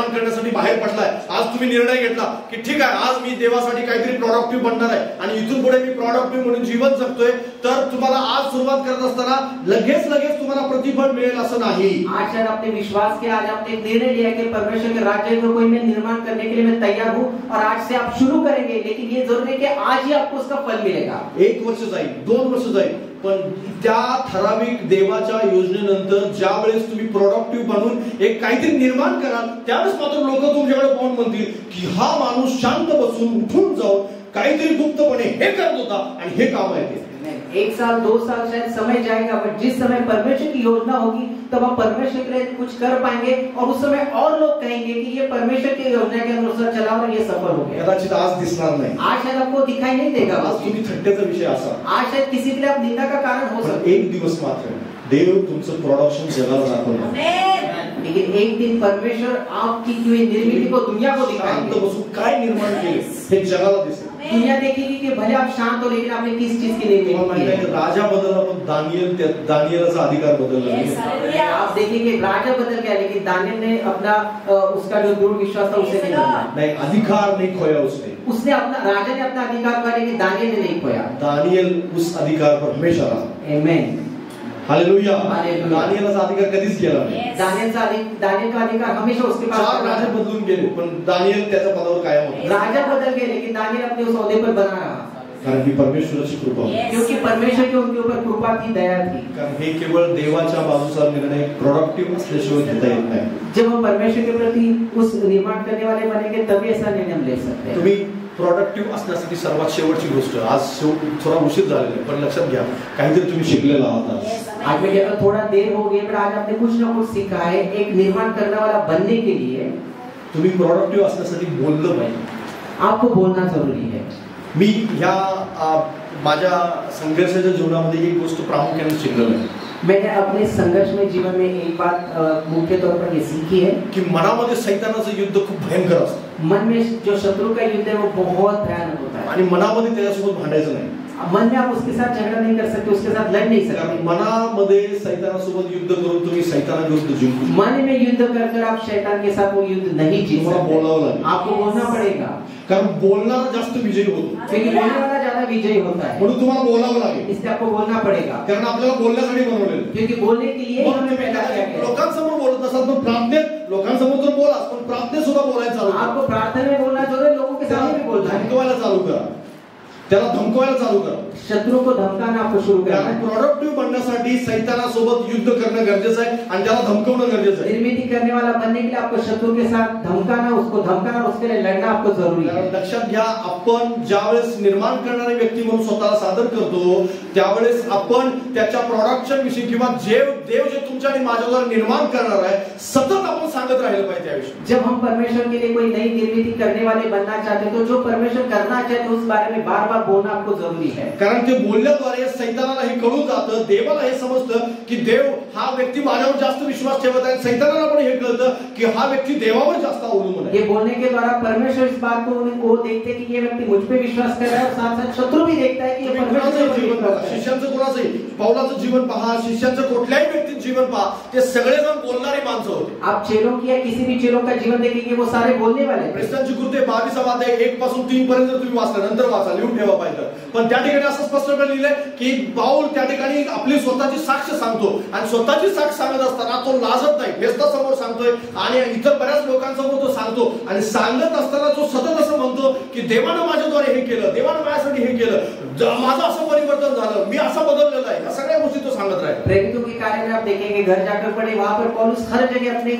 [SPEAKER 2] करण्यासाठी बाहेर पडलाय, आज तुम्ही निर्णय घेतला की ठीक आहे, आज मी देवासाठी काहीतरी प्रोडक्टिव्ह बनणार आहे आणि इथून पुढे मी प्रोडक्टिव्ह म्हणून जीवन जगतोय, तर तुम्हाला आज सुरुवात करत असताना लगेच तुम्हाला प्रतिफळ मिळेल असं नाही.
[SPEAKER 3] आज शायद आपने विश्वास किया, आज आपने निर्णय लिया कि परमेश्वर के राज्य को कोई मैं निर्माण करने के लिए मैं तैयार हूं और आज से आप शुरू करेंगे, लेकिन ये जरूरी है कि आज ही आपको उसका फल मिलेगा.
[SPEAKER 2] 1 वर्ष जाईल, 2 वर्ष जाईल, पण त्या ठराविक देवाच्या योजनेनंतर ज्या वेळेस तुम्ही प्रोडक्टिव्ह बनून एक काहीतरी निर्माण कराल, त्यावेळेस मात्र लोक तुमच्याकडे पाहून म्हणतील की हा माणूस शांत बसून उठून जाऊन काहीतरी गुप्तपणे हे करत होता आणि हे काम आहे ते.
[SPEAKER 3] 1 साल 2 साल शायद समय जाएगा, बट जिस समय परमेश्वर की योजना होगी तब आप परमेश्वर के लिए कुछ कर पाएंगे और उस समय और लोग कहेंगे कि ये परमेश्वर की योजना के अनुसार चला और ये सफल हो गया.
[SPEAKER 2] कदाचित आज दिसणार नाही,
[SPEAKER 3] आज शायद आपको दिखाई नहीं देगा,
[SPEAKER 2] आज तुम्ही थट्टेचा विषय असा,
[SPEAKER 3] आज शायद किसी के लिए आप निंदा का कारण हो सकते.
[SPEAKER 2] एक दिवस मात्र देव तुमचं प्रोडक्शन जगाला दाखवणार,
[SPEAKER 3] लेकिन एक दिन परमेश्वर आपकी निर्मिती को दुनिया को दिखाएंगे.
[SPEAKER 2] बसून काय निर्माण केले हे जगाला दिसेल.
[SPEAKER 3] दुनिया देखेगी कि भले आप शांत हो, लेकिन आपने किस चीज की निर्मिती की है.
[SPEAKER 2] राजा बदलला पण दानिएलचा अधिकार बदलला नाही.
[SPEAKER 3] आप देखिए राजा बदल गया, लेकिन दानिएल ने अपना उसका जो दृढ़ विश्वास था उसे नहीं बदला.
[SPEAKER 2] नहीं, अधिकार नहीं खोया
[SPEAKER 3] उसने अपना, राजा ने अपना अधिकार खोया, लेकिन दानिएल ने नहीं खोया.
[SPEAKER 2] दानिएल उस अधिकार पर हमेशा रहा.
[SPEAKER 3] आमेन.
[SPEAKER 2] हालेलुया.
[SPEAKER 3] हालेलुया.
[SPEAKER 2] दानिएलचा अधिकार कधीच गेला नाही.
[SPEAKER 3] दानिएल का अधिकार हमेशा उसके पास.
[SPEAKER 2] 4 राजे बदलून गेले पण दानिएल त्याच्या पदावर कायम होता.
[SPEAKER 3] राजा बदल गए, लेकिन दानिएल अपने उस ओहदे पर बना रहा,
[SPEAKER 2] कारण की परमेश्वराची कृपा होती.
[SPEAKER 3] क्योंकि परमेश्वर की उनके ऊपर कृपा थी, दया थी.
[SPEAKER 2] कारण हे केवळ देवाच्या बाजूचा निर्णय प्रोडक्टिव्ह असल्याशिवाय घेता येत नाही.
[SPEAKER 3] जब हम परमेश्वर के प्रति उस निर्माण करने वाले बनेंगे तभी ऐसा निर्णय हम ले सकते हैं.
[SPEAKER 2] तुम्ही प्रोडक्टिव्ह असण्यासाठी सर्वात शेवटची गोष्ट, आज थोडा उशीर झालेला आहे पण लक्षात घ्या, काहीतरी तुम्ही शिकलेला आहात.
[SPEAKER 3] आज मैं कहता थोड़ा देर हो गई, पर आज आपने कुछ ना कुछ सीखा है. एक निर्माण करने वाला बनने के लिए
[SPEAKER 2] तुम्ही प्रोडक्टिव्ह असण्यासाठी बोललं पाहिजे.
[SPEAKER 3] आपको बोलना जरूरी है.
[SPEAKER 2] मी ह्या माझ्या संघर्षाच्या जीवनामध्ये एक गोष्ट प्रामुख्याने शिकलेलो आहे.
[SPEAKER 3] मैंने अपने संघर्ष में जीवन में एक बात मुख्य तौर पर ये सीखी है
[SPEAKER 2] की मनामध्ये सैतानाचं युद्ध खूप भयंकर असतं.
[SPEAKER 3] मन में जो शत्रु का युद्ध है वो बहुत भयानक होता है.
[SPEAKER 2] आणि मनामध्ये त्याच्यासोबत भांडायचं नाही.
[SPEAKER 3] मन में आप उसके साथ झगड़ा नहीं कर सकते, उसके साथ लड़ नहीं सकते.
[SPEAKER 2] मनामध्ये सैतानासोबत युद्ध करून तुम्ही सैतानाविरुद्ध जिंकू.
[SPEAKER 3] मन में युद्ध कर आप शैतान के साथ वो युद्ध नहीं जीत सकते.
[SPEAKER 2] बोलावं लागेल,
[SPEAKER 3] आपको बोलना पड़ेगा.
[SPEAKER 2] कारण बोलणारा जास्त विजयी होतो.
[SPEAKER 3] क्योंकि बोलने वाला ज्यादा विजयी होता है.
[SPEAKER 2] म्हणून तुम्हाला बोलावं लागेल.
[SPEAKER 3] इसलिए आपको बोलना पड़ेगा.
[SPEAKER 2] कारण आपल्याला बोलण्यासाठी बनवलेलं.
[SPEAKER 3] क्योंकि बोलने के लिए हमने पैदा किया है.
[SPEAKER 2] लोकांसमोर बोलत नसाल तर प्रार्थनेत लोकांसमोर तर बोला, पण प्रार्थनेत सुद्धा बोलायचं चालू.
[SPEAKER 3] आपको प्रार्थना में बोलना जरूर है, लोगों के सामने भी बोलना है.
[SPEAKER 2] धमकवायला चालू करा. त्याला धमकवायला चालू करा.
[SPEAKER 3] शत्रु को धमकाना आपको शुरू करना
[SPEAKER 2] कारण
[SPEAKER 3] है.
[SPEAKER 2] प्रोडक्टिव्ह बनण्यासाठी सैतानासोबत युद्ध करणं गरजेचं आहे आणि त्याला धमकवणं गरजेचं आहे.
[SPEAKER 3] निर्मिती करने वाला बनने के लिए आपको शत्रु के साथ धमकाना, उसको धमकाना, उसके लिए लड़ना आपको जरूरी है.
[SPEAKER 2] लक्षात घ्या, आपण ज्यावेळेस निर्माण करणारी व्यक्ती म्हणून स्वतःला सादर करतो त्यावेळेस आपण त्याच्या प्रॉडक्टच्या विषयी किंवा देव जे तुमच्या आणि माझ्याद्वारे निर्माण करणार आहे सतत आपण सांगत राहिलं पाहिजे त्याविषयी.
[SPEAKER 3] जब हम परमेश्वर के लिए कोई नई निर्मिती करने वाले बनना चाहते हैं तो जो परमेश्वर करना चाहते उस बारे में बार बार बोलना आपको जरूरी है.
[SPEAKER 2] कारण ते बोलण्याद्वारे सैतानाला हे कळून जातं, देवाला हे समजतं की देव हा व्यक्ती माझ्यावर जास्त विश्वास ठेवत आहे. सैतानाला पण हे कळतं की हा व्यक्ती देवावर जास्त अवलंबून आहे.
[SPEAKER 3] ये बोलने के द्वारा परमेश्वर इस बात को देखते कि ये व्यक्ति मुझ पे विश्वास कर रहा है और साथ साथ शत्रु भी देखता है कि ये परमेश्वर पे जीवन पहा.
[SPEAKER 2] शिष्यांचं कोणाचंही, पौलाचं जीवन पहा, शिष्यांचं कुठल्याही व्यक्तीचं जीवन पहा, ते सगळेजण बोलणारी माणसं होते.
[SPEAKER 3] आप चेलों की या किसी भी चेलों का जीवन देखेंगे वो सारे बोलने वाले.
[SPEAKER 2] ख्रिस्तांची कृत्ये 22 अध्याय 1 पासून 3 पर्यंत तुम्ही वाचला, नंतर वाचा, लिहून ठेवा पाहिजे. पण त्या ठिकाणी असं स्पष्टपणे लिहिलंय की पाऊल त्या ठिकाणी आपली स्वतःची साक्ष सांगतो आणि स्वतःची साक्ष सांगत असताना तो लाजत नाही, फेस्तासमोर सांगतोय आणि इतर बऱ्याच लोकांसमोर तो सांगतो आणि सांगत असताना तो सतत असं म्हणतो की देवानं माझ्याद्वारे हे केलं, देवानं माझ्यासाठी हे केलं, माझं असं परिवर्तन झालं, मी असा बदललेला आहे, या सगळ्या गोष्टी तो सांगत राहील.
[SPEAKER 3] प्रेरितों के कार्य में आप देखेंगे, घर जाकर पढ़े, वहां पर पौलुस हर जगह अपने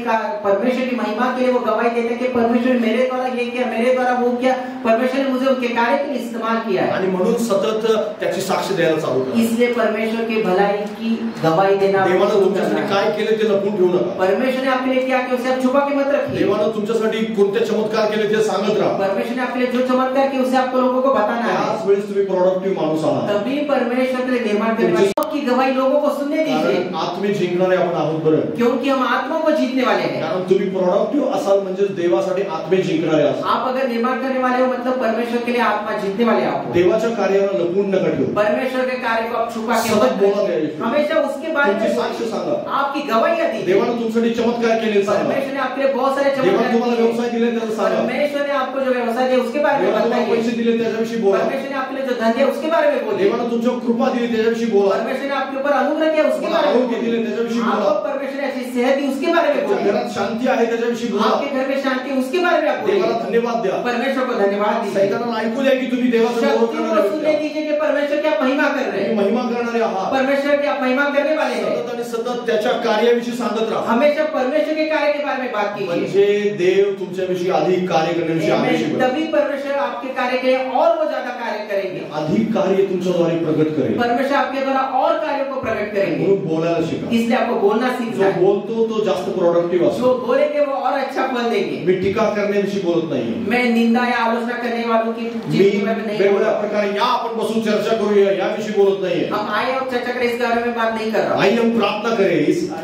[SPEAKER 3] परमेश्वर की महिमा के लिए वो गवाही देते हैं कि परमेश्वर ने मेरे द्वारा ये किया, मेरे द्वारा वो किया, परमेश्वर ने मुझे उनके कार्य के लिए इस्तेमाल किया है.
[SPEAKER 2] आणि म्हणून सतत त्याची साक्ष द्यायला चालू करा.
[SPEAKER 3] इसलिए परमेश्वर की भलाई की गवाही देना.
[SPEAKER 2] देवानं तुमच्यासाठी काय केले ते लपवून ठेवू नका.
[SPEAKER 3] परमेश्वर ने आपके लिए क्या किया उसे आप छुपा के मत रखिए.
[SPEAKER 2] देवानं तुमच्यासाठी कोणते चमत्कार केले ते सांगत राहा.
[SPEAKER 3] परमेश्वर ने आपके लिए जो चमत्कार किया उसे आपको लोगों को बताना है.
[SPEAKER 2] त्याच वेळेस तुम्ही प्रोडक्टिव्ह माणूस आहात.
[SPEAKER 3] तभी परमेश्वर के लिए निर्माण करने वाले की गवाही लोगों को सुनने दीजिए.
[SPEAKER 2] आत्मे जिंकणारे आपण आहोत बरं,
[SPEAKER 3] क्योंकि हम आत्मा को जीतने वाले हैं.
[SPEAKER 2] कारण तुम्ही प्रोडक्टिव्ह असाल म्हणजे देवासाठी आत्मे जिंकणारे असाल.
[SPEAKER 3] आप अगर निर्माण करने वाले हो मतलब परमेश्वर के लिए आत्मा जीतने वाले आप.
[SPEAKER 2] देवाच्या कार्याला लपवून नका ठेवू.
[SPEAKER 3] परमेश्वर के कार्य को आप छुपा के
[SPEAKER 2] सतत
[SPEAKER 3] मत
[SPEAKER 2] बोला
[SPEAKER 3] करिए.
[SPEAKER 2] जाए.
[SPEAKER 3] हमेशा उसके बारे में
[SPEAKER 2] साक्ष सांगा.
[SPEAKER 3] आपकी गवाहियां दीजिए.
[SPEAKER 2] देवानं तुमच्यासाठी चमत्कार केले सांगा.
[SPEAKER 3] परमेश्वर ने आपके लिए बहुत सारे
[SPEAKER 2] देवानं
[SPEAKER 3] चमत्कार
[SPEAKER 2] तुम्हाला
[SPEAKER 3] किए.
[SPEAKER 2] व्यवसाय दिले त्याला सांगा.
[SPEAKER 3] परमेश्वर ने आपको जो व्यवसाय दिया उसके बारे में
[SPEAKER 2] देवानं तुम्हाला
[SPEAKER 3] बताइए.
[SPEAKER 2] पैसे दिले त्याच्याविषयी बोला.
[SPEAKER 3] परमेश्वर ने आपके लिए जो धन दिया उसके बारे में बोलिए.
[SPEAKER 2] देवानं तुमच्यावर कृपा दिली त्याच्याविषयी बोला.
[SPEAKER 3] परमेश्वर ने आपके ऊपर अनुग्रह किया उसके बारे में
[SPEAKER 2] आरोग्य दिले त्याच्याविषयी बोला.
[SPEAKER 3] आपको परमेश्वर ने अच्छी सेहत दी उसके बारे में बोलिए.
[SPEAKER 2] घरात शांती आहे त्याच्याविषयी बोला.
[SPEAKER 3] आपके घर में शांति है उसके बारे में आप बोलिए.
[SPEAKER 2] देवाला धन्यवाद द्या.
[SPEAKER 3] परमेश्वर को धन्यवाद दीजिए.
[SPEAKER 2] सैतानाला ऐकू द्या की तुम्ही देवाचं गौरव
[SPEAKER 3] शक्ति को
[SPEAKER 2] करणारे
[SPEAKER 3] सुनने
[SPEAKER 2] आहात.
[SPEAKER 3] दीजिए कि परमेश्वर की आप महिमा कर रहे
[SPEAKER 2] तुम्ही
[SPEAKER 3] हैं.
[SPEAKER 2] महिमा करणारे आहात.
[SPEAKER 3] परमेश्वर की आप महिमा करने वाले हैं.
[SPEAKER 2] सतत आणि सतत त्याच्या कार्याविषयी सांगत राहा.
[SPEAKER 3] हमेशा परमेश्वर के कार्य के बारे में बात कीजिए.
[SPEAKER 2] म्हणजे देव तुमच्याविषयी अधिक कार्य करण्याविषयी आदेश करेल.
[SPEAKER 3] तभी परमेश्वर आपके कार्य के और वो ज्यादा कार्य करेंगे.
[SPEAKER 2] अधिक कार्य तुमच्याद्वारे प्रगट करेल.
[SPEAKER 3] परमेश्वर आपके द्वारा और कार्यों को प्रकट करेंगे.
[SPEAKER 2] म्हणून बोलायला शिका.
[SPEAKER 3] इसलिए आपको बोलना सीखना
[SPEAKER 2] जो
[SPEAKER 3] है.
[SPEAKER 2] बोलतो तो जास्त प्रोडक्टिव्ह असतो.
[SPEAKER 3] जो बोलेंगे वो और अच्छा फल देंगे.
[SPEAKER 2] मी टीका करण्याविषयी बोलत नाही.
[SPEAKER 3] मैं निंदा या आलोचना करने वालों की
[SPEAKER 2] मी
[SPEAKER 3] चीज के बारे में नहीं बोल
[SPEAKER 2] वेगवेगळ्या
[SPEAKER 3] रहा.
[SPEAKER 2] प्रकारे या आपण बसून चर्चा करूया याविषयी बोलत नाहीये.
[SPEAKER 3] हम आए और चर्चा करें इस बारे में बात नहीं कर रहा.
[SPEAKER 2] आई हम प्रार्थना करे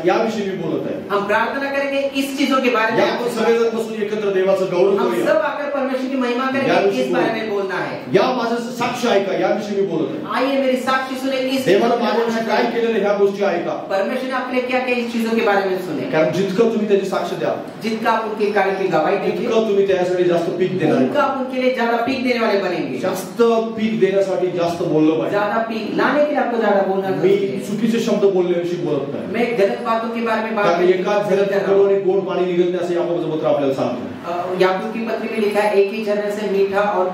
[SPEAKER 2] याविषयी मी बोलत आहे.
[SPEAKER 3] हम प्रार्थना करेंगे इस चीजों के बारे
[SPEAKER 2] या
[SPEAKER 3] में.
[SPEAKER 2] आपण सगळेजण बसून एकत्र देवाचं गौरव
[SPEAKER 3] हम
[SPEAKER 2] करूया.
[SPEAKER 3] सब आकर परमेश्वर की महिमा करेंगे इस बारे में बोलना है.
[SPEAKER 2] या माझं साक्ष ऐका याविषयी मी बोलत आहे.
[SPEAKER 3] आइए मेरी साक्षी सुने इस
[SPEAKER 2] देवानं माझ्याविषयी काय केलेलं ह्या गोष्टी ऐका.
[SPEAKER 3] परमेश्वर ने आपके लिए क्या क्या इस चीजों के बारे में सुने.
[SPEAKER 2] कारण जितकं तुम्ही त्याची साक्ष द्या
[SPEAKER 3] जितना आप उनके कार्य की गवाही देंगे
[SPEAKER 2] तितकं तुम्ही त्यासाठी जास्त पीक देणार.
[SPEAKER 3] उनका आप उनके लिए ज्यादा पीक देने वाले बनेंगे.
[SPEAKER 2] जास्त पीक देण्यासाठी जास्त बोललं पाहिजे.
[SPEAKER 3] ज्यादा पीक लाने के लिए आपको ज्यादा बोलना
[SPEAKER 2] मी
[SPEAKER 3] जरूरी है.
[SPEAKER 2] चुकीचे शब्द बोलण्याविषयी बोलत नाही.
[SPEAKER 3] मैं गलत बातों के बारे में बात
[SPEAKER 2] कारण
[SPEAKER 3] नहीं
[SPEAKER 2] एकाच
[SPEAKER 3] कर
[SPEAKER 2] झऱ्यात
[SPEAKER 3] रहा हूं.
[SPEAKER 2] आणि गोड पाणी निघत नाही असं याकोबाचं पत्र आपल्याला सांगतं.
[SPEAKER 3] याकूब की पत्री में लिखा है एक ही झरने से मीठा और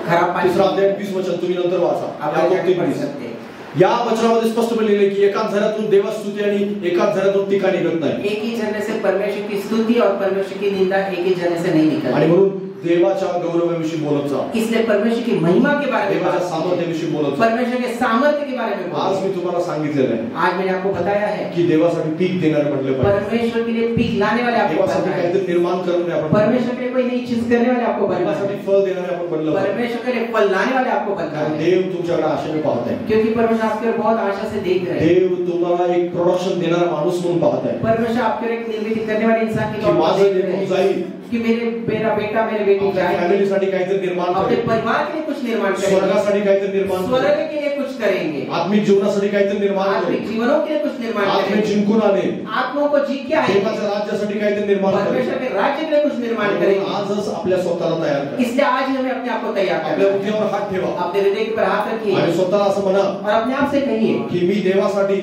[SPEAKER 3] खराब पानी.
[SPEAKER 2] तिसरा अध्याय 20 वचन तुम्ही नंतर वाचा.
[SPEAKER 3] आप
[SPEAKER 2] याकोब
[SPEAKER 3] जाके पढ़
[SPEAKER 2] 3:20.
[SPEAKER 3] सकते हैं.
[SPEAKER 2] या वचनामध्ये स्पष्टपणे लिहिले की एकाच झऱ्यातून देवाची स्तुती आणि एकाच झऱ्यातून टीका निघत नाही.
[SPEAKER 3] एक ही झरने से परमेश्वर की स्तुति और परमेश्वर की निंदा एक ही झरने से नहीं निकलती.
[SPEAKER 2] आणि म्हणून देवाच्या गौरवाविषयी बोलत जा.
[SPEAKER 3] इसलिए परमेश्वर की महिमा के बारे में
[SPEAKER 2] देवाच्या
[SPEAKER 3] बात
[SPEAKER 2] सामर्थ्याविषयी बोलत जा.
[SPEAKER 3] परमेश्वर के सामर्थ्य के बारे में
[SPEAKER 2] आज
[SPEAKER 3] बोलो.
[SPEAKER 2] मी तुम्हाला सांगितलेलं आहे
[SPEAKER 3] आज मैंने आपको बताया है
[SPEAKER 2] की देवासाठी पीक देणारे म्हटले पाहिजे.
[SPEAKER 3] परमेश्वर के लिए पीक लाने वाले आपको
[SPEAKER 2] देवासाठी
[SPEAKER 3] बनना है.
[SPEAKER 2] काहीतरी निर्माण करणारे आपण.
[SPEAKER 3] परमेश्वर के लिए कोई नई चीज करने वाले आपको बनना
[SPEAKER 2] देवासाठी
[SPEAKER 3] है.
[SPEAKER 2] फळ देणारे आपण बनलं पाहिजे.
[SPEAKER 3] परमेश्वर के लिए फल लाने वाले आपको बनना
[SPEAKER 2] कारण
[SPEAKER 3] है.
[SPEAKER 2] देव तुमच्याकडे आशेने पाहत आहे.
[SPEAKER 3] क्योंकि परमेश्वर आपके ओर बहुत आशा से देख रहे हैं.
[SPEAKER 2] देव तुम्हाला एक प्रोडक्शन देणारा माणूस म्हणून पाहत आहे.
[SPEAKER 3] परमेश्वर आपके ओर एक निर्मित करने वाले इंसान की
[SPEAKER 2] की
[SPEAKER 3] तौर पर
[SPEAKER 2] माझं
[SPEAKER 3] देख रहे
[SPEAKER 2] निघून
[SPEAKER 3] हैं
[SPEAKER 2] जाईल.
[SPEAKER 3] कि मेरा बेटा मेरे बेटी जाए
[SPEAKER 2] फॅमिलीसाठी काहीतरी निर्माण
[SPEAKER 3] अपने
[SPEAKER 2] करेल.
[SPEAKER 3] परिवार के लिए कुछ निर्माण करेंगे.
[SPEAKER 2] स्वर्गासाठी काहीतरी निर्माण
[SPEAKER 3] स्वर्ग
[SPEAKER 2] करेल.
[SPEAKER 3] के लिए कुछ करेंगे.
[SPEAKER 2] आत्मिक जीवनासाठी काहीतरी निर्माण
[SPEAKER 3] आत्मिक
[SPEAKER 2] करेल.
[SPEAKER 3] जीवनों के लिए कुछ निर्माण
[SPEAKER 2] आत्मिक
[SPEAKER 3] करेंगे.
[SPEAKER 2] जिंकून आले.
[SPEAKER 3] आत्माओं को जीत के आएंगे.
[SPEAKER 2] देवाच्या राज्यासाठी काहीतरी निर्माण करेल.
[SPEAKER 3] परमेश्वर के राज्य के लिए कुछ निर्माण करेंगे.
[SPEAKER 2] आजच आपल्या स्वतःला तयार करा.
[SPEAKER 3] इसलिए आज ही हमें अपने आप को तैयार
[SPEAKER 2] आपल्या
[SPEAKER 3] करना है.
[SPEAKER 2] बुद्धीवर हात ठेवा
[SPEAKER 3] अपने हृदय पर हाथ रखिए
[SPEAKER 2] आणि स्वतःला असं म्हणा
[SPEAKER 3] और अपने आप से कहिए
[SPEAKER 2] की मी देवासाठी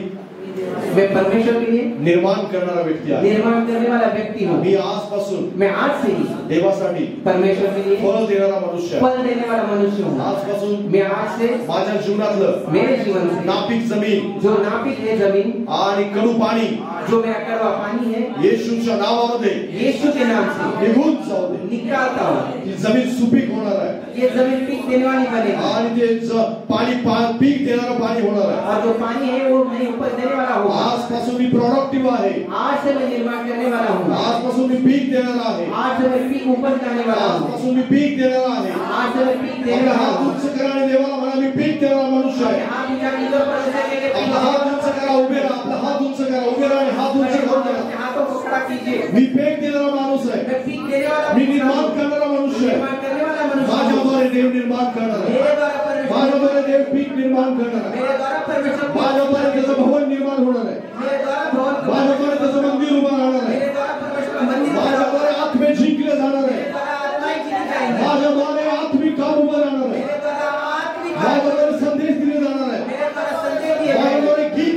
[SPEAKER 3] मैं परमेश्वर के लिए
[SPEAKER 2] निर्माण करणारा व्यक्ती आहे.
[SPEAKER 3] निर्माण करने वाला व्यक्ति हूँ.
[SPEAKER 2] मी आजपासून
[SPEAKER 3] मैं आज से ही
[SPEAKER 2] देवासाठी
[SPEAKER 3] परमेश्वर के लिए
[SPEAKER 2] फळ देणारा मनुष्य आहे.
[SPEAKER 3] फल देने वाला मनुष्य हूँ.
[SPEAKER 2] आजपासून
[SPEAKER 3] मैं आज से
[SPEAKER 2] माझ्या जीवनातलं
[SPEAKER 3] मेरे जीवन से
[SPEAKER 2] नापीक जमीन
[SPEAKER 3] जो नापिक है जमीन
[SPEAKER 2] आणि कडू पाणी
[SPEAKER 3] जो मेरा कड़वा पानी है
[SPEAKER 2] येशूच्या नावामध्ये
[SPEAKER 3] यीशु के नाम से
[SPEAKER 2] निघून जाऊ दे.
[SPEAKER 3] निकालता हूँ.
[SPEAKER 2] ही जमीन सुपीक होणार आहे
[SPEAKER 3] ये जमीन पीक देने वाली बनेगी
[SPEAKER 2] आणि ते पाणी पीक देणारं पाणी होणार आहे.
[SPEAKER 3] और जो पानी है वो मेरे ऊपर देने वाला होगा.
[SPEAKER 2] आजपासून मी प्रोडक्टिव्ह आहे.
[SPEAKER 3] आज से मैं निर्माण करने वाला हूँ.
[SPEAKER 2] आजपासून मी पीक देणारा आहे.
[SPEAKER 3] आज से मैं पीक ऊपर जाने वाला हूँ.
[SPEAKER 2] आजपासून मी पीक देणारा आहे.
[SPEAKER 3] आज से मैं पीक देने
[SPEAKER 2] आपला
[SPEAKER 3] वाला
[SPEAKER 2] हात
[SPEAKER 3] हूँ.
[SPEAKER 2] उंच करा आणि देवाला म्हणा मी पीक देणारा मनुष्य आहे.
[SPEAKER 3] हाथ उठा के ईश्वर पर ऐसे लेके पीक
[SPEAKER 2] आपला हात उंच करा, उभे राहा. आपला हात उंच करा, उभे राहा आणि हात उंच करून द्या.
[SPEAKER 3] हाथों को खड़ा कीजिए.
[SPEAKER 2] मी पीक देणारा माणूस आहे.
[SPEAKER 3] मैं पीक देने वाला
[SPEAKER 2] मी निर्माण करणारा मनुष्य आहे.
[SPEAKER 3] निर्माण करने वाला मनुष्य हूँ.
[SPEAKER 2] माझ्याद्वारे देव निर्माण करणार आहे.
[SPEAKER 3] मेरे द्वारा परमेश्वर
[SPEAKER 2] माझ्याद्वारे देव पीक निर्माण करणार आहे.
[SPEAKER 3] मेरे द्वारा परमेश्वर
[SPEAKER 2] माझ्याद्वारे त्याचं भवन निर्माण होणार आहे.
[SPEAKER 3] मेरे द्वारा भवन
[SPEAKER 2] माझ्याद्वारे त्याचं मंदिर उभं राहणार आहे.
[SPEAKER 3] मेरे द्वारा परमेश्वर मंदिर
[SPEAKER 2] माझ्याद्वारे आत्मे जिंकले जाणार आहे.
[SPEAKER 3] मेरे द्वारा आत्माएं जीती जाएंगी.
[SPEAKER 2] माझ्याद्वारे आत्मिक काम उभं राहणार आहे.
[SPEAKER 3] मेरे द्वारा आत्मिक
[SPEAKER 2] माझ्याद्वारे संदेश दिले जाणार आहे.
[SPEAKER 3] मेरे द्वारा संदेश दिए जाएंगे.
[SPEAKER 2] माझ्याद्वारे गीत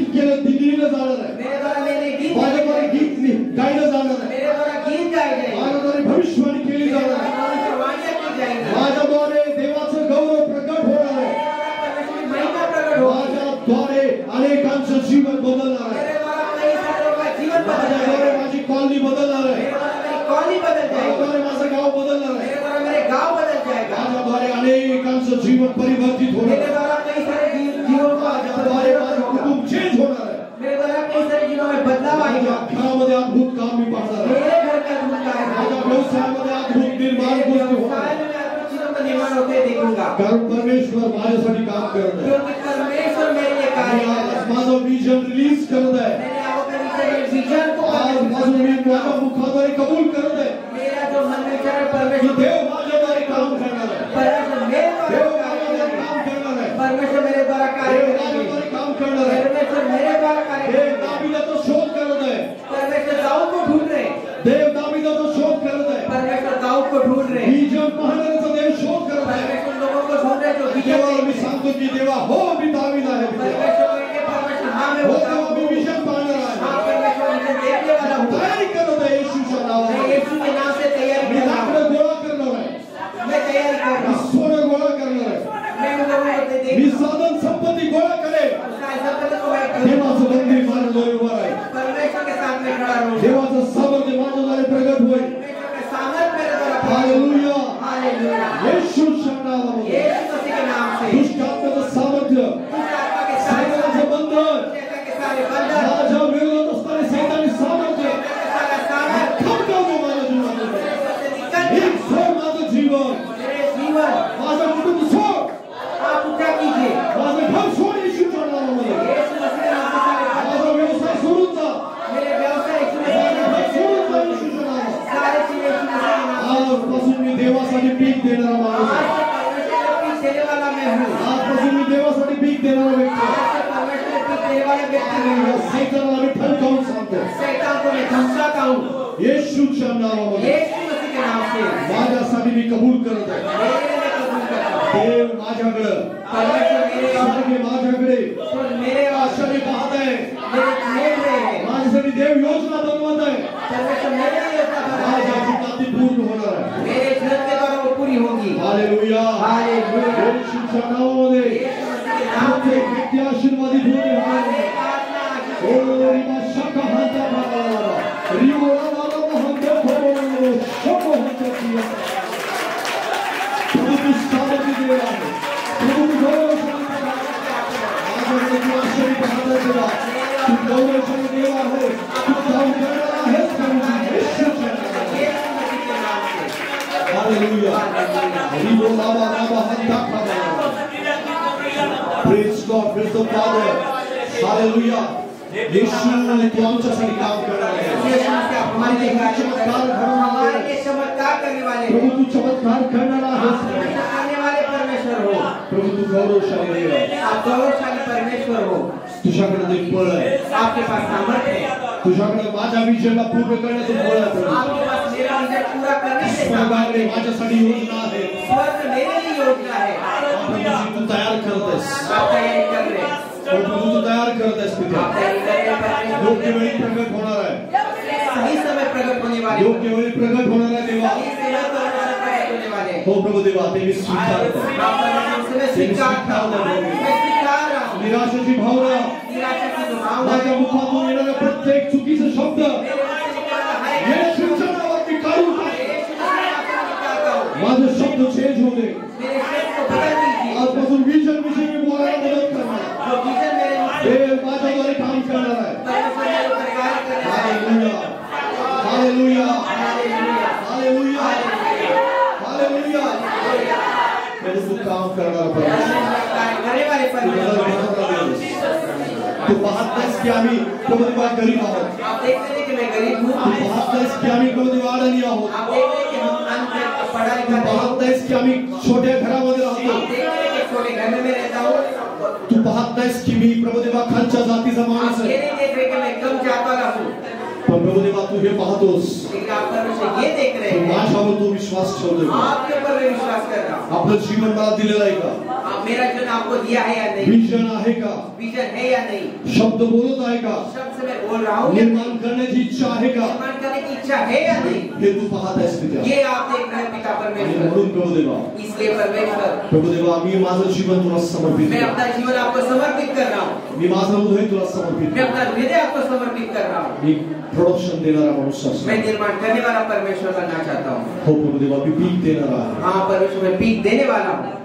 [SPEAKER 2] दिलं जाणार आहे.
[SPEAKER 3] मेरे द्वारा मेरे गीत
[SPEAKER 2] माझ्याद्वारे गीत गायलं जाणार आहे.
[SPEAKER 3] मेरे द्वारा गीत गाए जाएंगे.
[SPEAKER 2] माझ्याद्वारे भविष्यवाणी केली जाणार आहे.
[SPEAKER 3] भविष्यवाणियां की जाएंगी.
[SPEAKER 2] माझ्याद्वारे देवाचं गौरव प्रकट होणार आहे.
[SPEAKER 3] परमेश्वर की महिमा प्रकट होगी.
[SPEAKER 2] माझ्याद्वारे अनेकांचं जीवन बदलणार आहे.
[SPEAKER 3] मेरे द्वारा कई सारों का जीवन बदल
[SPEAKER 2] माझ्याद्वारे
[SPEAKER 3] जाएगा.
[SPEAKER 2] माझी कॉलनी बदलणार आहे.
[SPEAKER 3] मेरे द्वारा मेरी कॉलोनी बदल जाएगी.
[SPEAKER 2] माझ्याद्वारे माझं गाव बदलणार आहे.
[SPEAKER 3] मेरे द्वारा मेरे गांव बदल जाएगा.
[SPEAKER 2] माझ्याद्वारे अनेकांचं जीवन परिवर्तित होणार
[SPEAKER 3] मेरे
[SPEAKER 2] आहे.
[SPEAKER 3] द्वारा कई सारे जीवों का
[SPEAKER 2] माझ्याद्वारे माझं कुटुंब चेंज होणार आहे.
[SPEAKER 3] मेरे द्वारा कई सारे जीवों में बदलाव
[SPEAKER 2] माझ्या
[SPEAKER 3] आएगा.
[SPEAKER 2] घरामध्ये अद्भुत काम मी पाहणार आहे.
[SPEAKER 3] मेरे घर का अद्भुत कार्य
[SPEAKER 2] माझ्या व्यवसायामध्ये अद्भुत निर्माण गोष्टी होणार आहे.
[SPEAKER 3] में अद्भुत चीजों का निर्माण होते देखूंगा.
[SPEAKER 2] कारण परमेश्वर माझ्यासाठी काम करत आहे.
[SPEAKER 3] क्योंकि परमेश्वर मेरे लिए कार्य
[SPEAKER 2] आणि
[SPEAKER 3] कर रहा
[SPEAKER 2] आज
[SPEAKER 3] है.
[SPEAKER 2] माझं विजन रिलीज करत आहे.
[SPEAKER 3] मैंने आपके विजन को
[SPEAKER 2] आज माझं मी माझ्या मुखाद्वारे कबूल करत आहे
[SPEAKER 3] मेरा जो मन विचार
[SPEAKER 2] की
[SPEAKER 3] परमेश्वर
[SPEAKER 2] देव माझ्याद्वारे काम करणार आहे.
[SPEAKER 3] परमेश्वर मेरे
[SPEAKER 2] देव
[SPEAKER 3] द्वारा
[SPEAKER 2] माझ्याद्वारे काम करणार आहे.
[SPEAKER 3] परमेश्वर मेरे द्वारा कार्य
[SPEAKER 2] देव
[SPEAKER 3] करेंगे.
[SPEAKER 2] माझ्याद्वारे काम करणार आहे.
[SPEAKER 3] परमेश्वर मेरे द्वारा कार्य
[SPEAKER 2] देव
[SPEAKER 3] करेंगे.
[SPEAKER 2] दाविदाचा शोध करत आहे.
[SPEAKER 3] परमेश्वर दाऊद को ढूंढ रहे हैं.
[SPEAKER 2] देव दाविदाचा शोध करत आहे.
[SPEAKER 3] परमेश्वर दाऊद को ढूंढ रहे हैं.
[SPEAKER 2] विजन पाहणाऱ्याचा देव शोध करत आहे.
[SPEAKER 3] परमेश्वर लोगों को ढूंढ रहे हैं जो विजन
[SPEAKER 2] देवाला मी
[SPEAKER 3] देंगे.
[SPEAKER 2] सांगतो की देवा हो मी दावीद आहे.
[SPEAKER 3] परमेश्वर कहेंगे परमेश्वर हाँ मैं
[SPEAKER 2] हो
[SPEAKER 3] वो
[SPEAKER 2] देवा
[SPEAKER 3] दाऊद
[SPEAKER 2] मी
[SPEAKER 3] हूँ.
[SPEAKER 2] विजन पाहणार
[SPEAKER 3] हाँ
[SPEAKER 2] आहे.
[SPEAKER 3] परमेश्वर विजन देखने वाला हूँ.
[SPEAKER 2] तयारी करत आहे येशूच्या
[SPEAKER 3] मैं
[SPEAKER 2] नावाने.
[SPEAKER 3] यीशु के नाम से तैयारी
[SPEAKER 2] मी
[SPEAKER 3] कर रहा हूँ.
[SPEAKER 2] लाकडं गोळा करणार आहे.
[SPEAKER 3] मैं तैयारी कर रहा
[SPEAKER 2] मी
[SPEAKER 3] हूँ.
[SPEAKER 2] सोनं गोळा करणार आहे.
[SPEAKER 3] मैं उन लोगों को
[SPEAKER 2] मी
[SPEAKER 3] देख
[SPEAKER 2] साधन संपत्ती गोळा करेन. देवाचं मंदिर माझ्याद्वारे उभं आहे.
[SPEAKER 3] परमेश्वर के साथ में खड़ा रहूं.
[SPEAKER 2] देवाचं सामर्थ्य माझ्याद्वारे प्रगट होईल.
[SPEAKER 3] परमेश्वर का सामर्थ मेरे द्वारा प्रकट
[SPEAKER 2] हालेलुया.
[SPEAKER 3] होगा. हालेलुया.
[SPEAKER 2] येशूच्या नावामध्ये
[SPEAKER 3] यीशु मसीह के नाम से
[SPEAKER 2] दुष्ट आत्म्याचं सामर्थ्य,
[SPEAKER 3] दुष्ट आत्मा के सारे
[SPEAKER 2] सैतानाचं बंधन,
[SPEAKER 3] शैतान के सारे बंधन
[SPEAKER 2] माझ्या विरोधात असणारे सैतानी सामर्थ्य
[SPEAKER 3] मेरे सारा सामर्थ
[SPEAKER 2] खपवतो माझ्या जीवनामध्ये.
[SPEAKER 3] से निकल
[SPEAKER 2] हे
[SPEAKER 3] जाए.
[SPEAKER 2] सोड माझं जीवन,
[SPEAKER 3] मेरे जीवन
[SPEAKER 2] माझं कुटुंब सोड,
[SPEAKER 3] आप उठा कीजिए.
[SPEAKER 2] माझं घर सोड येशूच्या नावामध्ये.
[SPEAKER 3] यीशु मसीह के नाम से सारे बंधन
[SPEAKER 2] माझा व्यवसाय सोडून जा,
[SPEAKER 3] मेरे व्यवसाय यीशु मसीह के
[SPEAKER 2] माझं
[SPEAKER 3] नाम
[SPEAKER 2] घर
[SPEAKER 3] से
[SPEAKER 2] सोडून जा येशूच्या नावात.
[SPEAKER 3] सारे चीजें यीशु मसीह के नाम से.
[SPEAKER 2] आजपासून मी देवासाठी पीक देणारा माणूस
[SPEAKER 3] आज
[SPEAKER 2] आहे.
[SPEAKER 3] से परमेश्वर को पीक देने वाला मैं हूँ.
[SPEAKER 2] आजपासून मी देवासाठी पीक देणारा व्यक्ती आहे.
[SPEAKER 3] आज से परमेश्वर को पीक देने वाला व्यक्ति मैं हूँ.
[SPEAKER 2] सैतानाला मी ठणकावून सांगतो
[SPEAKER 3] शैतान को मैं धमकाता हूँ.
[SPEAKER 2] येशूच्या नावामध्ये.
[SPEAKER 3] यीशु मसीह के नाम से
[SPEAKER 2] माझ्यासाठी मी कबूल करत आहे.
[SPEAKER 3] मेरे लिए मैं कबूल करता हूँ.
[SPEAKER 2] देव माझ्याकडे,
[SPEAKER 3] परमेश्वर मेरे और
[SPEAKER 2] स्वर्ग माझ्याकडे
[SPEAKER 3] मेरे और
[SPEAKER 2] आशाने पाहत आहे.
[SPEAKER 3] मेरे देख रहे हैं.
[SPEAKER 2] माझ्यासाठी देव योजना बनवत आहे.
[SPEAKER 3] परमेश्वर मेरे लिए योजना बना
[SPEAKER 2] माझ्या
[SPEAKER 3] है.
[SPEAKER 2] जीवनात ती पूर्ण होणार आहे.
[SPEAKER 3] मेरे जीवन के द्वारा वो पूरी होगी.
[SPEAKER 2] हालेलुया.
[SPEAKER 3] हालेलुया.
[SPEAKER 2] येशूच्या नावामध्ये
[SPEAKER 3] यीशु मसीह के नाम से
[SPEAKER 2] प्रत्येक व्यक्ती आशीर्वादित होते.
[SPEAKER 3] प्रत्येक आत्मा आशीष
[SPEAKER 2] ओ रिमा शका हाता बाबा रिओला बाबा महंत हो शोभो होते की प्रभू तू सावधी देव आहे. प्रभू तू गौरवशाली देव आहे. माझ्याकडे तू आश्चर्य पाहत देवा. तू गौरवशाली देव आहे. तू काम करणारा आहेस प्रभू येशूच्या नावामध्ये.
[SPEAKER 3] यीशु मसीह के नाम से.
[SPEAKER 2] हालेलुया. रिओला बाबा हंता बाबा. Praise God, praise the Father. Hallelujah. येशू तू आमच्यासाठी काम करणार आहे.
[SPEAKER 3] यीशु मसीह हमारे लिए कार्य
[SPEAKER 2] चमत्कार
[SPEAKER 3] कर-
[SPEAKER 2] घडवून
[SPEAKER 3] हमारे
[SPEAKER 2] आणणार.
[SPEAKER 3] लिए चमत्कार करने वाले हैं.
[SPEAKER 2] प्रभू तू चमत्कार करणारा आहेस.
[SPEAKER 3] परमेश्वर करने वाले परमेश्वर हो.
[SPEAKER 2] प्रभू तू गौरवशाली देव आहे.
[SPEAKER 3] आप गौरवशाली परमेश्वर हो.
[SPEAKER 2] तुझ्याकडे एक बळ आहे.
[SPEAKER 3] आपके पास सामर्थ्य है.
[SPEAKER 2] तुझ्याकडे माझ्या विजयला पूर्ण करण्याचं बळ आहे प्रभू.
[SPEAKER 3] आपके पास मेरा विजन पूरा करने से
[SPEAKER 2] स्वर्गाकडे माझ्यासाठी योजना आहे.
[SPEAKER 3] स्वर्ग मेरे लिए योजना है.
[SPEAKER 2] प्रभू तू तयार करत आहेस.
[SPEAKER 3] आप तैयारी कर रहे हैं.
[SPEAKER 2] प्रभू तू तयार करत आहेस पिता.
[SPEAKER 3] आप तैयारी कर रहे हैं.
[SPEAKER 2] योग्य वेळी प्रगट होणार आहे.
[SPEAKER 3] सही समय प्रकट होने वाले.
[SPEAKER 2] योग्य वेळी प्रगट होणार आहे देवा. हो प्रभु देवा, ते मी स्वीकारतो. निराशेची भावना, माझ्या मुखातून येणारा प्रत्येक चुकीचा शब्द येशूच्या नावात मी काढून टाकतो. माझे शब्द चेंज होऊ दे. आजपासून विजन विषयी मी बोलायला मदत करणार. हे माझ्याद्वारे काम करणार आहे. Hallelujah, hallelujah, hallelujah, hallelujah. मेरे तू काम करणार तू पाहत नाहीस की आम्ही प्रभू देवा गरीब आहोत. तू पाहत नाहीस की आम्ही प्रभू देवा अडाणी आहोत. तू पाहत नाहीस की आम्ही छोट्या घरामध्ये राहतो. तू पाहत नाहीस की मी प्रभू देवा खालच्या जातीचा माणूस आहे. पण प्रभु देवा तू हे पाहतोस. माझ्यावर तू विश्वास ठेवतोय. आपलं जीवन मला दिलेलं आहे का?
[SPEAKER 3] मेरा जीवन आपको दिया है या नहीं?
[SPEAKER 2] विजन आहे का?
[SPEAKER 3] विजन है या नहीं?
[SPEAKER 2] शब्द बोलत आहे का?
[SPEAKER 3] शब्द से मैं बोल रहा हूँ.
[SPEAKER 2] निर्माण करण्याची इच्छा आहे का?
[SPEAKER 3] निर्माण करने की इच्छा है या नहीं?
[SPEAKER 2] हे तू पाहत आहेस पिता.
[SPEAKER 3] ये आप देख रहे हैं पिता परमेश्वर.
[SPEAKER 2] म्हणून प्रभु देवा,
[SPEAKER 3] इसलिए परमेश्वर,
[SPEAKER 2] प्रभु देवा मी माझं जीवन तुला समर्पित.
[SPEAKER 3] मैं अपना जीवन आपको समर्पित कर रहा हूँ.
[SPEAKER 2] मी माझं हृदय तुला समर्पित.
[SPEAKER 3] मैं अपना हृदय आपको समर्पित कर रहा हूँ.
[SPEAKER 2] मी प्रोडक्शन देणारा माणूस असतो.
[SPEAKER 3] मैं निर्माण करने वाला परमेश्वर बनना चाहता हूँ.
[SPEAKER 2] हो प्रभु देवा, मी पीक देणारा आहे.
[SPEAKER 3] हाँ परमेश्वर, मैं पीक देने वाला हूँ.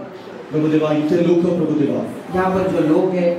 [SPEAKER 2] प्रभु देवा, इथे लोक प्रभु देवा
[SPEAKER 3] यहाँ पर जो लोग हैं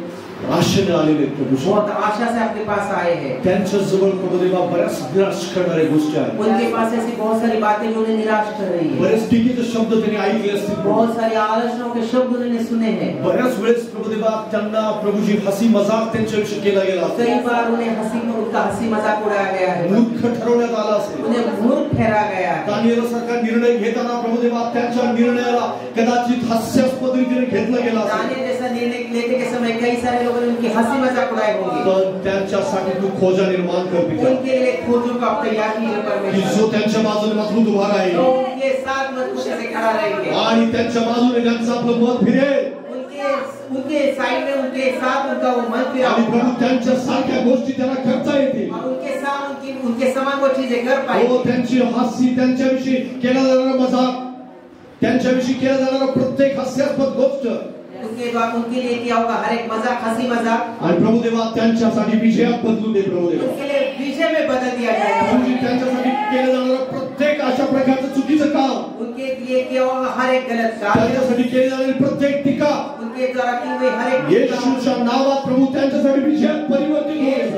[SPEAKER 2] आशेने आलेले प्रभु,
[SPEAKER 3] बहुत आशा से आपके पास आए हैं.
[SPEAKER 2] त्यांच्या जवळ प्रभु देवा बऱ्याच निराश करणाऱ्या गोष्टी आहेत.
[SPEAKER 3] उनके पास ऐसी बहुत सारी बातें जो उन्हें निराश कर रही है.
[SPEAKER 2] बरेच टीकेचे शब्द त्यांनी ऐकले असतील.
[SPEAKER 3] बहुत सारी आलोचनाओं के शब्द उन्होंने सुने हैं.
[SPEAKER 2] बऱ्याच वेळेस प्रभु देवा त्यांना प्रभुजी हसी मजाक त्यांच्याविषयी केला गेला.
[SPEAKER 3] कई बार उन्हें उनका हंसी मजाक उड़ाया गया है.
[SPEAKER 2] मूर्ख ठरवण्यात आला असेल.
[SPEAKER 3] उन्हें मूर्ख ठहरा गया है.
[SPEAKER 2] दानिएलसारखा निर्णय घेताना प्रभु देवा त्यांच्या निर्णयाला कदाचित हास्यास्पद रीतीने घेतला गेला असेल.
[SPEAKER 3] दानिएल जैसा निर्णय लेने के समय कई सारे लोगों ने उनकी हंसी मजाक उड़ाए होंगे.
[SPEAKER 2] पण त्यांच्यासाठी तू खोजा निर्माण कर पिता.
[SPEAKER 3] उनके लिए खोजों का तैयार कीजिए परमेश्वर.
[SPEAKER 2] की जो त्यांच्या बाजूने मजबूत उभा राहील.
[SPEAKER 3] तो उनके साथ मजबूती से खड़ा रहेंगे.
[SPEAKER 2] आणि त्यांच्या बाजूने त्यांचं आपलं मत फिरेल.
[SPEAKER 3] उनके साइड में उनके साथ उनका वो मन फिरा.
[SPEAKER 2] आणि प्रभू त्यांच्या सारख्या गोष्टी त्यांना करता येतील.
[SPEAKER 3] और उनके साथ उनके समान वो चीजें कर पाएंगे.
[SPEAKER 2] हो त्यांची हास्य, त्यांच्याविषयी केला जाणारा मजाक, त्यांच्याविषयी केला जाणारा प्रत्येक हास्यास्पद गोष्ट
[SPEAKER 3] उनके लिए किया होगा हर एक मजाक, हंसी मजाक.
[SPEAKER 2] आणि प्रभु देवा त्यांच्यासाठी विजयात बदलू दे. प्रभु देवा
[SPEAKER 3] उनके लिए विजय में बदल दिया जाएगा.
[SPEAKER 2] त्यांच्यासाठी केलं जाणारं प्रत्येक अशा प्रकारचं चुकीचं काम,
[SPEAKER 3] उनके लिए किया होगा हर एक गलत काम,
[SPEAKER 2] त्यांच्यासाठी केली जाणारी प्रत्येक टीका
[SPEAKER 3] उनके द्वारा की हुई हर एक
[SPEAKER 2] येशूच्या नावात प्रभू त्यांच्यासाठी विजयात परिवर्तित होईल.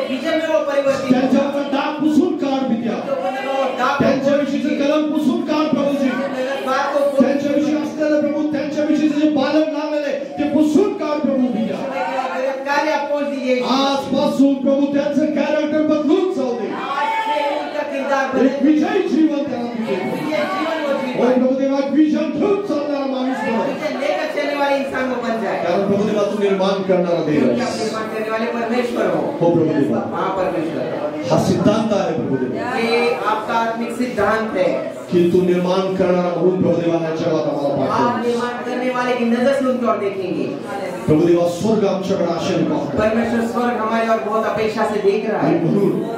[SPEAKER 3] विजय में वो परिवर्तित.
[SPEAKER 2] त्यांच्यावर डाग पुसून काढ पित्या. त्यांच्याविषयीचं कलम पुसून काढ प्रभूजी. त्यांच्याविषयी असलेलं प्रभू, त्यांच्याविषयीचं जे पालन लागलेलं आहे ते पुसून काढ प्रभू पित्या. आजपासून प्रभू त्यांचं कॅरेक्टर बदलून जाऊ दे. एक विजयी जीवन त्यांना दिले. प्रभु देवा विजन ठेवून चालणारा माणूस बन. कारण प्रभु देवा तू निर्माण करणारा देव आहेस. हो प्रभु देवा, हा सिद्धांत आहे प्रभु देवा.
[SPEAKER 3] ये आपका आत्मिक सिद्धांत है
[SPEAKER 2] कि तू निर्माण करणारा म्हणून प्रभु देवा ह्या जगात आम्हाला
[SPEAKER 3] आप
[SPEAKER 2] पाठव.
[SPEAKER 3] निर्माण करने वाले की नजर से उनकी ओर देखेंगे.
[SPEAKER 2] प्रभु देवा स्वर्ग आमच्याकडे आशेने पाहतो.
[SPEAKER 3] परमेश्वर स्वर्ग हमारे और बहुत अपेक्षा से देख रहा है.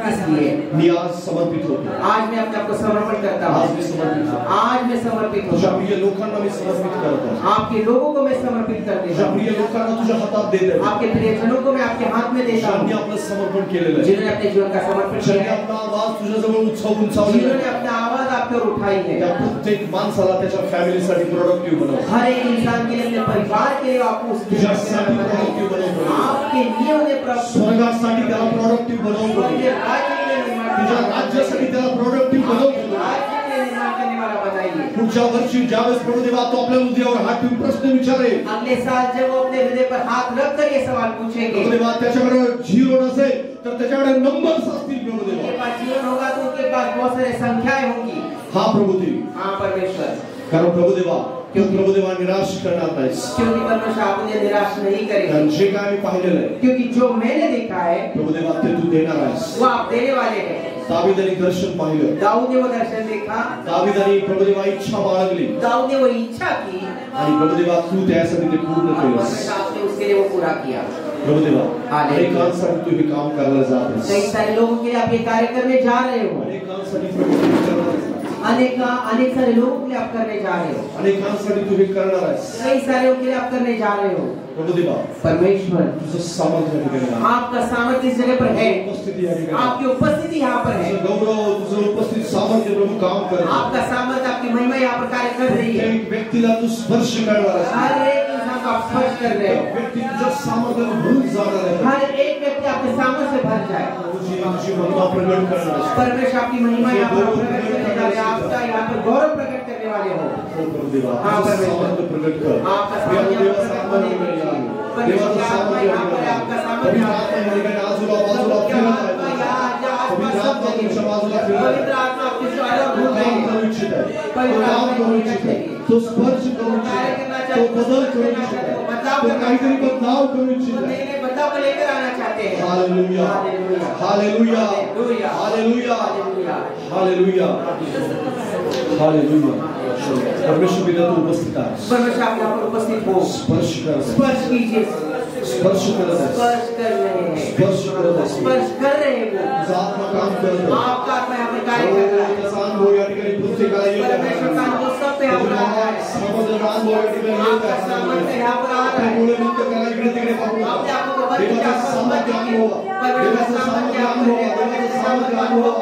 [SPEAKER 3] इसलिए
[SPEAKER 2] मी आज समर्पित होतो.
[SPEAKER 3] आज मैं अपने आप को समर्पण करता हूँ.
[SPEAKER 2] आज मी समर्पित होतो.
[SPEAKER 3] आज मैं समर्पित
[SPEAKER 2] तुझ्या
[SPEAKER 3] हूँ.
[SPEAKER 2] प्रिय लोकांना मी समर्पित करत आहे.
[SPEAKER 3] आपके लोगों को मैं समर्पित करते
[SPEAKER 2] तुझ्या
[SPEAKER 3] हूँ.
[SPEAKER 2] प्रिय लोकांना तुझ्या हातात देत आहे.
[SPEAKER 3] आपके प्रियजनों को मैं आपके हाथ में देता
[SPEAKER 2] ज्यांनी
[SPEAKER 3] हूँ.
[SPEAKER 2] आपलं समर्पण केलेलं आहे,
[SPEAKER 3] जिन्होंने अपने जीवन का समर्पण
[SPEAKER 2] ज्यांनी
[SPEAKER 3] किया है,
[SPEAKER 2] आपला आवाज तुझ्याजवळ उंचावलेला
[SPEAKER 3] जिन्होंने
[SPEAKER 2] आहे,
[SPEAKER 3] अपना आवाज आपकी ओर उठाई है,
[SPEAKER 2] त्या प्रत्येक माणसाला त्याच्या फॅमिलीसाठी प्रोडक्टिव्ह बनव.
[SPEAKER 3] हर एक इंसान के लिए, अपने परिवार के लिए आपको उस
[SPEAKER 2] तुझ्यासाठी प्रोडक्टिव्ह बनव.
[SPEAKER 3] आपके लिए उन्हें प्राप्त
[SPEAKER 2] स्वर्गासाठी त्याला प्रोडक्टिव्ह बनव.
[SPEAKER 3] उनके राज्य के लिए निर्माण
[SPEAKER 2] तुझ्या राज्यासाठी त्याला प्रोडक्टिव्ह बनव.
[SPEAKER 3] राज्य के लिए निर्माण करने वाला बनाइए.
[SPEAKER 2] पुढच्या वर्षी ज्यावेळेस प्रभू देवा तो आपल्या हृदयावर हात ठेवून प्रश्न विचारेल,
[SPEAKER 3] अगले साल जब वो अपने हृदय पर हाथ रख कर ये सवाल पूछेंगे,
[SPEAKER 2] प्रभु देवा त्याच्याकडे झिरो नसेल तर त्याच्याकडे नंबर्स असतील. प्रभु देवा
[SPEAKER 3] उनके पास जीवन होगा तो उनके पास बहुत सारी संख्याएं होंगी.
[SPEAKER 2] हा प्रभू देव.
[SPEAKER 3] हाँ परमेश्वर,
[SPEAKER 2] कारण प्रभु देवा प्रभु देवा निराश करणार नाहीस.
[SPEAKER 3] क्योंकि परमेश्वर आप उन्हें निराश नहीं करेंगे.
[SPEAKER 2] कारण जे काय मी पाहिलेलं आहे
[SPEAKER 3] क्योंकि जो मैंने देखा है
[SPEAKER 2] प्रभु देवा ते तू देणार आहेस.
[SPEAKER 3] वो आप देने वाले हैं.
[SPEAKER 2] दावीदाने दर्शन पाहिलं.
[SPEAKER 3] दाऊद ने वो दर्शन देखा.
[SPEAKER 2] दावीदाने प्रभु देवा इच्छा बाळगली.
[SPEAKER 3] दाऊद ने वो इच्छा की.
[SPEAKER 2] आणि प्रभू देवा तू त्यासाठी ते पूर्ण केलंस.
[SPEAKER 3] परमेश्वर आपने उसके लिए वो पूरा किया.
[SPEAKER 2] प्रभु देवा अनेकांसाठी तू हे काम करायला जात आहेस.
[SPEAKER 3] कई सारे लोगों के लिए आप ये कार्य करने जा रहे हो.
[SPEAKER 2] अनेकांसाठी प्रभू तू करणार आहेस.
[SPEAKER 3] अनेक सारे लोगों के लिए आप करने जा रहे हो.
[SPEAKER 2] अनेकांसाठी तू हे करणार आहेस.
[SPEAKER 3] कई सारे लोगों के लिए आप करने जा रहे हो.
[SPEAKER 2] प्रभु देवा
[SPEAKER 3] परमेश्वर
[SPEAKER 2] तुझं सामर्थ्य ठिकाणी आहे.
[SPEAKER 3] आपका सामर्थ्य इस जगह पर है.
[SPEAKER 2] उपस्थिती या ठिकाणी
[SPEAKER 3] आपकी उपस्थिति यहाँ पर है.
[SPEAKER 2] तुझं गौरव तुझं उपस्थित सामर्थ्य प्रभू काम करत आहे.
[SPEAKER 3] आपका सामर्थ्य आपकी महिमा यहाँ पर कार्य कर रही है.
[SPEAKER 2] एक व्यक्तीला तू स्पर्श करणार आहेस.
[SPEAKER 3] हर एक इंसान को आप स्पर्श कर रहे हो.
[SPEAKER 2] व्यक्ती तुझ्या सामर्थ्याने भरून जाणार आहे.
[SPEAKER 3] हर एक व्यक्ति आपके सामर्थ्य से भर जाए.
[SPEAKER 2] तुझी महिमा प्रगट करणार आहेस.
[SPEAKER 3] परमेश्वर आपकी महिमा यहाँ पर प्रकट करने वाले. आपका यहाँ पर गौरव प्रकट करने वाले हो.
[SPEAKER 2] प्रभु देवा
[SPEAKER 3] हाँ,
[SPEAKER 2] तुझं
[SPEAKER 3] परमेश्वर.
[SPEAKER 2] सामर्थ्य प्रगट कर.
[SPEAKER 3] आपका सामर्थ्य
[SPEAKER 2] देवा
[SPEAKER 3] प्रकट
[SPEAKER 2] सामर्थ्य
[SPEAKER 3] होने
[SPEAKER 2] ठिकाणी आहे.
[SPEAKER 3] परमेश्वर
[SPEAKER 2] देवाचं
[SPEAKER 3] की आत्मा
[SPEAKER 2] सामर्थ्य
[SPEAKER 3] यहाँ पर है. आपका सामर्थ्य यहाँ पर है.
[SPEAKER 2] ठिकाणी आजूला बाजूला फिरत आहे. पवित्र आत्मा तुमच्या बाजूला फिरत आहे.
[SPEAKER 3] पवित्र आत्मा आपकी ज्वाला
[SPEAKER 2] तो
[SPEAKER 3] भूत
[SPEAKER 2] काम
[SPEAKER 3] है.
[SPEAKER 2] करू इच्छित आहे. तो काम करू इच्छित आहे. तो स्पर्श करू इच्छित आहे. तो बदल करू इच्छित आहे. तो काहीतरी बदलाव करू इच्छित
[SPEAKER 3] वो
[SPEAKER 2] आहे.
[SPEAKER 3] नए नए बदलाव को लेकर आना चाहते हैं.
[SPEAKER 2] Hallelujah hallelujah hallelujah hallelujah hallelujah. परमेश्वर पिता तू उपस्थित आहेस.
[SPEAKER 3] परमेश्वर आप यहाँ पर उपस्थित हो.
[SPEAKER 2] स्पर्श कर.
[SPEAKER 3] स्पर्श कीजिए.
[SPEAKER 2] स्पर्श करत आहेस.
[SPEAKER 3] स्पर्श कर रहे हैं.
[SPEAKER 2] स्पर्श करत आहेस.
[SPEAKER 3] स्पर्श कर रहे हैं वो.
[SPEAKER 2] तुझा आत्मा काम करत आहे.
[SPEAKER 3] आपका आत्मा यहाँ पर कार्य कर रहा है.
[SPEAKER 2] त्याचा अनुभव या ठिकाणी प्रत्येकाला येत आहे.
[SPEAKER 3] परमेश्वर का अनुभव सब पे यहाँ पर आ रहा है.
[SPEAKER 2] समजण्याचा अनुभव या ठिकाणी येत
[SPEAKER 3] आपका सामर्थ्य
[SPEAKER 2] आहे.
[SPEAKER 3] यहाँ पर आ रहा है.
[SPEAKER 2] त्यामुळे मुक्त करा इकडे तिकडे पाहू नका.
[SPEAKER 3] आपने आपको बदल
[SPEAKER 2] देवाचा सामर्थ्य अनुभव. देवाचा सामर्थ्य अनुभव. देवाचा सामर्थ्य अनुभव.